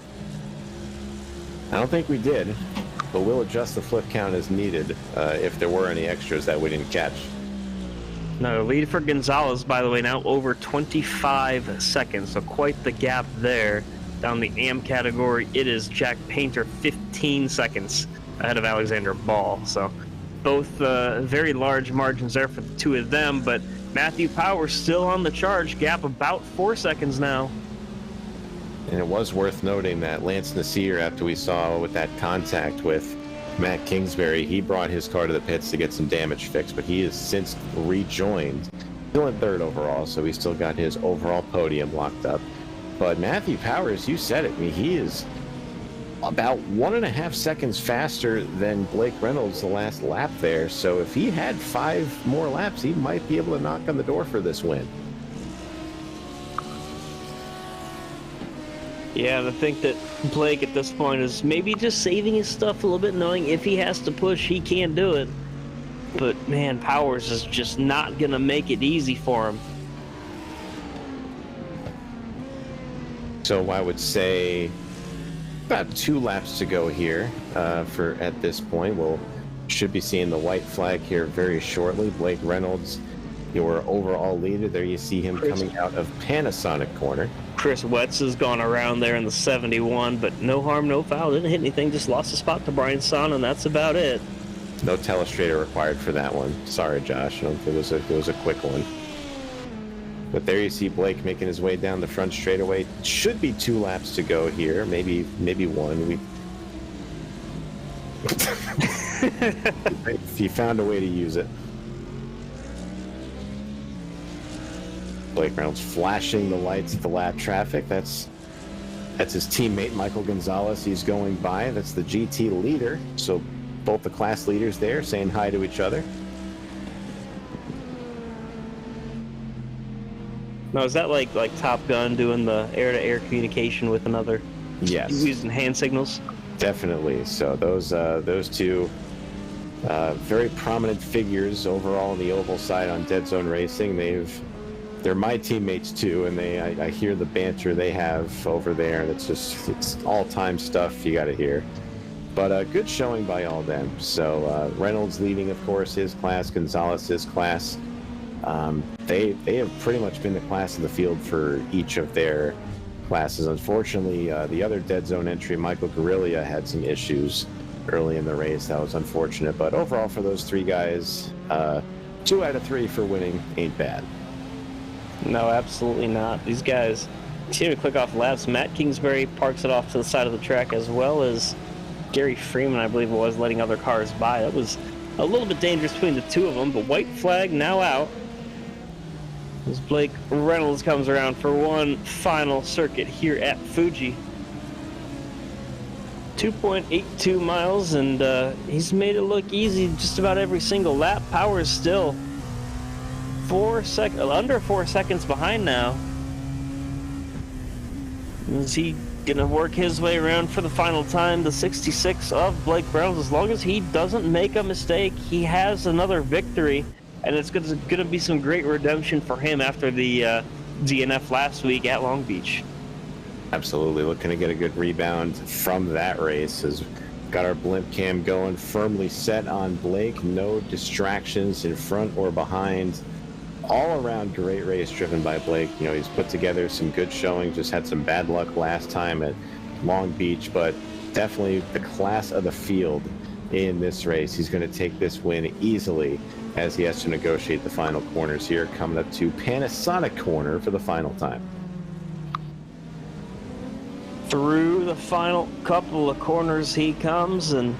I don't think we did, but we'll adjust the flip count as needed if there were any extras that we didn't catch. No, lead for Gonzalez, by the way, now over 25 seconds, so quite the gap there. Down the AM category, it is Jack Painter 15 seconds ahead of Alexander Ball. So both very large margins there for the two of them, but Matthew Powers still on the charge, gap about 4 seconds now. And it was worth noting that Lance Nasir, after we saw with that contact with Matt Kingsbury, he brought his car to the pits to get some damage fixed, but he has since rejoined. Still in third overall, so he still got his overall podium locked up. But Matthew Powers, you said it, I mean, he is about 1.5 seconds faster than Blake Reynolds the last lap there. So if he had 5 more laps, he might be able to knock on the door for this win. Yeah, I think that Blake at this point is maybe just saving his stuff a little bit, knowing if he has to push, he can do it. But man, Powers is just not going to make it easy for him. So I would say about 2 laps to go here at this point. We'll should be seeing the white flag here very shortly. Blake Reynolds, your overall leader. There you see him coming out of Panasonic corner. Chris Wetz has gone around there in the 71, but no harm, no foul. Didn't hit anything, just lost a spot to Brian Son, and that's about it. No telestrator required for that one. Sorry, Josh. It was a quick one. But there you see Blake making his way down the front straightaway. Should be 2 laps to go here, maybe 1. If you found a way to use it. Blake Reynolds flashing the lights at the lap traffic. That's his teammate Michael Gonzalez. He's going by. That's the GT leader. So both the class leaders there saying hi to each other. Now, is that like Top Gun doing the air-to-air communication with another? Yes. Using hand signals? Definitely. So those two very prominent figures overall on the oval side on Dead Zone Racing. They're my teammates too, and I hear the banter they have over there, and it's all-time stuff you got to hear. But a good showing by all them. So Reynolds leading, of course, his class. Gonzalez his class. They have pretty much been the class of the field for each of their classes. Unfortunately, the other Dead Zone entry, Michael Guerrilla, had some issues early in the race. That was unfortunate, but overall for those 3 guys, 2 out of 3 for winning ain't bad. No, absolutely not. These guys continue to click off laps. Matt Kingsbury parks it off to the side of the track, as well as Gary Freeman, I believe it was, letting other cars by. That was a little bit dangerous between the two of them, but white flag now out. as Blake Reynolds comes around for one final circuit here at Fuji. 2.82 miles, and he's made it look easy just about every single lap. Power is still under 4 seconds behind now. Is he gonna work his way around for the final time? The 66 of Blake Reynolds. As long as he doesn't make a mistake, he has another victory, and it's gonna be some great redemption for him after the DNF last week at Long Beach. Absolutely, looking to get a good rebound from that race. As got our blimp cam going, firmly set on Blake. No distractions in front or behind. All around great race driven by Blake. You know, he's put together some good showing. Just had some bad luck last time at Long Beach, but definitely the class of the field in this race. He's going to take this win easily as he has to negotiate the final corners here, coming up to Panasonic Corner for the final time. Through the final couple of corners he comes, and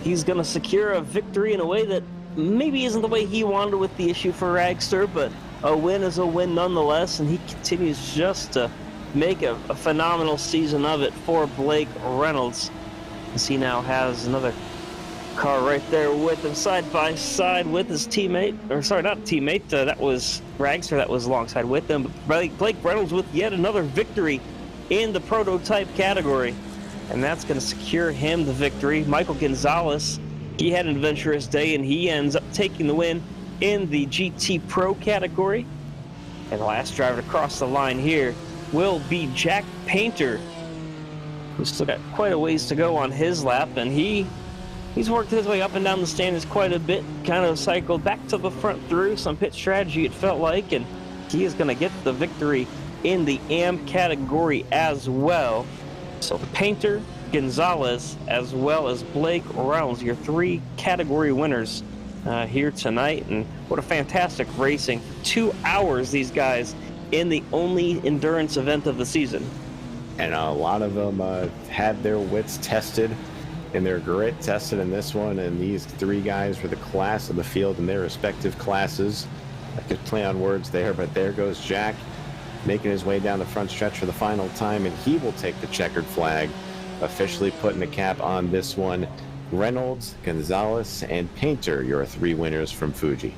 he's going to secure a victory in a way that maybe isn't the way he wanted with the issue for Ragster, but a win is a win nonetheless, and he continues just to make a phenomenal season of it for Blake Reynolds, as he now has another car right there with him, side by side with his teammate, or sorry, not teammate, that was Ragster that was alongside with him, but Blake Reynolds with yet another victory in the prototype category, and that's going to secure him the victory. Michael Gonzalez, he had an adventurous day, and he ends up taking the win in the GT Pro category. And the last driver to cross the line here will be Jack Painter, who's still got quite a ways to go on his lap, and he's worked his way up and down the standings quite a bit, kind of cycled back to the front through some pit strategy, it felt like, and he is going to get the victory in the AM category as well. So Painter, Gonzalez, as well as Blake Reynolds, your 3 category winners here tonight. And what a fantastic racing. 2 hours, these guys, in the only endurance event of the season. And a lot of them had their wits tested and their grit tested in this one. And these 3 guys were the class of the field in their respective classes. I could play on words there, but there goes Jack, making his way down the front stretch for the final time, and he will take the checkered flag, officially putting a cap on this one. Reynolds, Gonzalez, and Painter, your 3 winners from Fuji.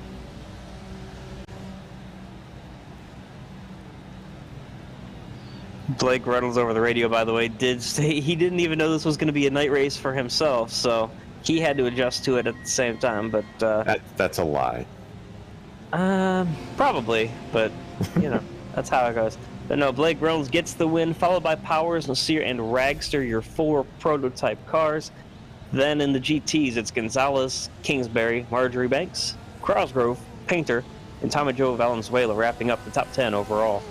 Blake Reynolds over the radio, by the way, did say he didn't even know this was going to be a night race for himself, so he had to adjust to it at the same time, but that's a lie. Probably, but you know, that's how it goes. But no, Blake Reynolds gets the win, followed by Powers, Nasir, and Ragster, your 4 prototype cars. Then in the GTs, it's Gonzalez, Kingsbury, Marjorie Banks, Crosgrove, Painter, and Tommy Joe Valenzuela wrapping up the top 10 overall.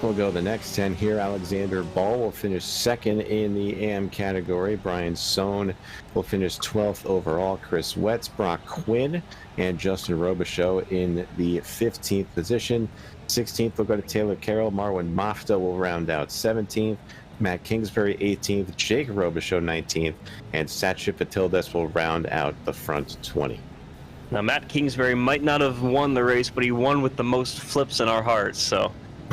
We'll go the next 10 here. Alexander Ball will finish 2nd in the AM category. Brian Sohn will finish 12th overall. Chris Wetz, Brock Quinn, and Justin Robichaux in the 15th position. 16th will go to Taylor Carroll. Marwin Mafta will round out 17th. Matt Kingsbury 18th. Jake Robichaux 19th. And Satchit Patildes will round out the front 20. Now, Matt Kingsbury might not have won the race, but he won with the most flips in our hearts, so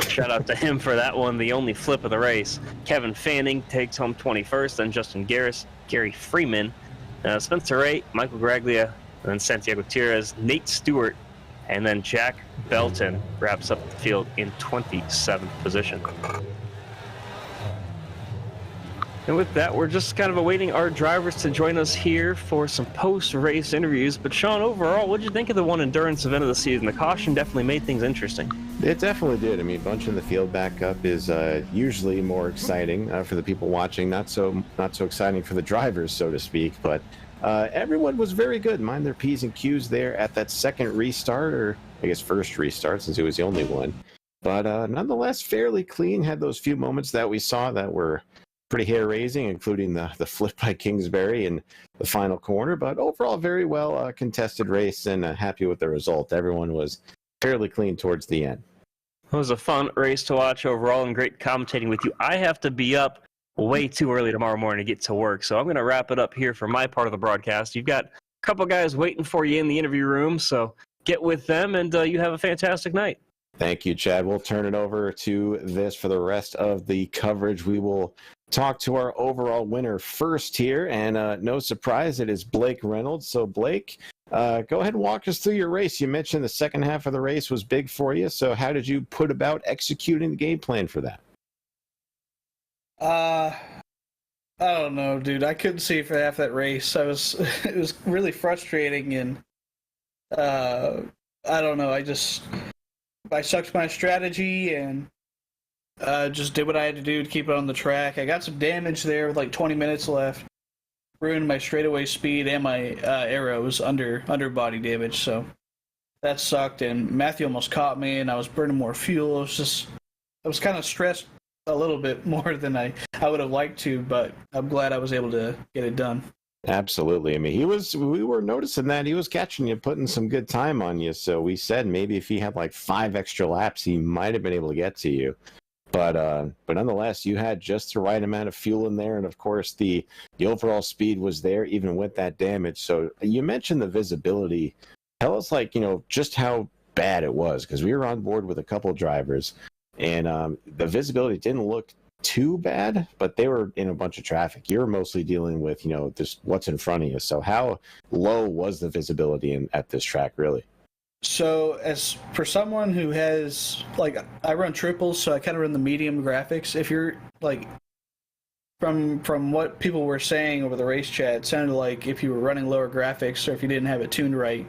shout out to him for that one, the only flip of the race. Kevin Fanning takes home 21st, then Justin Garris, Gary Freeman, Spencer Ray, Michael Graglia, and then Santiago Tires, Nate Stewart, and then Jack Belton wraps up the field in 27th position. And with that, we're just kind of awaiting our drivers to join us here for some post-race interviews. But Sean, overall, what did you think of the one endurance event of the season? The caution definitely made things interesting. It definitely did. I mean, bunching the field back up is usually more exciting for the people watching. Not so exciting for the drivers, so to speak. But everyone was very good. Mind their P's and Q's there at that second restart, or I guess first restart, since it was the only one. But nonetheless, fairly clean. Had those few moments that we saw that were pretty hair-raising, including the flip by Kingsbury in the final corner. But overall, very well contested race, and happy with the result. Everyone was fairly clean towards the end. It was a fun race to watch overall, and great commentating with you. I have to be up way too early tomorrow morning to get to work, so I'm going to wrap it up here for my part of the broadcast. You've got a couple guys waiting for you in the interview room, so get with them, and you have a fantastic night. Thank you, Chad. We'll turn it over to this for the rest of the coverage. We will talk to our overall winner first here, and no surprise, it is Blake Reynolds. So, Blake, go ahead and walk us through your race. You mentioned the second half of the race was big for you, so how did you put about executing the game plan for that? I don't know, dude. I couldn't see for half that race. It was really frustrating, and I don't know. I sucked my strategy and just did what I had to do to keep it on the track. I got some damage there with like 20 minutes left. Ruined my straightaway speed and my arrows under body damage, so that sucked. And Matthew almost caught me, and I was burning more fuel. I was kind of stressed a little bit more than I would have liked to, but I'm glad I was able to get it done. Absolutely. I mean, we were noticing that he was catching you, putting some good time on you. So we said maybe if he had like 5 extra laps, he might have been able to get to you. But nonetheless, you had just the right amount of fuel in there. And of course, the overall speed was there, even with that damage. So you mentioned the visibility. Tell us, like, just how bad it was, because we were on board with a couple drivers, and the visibility didn't look too bad, but they were in a bunch of traffic. You were mostly dealing with, just what's in front of you. So how low was the visibility at this track, really? So as for someone who has, like, I run triples, so I kind of run the medium graphics. If you're, like, from what people were saying over the race chat, it sounded like if you were running lower graphics or if you didn't have it tuned right,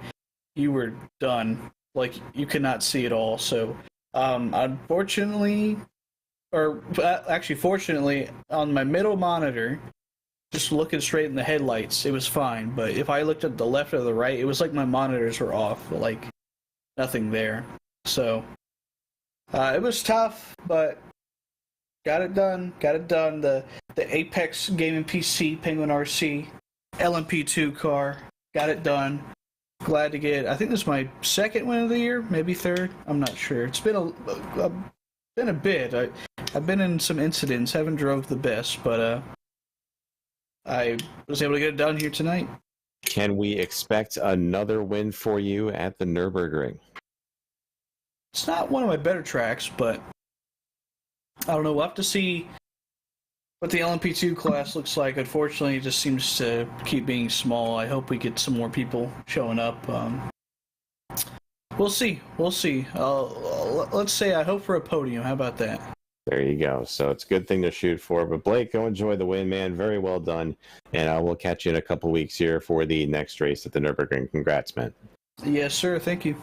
you were done. Like, you could not see it all. So unfortunately, or actually fortunately, on my middle monitor, just looking straight in the headlights, it was fine. But if I looked at the left or the right, it was like my monitors were off, like nothing there. So it was tough, but got it done. The Apex Gaming PC Penguin RC LMP2 car, got it done. Glad to get, I think this is my second win of the year, maybe third. I'm not sure. It's been a bit. I've been in some incidents, haven't drove the best, but I was able to get it done here tonight. Can we expect another win for you at the Nürburgring? It's not one of my better tracks, but I don't know. We'll have to see what the LMP2 class looks like. Unfortunately, it just seems to keep being small. I hope we get some more people showing up. We'll see. Let's say I hope for a podium. How about that? There you go. So it's a good thing to shoot for. But Blake, go enjoy the win, man. Very well done. And we'll catch you in a couple weeks here for the next race at the Nürburgring. Congrats, man. Yes, sir. Thank you.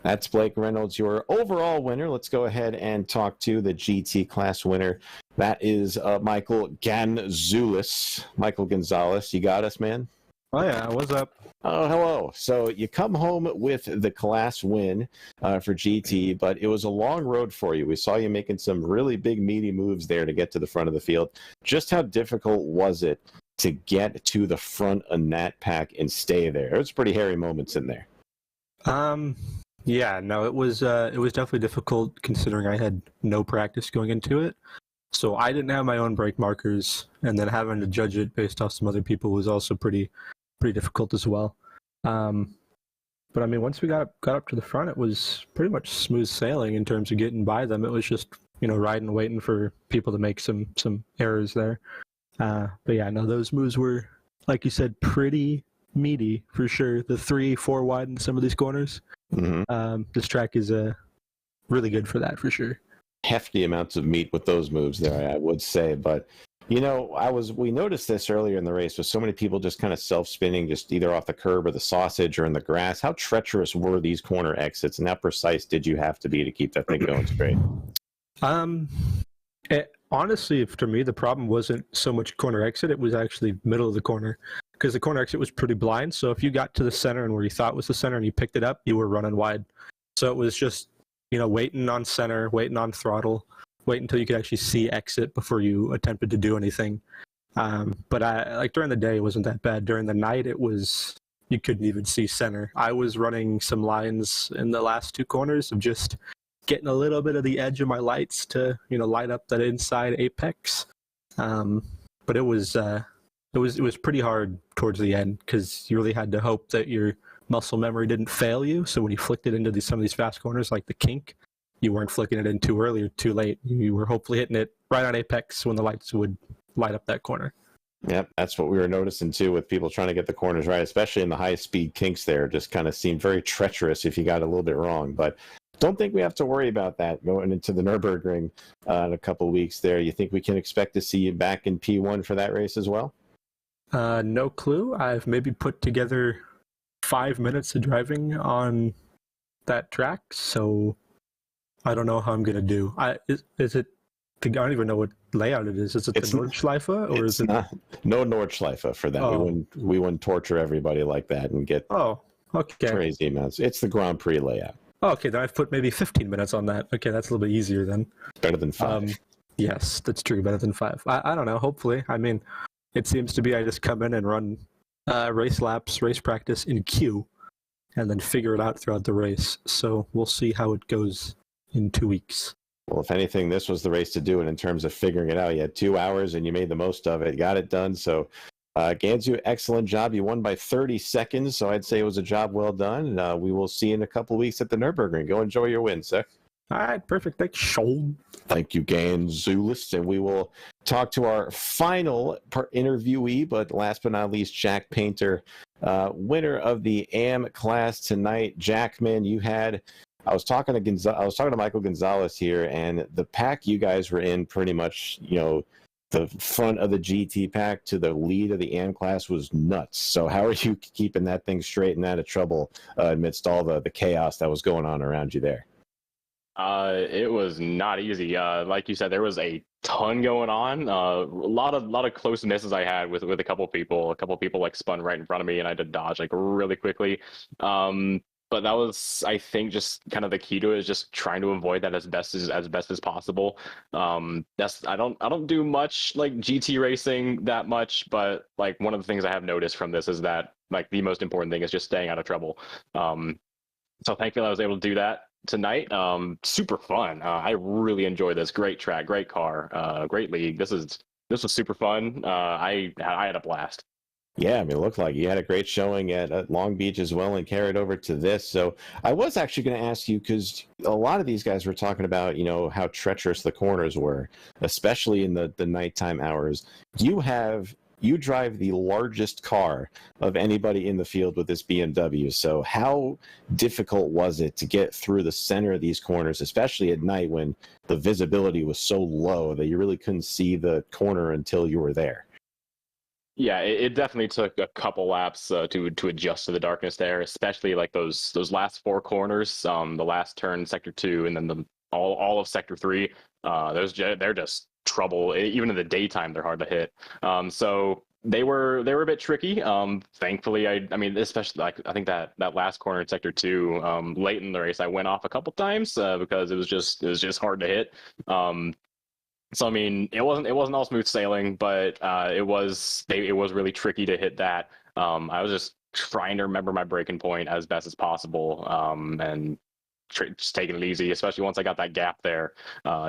That's Blake Reynolds, your overall winner. Let's go ahead and talk to the GT class winner. That is Michael Gonzalez. Michael Gonzalez, you got us, man? Oh, yeah. What's up? Oh, hello. So you come home with the class win for GT, but it was a long road for you. We saw you making some really big, meaty moves there to get to the front of the field. Just how difficult was it to get to the front of that pack and stay there? It was pretty hairy moments in there. Yeah, no, it was definitely difficult considering I had no practice going into it. So I didn't have my own brake markers, and then having to judge it based off some other people was also pretty difficult as well. But I mean, once we got up to the front, it was pretty much smooth sailing in terms of getting by them. It was just, riding, waiting for people to make some errors there. But yeah, no, those moves were, like you said, pretty meaty for sure. The 3-4 wide in some of these corners. Mm-hmm. This track is really good for that for sure. Hefty amounts of meat with those moves there, I would say. But we noticed this earlier in the race with so many people just kind of self-spinning, just either off the curb or the sausage or in the grass. How treacherous were these corner exits, and how precise did you have to be to keep that thing going straight? Honestly, for me, the problem wasn't so much corner exit. It was actually middle of the corner, because the corner exit was pretty blind. So if you got to the center and where you thought was the center and you picked it up, you were running wide. So it was just, waiting on center, waiting on throttle, wait until you could actually see exit before you attempted to do anything. But during the day, it wasn't that bad. During the night, you couldn't even see center. I was running some lines in the last 2 corners of just getting a little bit of the edge of my lights to, light up that inside apex. But it was pretty hard towards the end, because you really had to hope that your muscle memory didn't fail you. So when you flicked it into some of these fast corners, like the kink, you weren't flicking it in too early or too late. You were hopefully hitting it right on apex when the lights would light up that corner. Yep, that's what we were noticing too with people trying to get the corners right, especially in the high-speed kinks there. Just kind of seemed very treacherous if you got a little bit wrong. But don't think we have to worry about that going into the Nürburgring in a couple of weeks there. You think we can expect to see you back in P1 for that race as well? No clue. I've maybe put together 5 minutes of driving on that track, so I don't know how I'm going to do. Is it? I don't even know what layout it is. Is it the Nordschleife or is it not? No Nordschleife for that. Oh. We wouldn't torture everybody like that and get crazy amounts. It's the Grand Prix layout. Oh, okay, then I've put maybe 15 minutes on that. Okay, that's a little bit easier then. Better than 5. Yes, that's true. Better than 5. I don't know. Hopefully, I mean, it seems to be I just come in and run race laps, race practice in queue, and then figure it out throughout the race. So we'll see how it goes in 2 weeks. Well, if anything, this was the race to do it in terms of figuring it out. You had 2 hours and you made the most of it, got it done. So, Gansu, excellent job. You won by 30 seconds, so I'd say it was a job well done. We will see you in a couple of weeks at the Nürburgring. Go enjoy your win, sir. All right, perfect. Thanks, Sean. Thank you, Gansu. And we will talk to our final interviewee, but last but not least, Jack Painter, winner of the AM class tonight. Jack, man, you had... I was talking to Michael Gonzalez here, and the pack you guys were in, pretty much, the front of the GT pack to the lead of the AM class was nuts. So how are you keeping that thing straight and out of trouble amidst all the chaos that was going on around you there? It was not easy. Like you said, there was a ton going on. A lot of close misses I had with a couple people. A couple people like spun right in front of me, and I had to dodge like really quickly. But that was, I think, just kind of the key to it is just trying to avoid that as best as possible. I don't do much like GT racing that much, but like one of the things I have noticed from this is that like the most important thing is just staying out of trouble. So thankfully I was able to do that tonight. Super fun. I really enjoyed this. Great track, great car, great league. This was super fun. I had a blast. Yeah, I mean, it looked like you had a great showing at Long Beach as well and carried over to this. So I was actually going to ask you, because a lot of these guys were talking about, how treacherous the corners were, especially in the nighttime hours. You drive the largest car of anybody in the field with this BMW. So how difficult was it to get through the center of these corners, especially at night when the visibility was so low that you really couldn't see the corner until you were there? Yeah, it definitely took a couple laps to adjust to the darkness there, especially like those last 4 corners, the last turn, sector 2, and then all of sector 3. They're just trouble. Even in the daytime, they're hard to hit. So they were a bit tricky. Thankfully, I mean, especially like I think that last corner in sector 2, late in the race, I went off a couple times because it was just hard to hit. So I mean, it wasn't all smooth sailing, but it was really tricky to hit that. I was just trying to remember my breaking point as best as possible, and just taking it easy, especially once I got that gap there.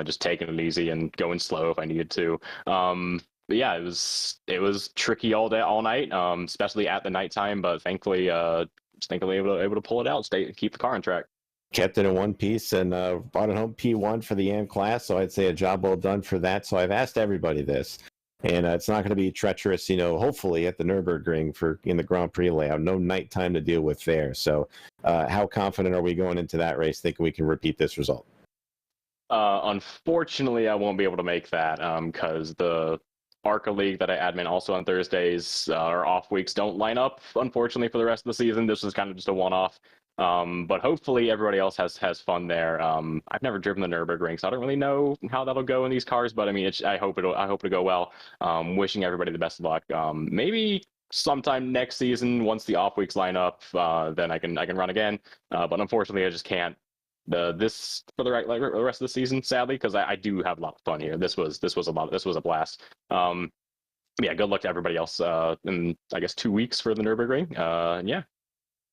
Just taking it easy and going slow if I needed to. But yeah, it was tricky all day, all night, especially at the nighttime. But thankfully, able to pull it out, keep the car on track. Kept it in one piece and brought it home P1 for the AM class, so I'd say a job well done for that. So I've asked everybody this, and it's not going to be treacherous, hopefully at the Nürburgring in the Grand Prix layout. No nighttime to deal with there. So how confident are we going into that race, thinking we can repeat this result? Unfortunately, I won't be able to make that because the ARCA League that I admin also on Thursdays, our off weeks don't line up, unfortunately, for the rest of the season. This was kind of just a one-off. But hopefully everybody else has fun there. I've never driven the Nürburgring, so I don't really know how that'll go in these cars, but I mean, I hope it'll go well. Wishing everybody the best of luck. Maybe sometime next season, once the off weeks line up, then I can run again. But unfortunately, I just can't. This for the rest of the season, sadly, because I do have a lot of fun here. This was a blast. Yeah, good luck to everybody else in I guess 2 weeks for the Nürburgring. Yeah.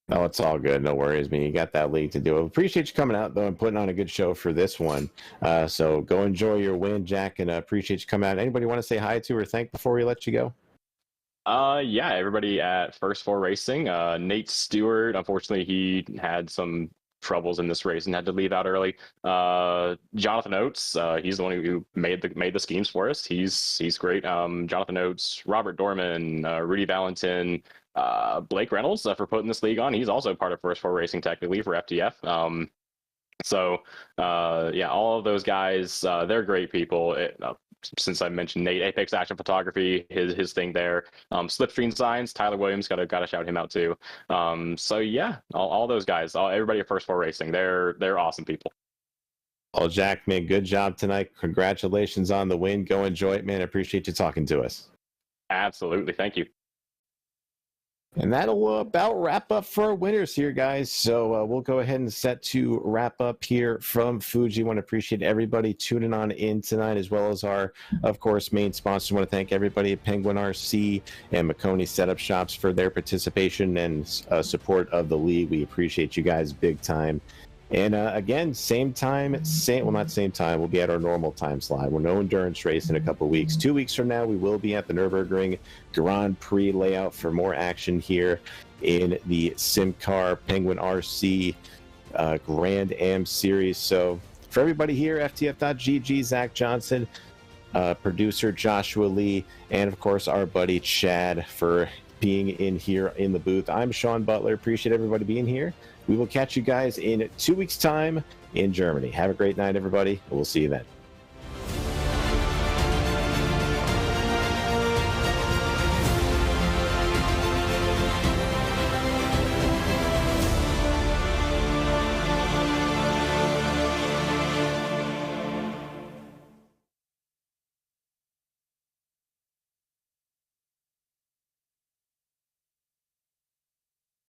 No, it's all good. No worries. I mean, you got that league to do. I appreciate you coming out, though, and putting on a good show for this one. So go enjoy your win, Jack, and appreciate you coming out. Anybody want to say hi to or thank before we let you go? Yeah, everybody at First Four Racing. Nate Stewart, unfortunately, he had some troubles in this race and had to leave out early. Jonathan Oates, he's the one who made the schemes for us. He's great. Jonathan Oates, Robert Dorman, Rudy Valentin, Blake Reynolds for putting this league on. He's also part of First Four Racing technically for FTF. So yeah, all of those guys, they're great people. Since I mentioned Nate, Apex Action Photography, his thing there. Slipstream Signs, Tyler Williams, gotta shout him out too. So yeah, all those guys, everybody at First Four Racing, they're awesome people. Well, Jack, man, good job tonight. Congratulations on the win. Go enjoy it, man. I appreciate you talking to us. Absolutely, thank you. And that'll about wrap up for our winners here, guys. So we'll go ahead and set to wrap up here from Fuji. Want to appreciate everybody tuning on in tonight, as well as our, of course, main sponsors. Want to thank everybody at Penguin RC and McConey Setup Shops for their participation and support of the league. We appreciate you guys big time. And again, same time, not same time, we'll be at our normal time slot. We're no endurance race in a couple weeks. 2 weeks from now, we will be at the Nürburgring Grand Prix layout for more action here in the SimCAR Penguin RC Grand Am Series. So for everybody here, FTF.GG, Zach Johnson, producer Joshua Lee, and of course our buddy Chad for being in here in the booth. I'm Sean Butler. Appreciate everybody being here. We will catch you guys in 2 weeks' time in Germany. Have a great night, everybody. We'll see you then.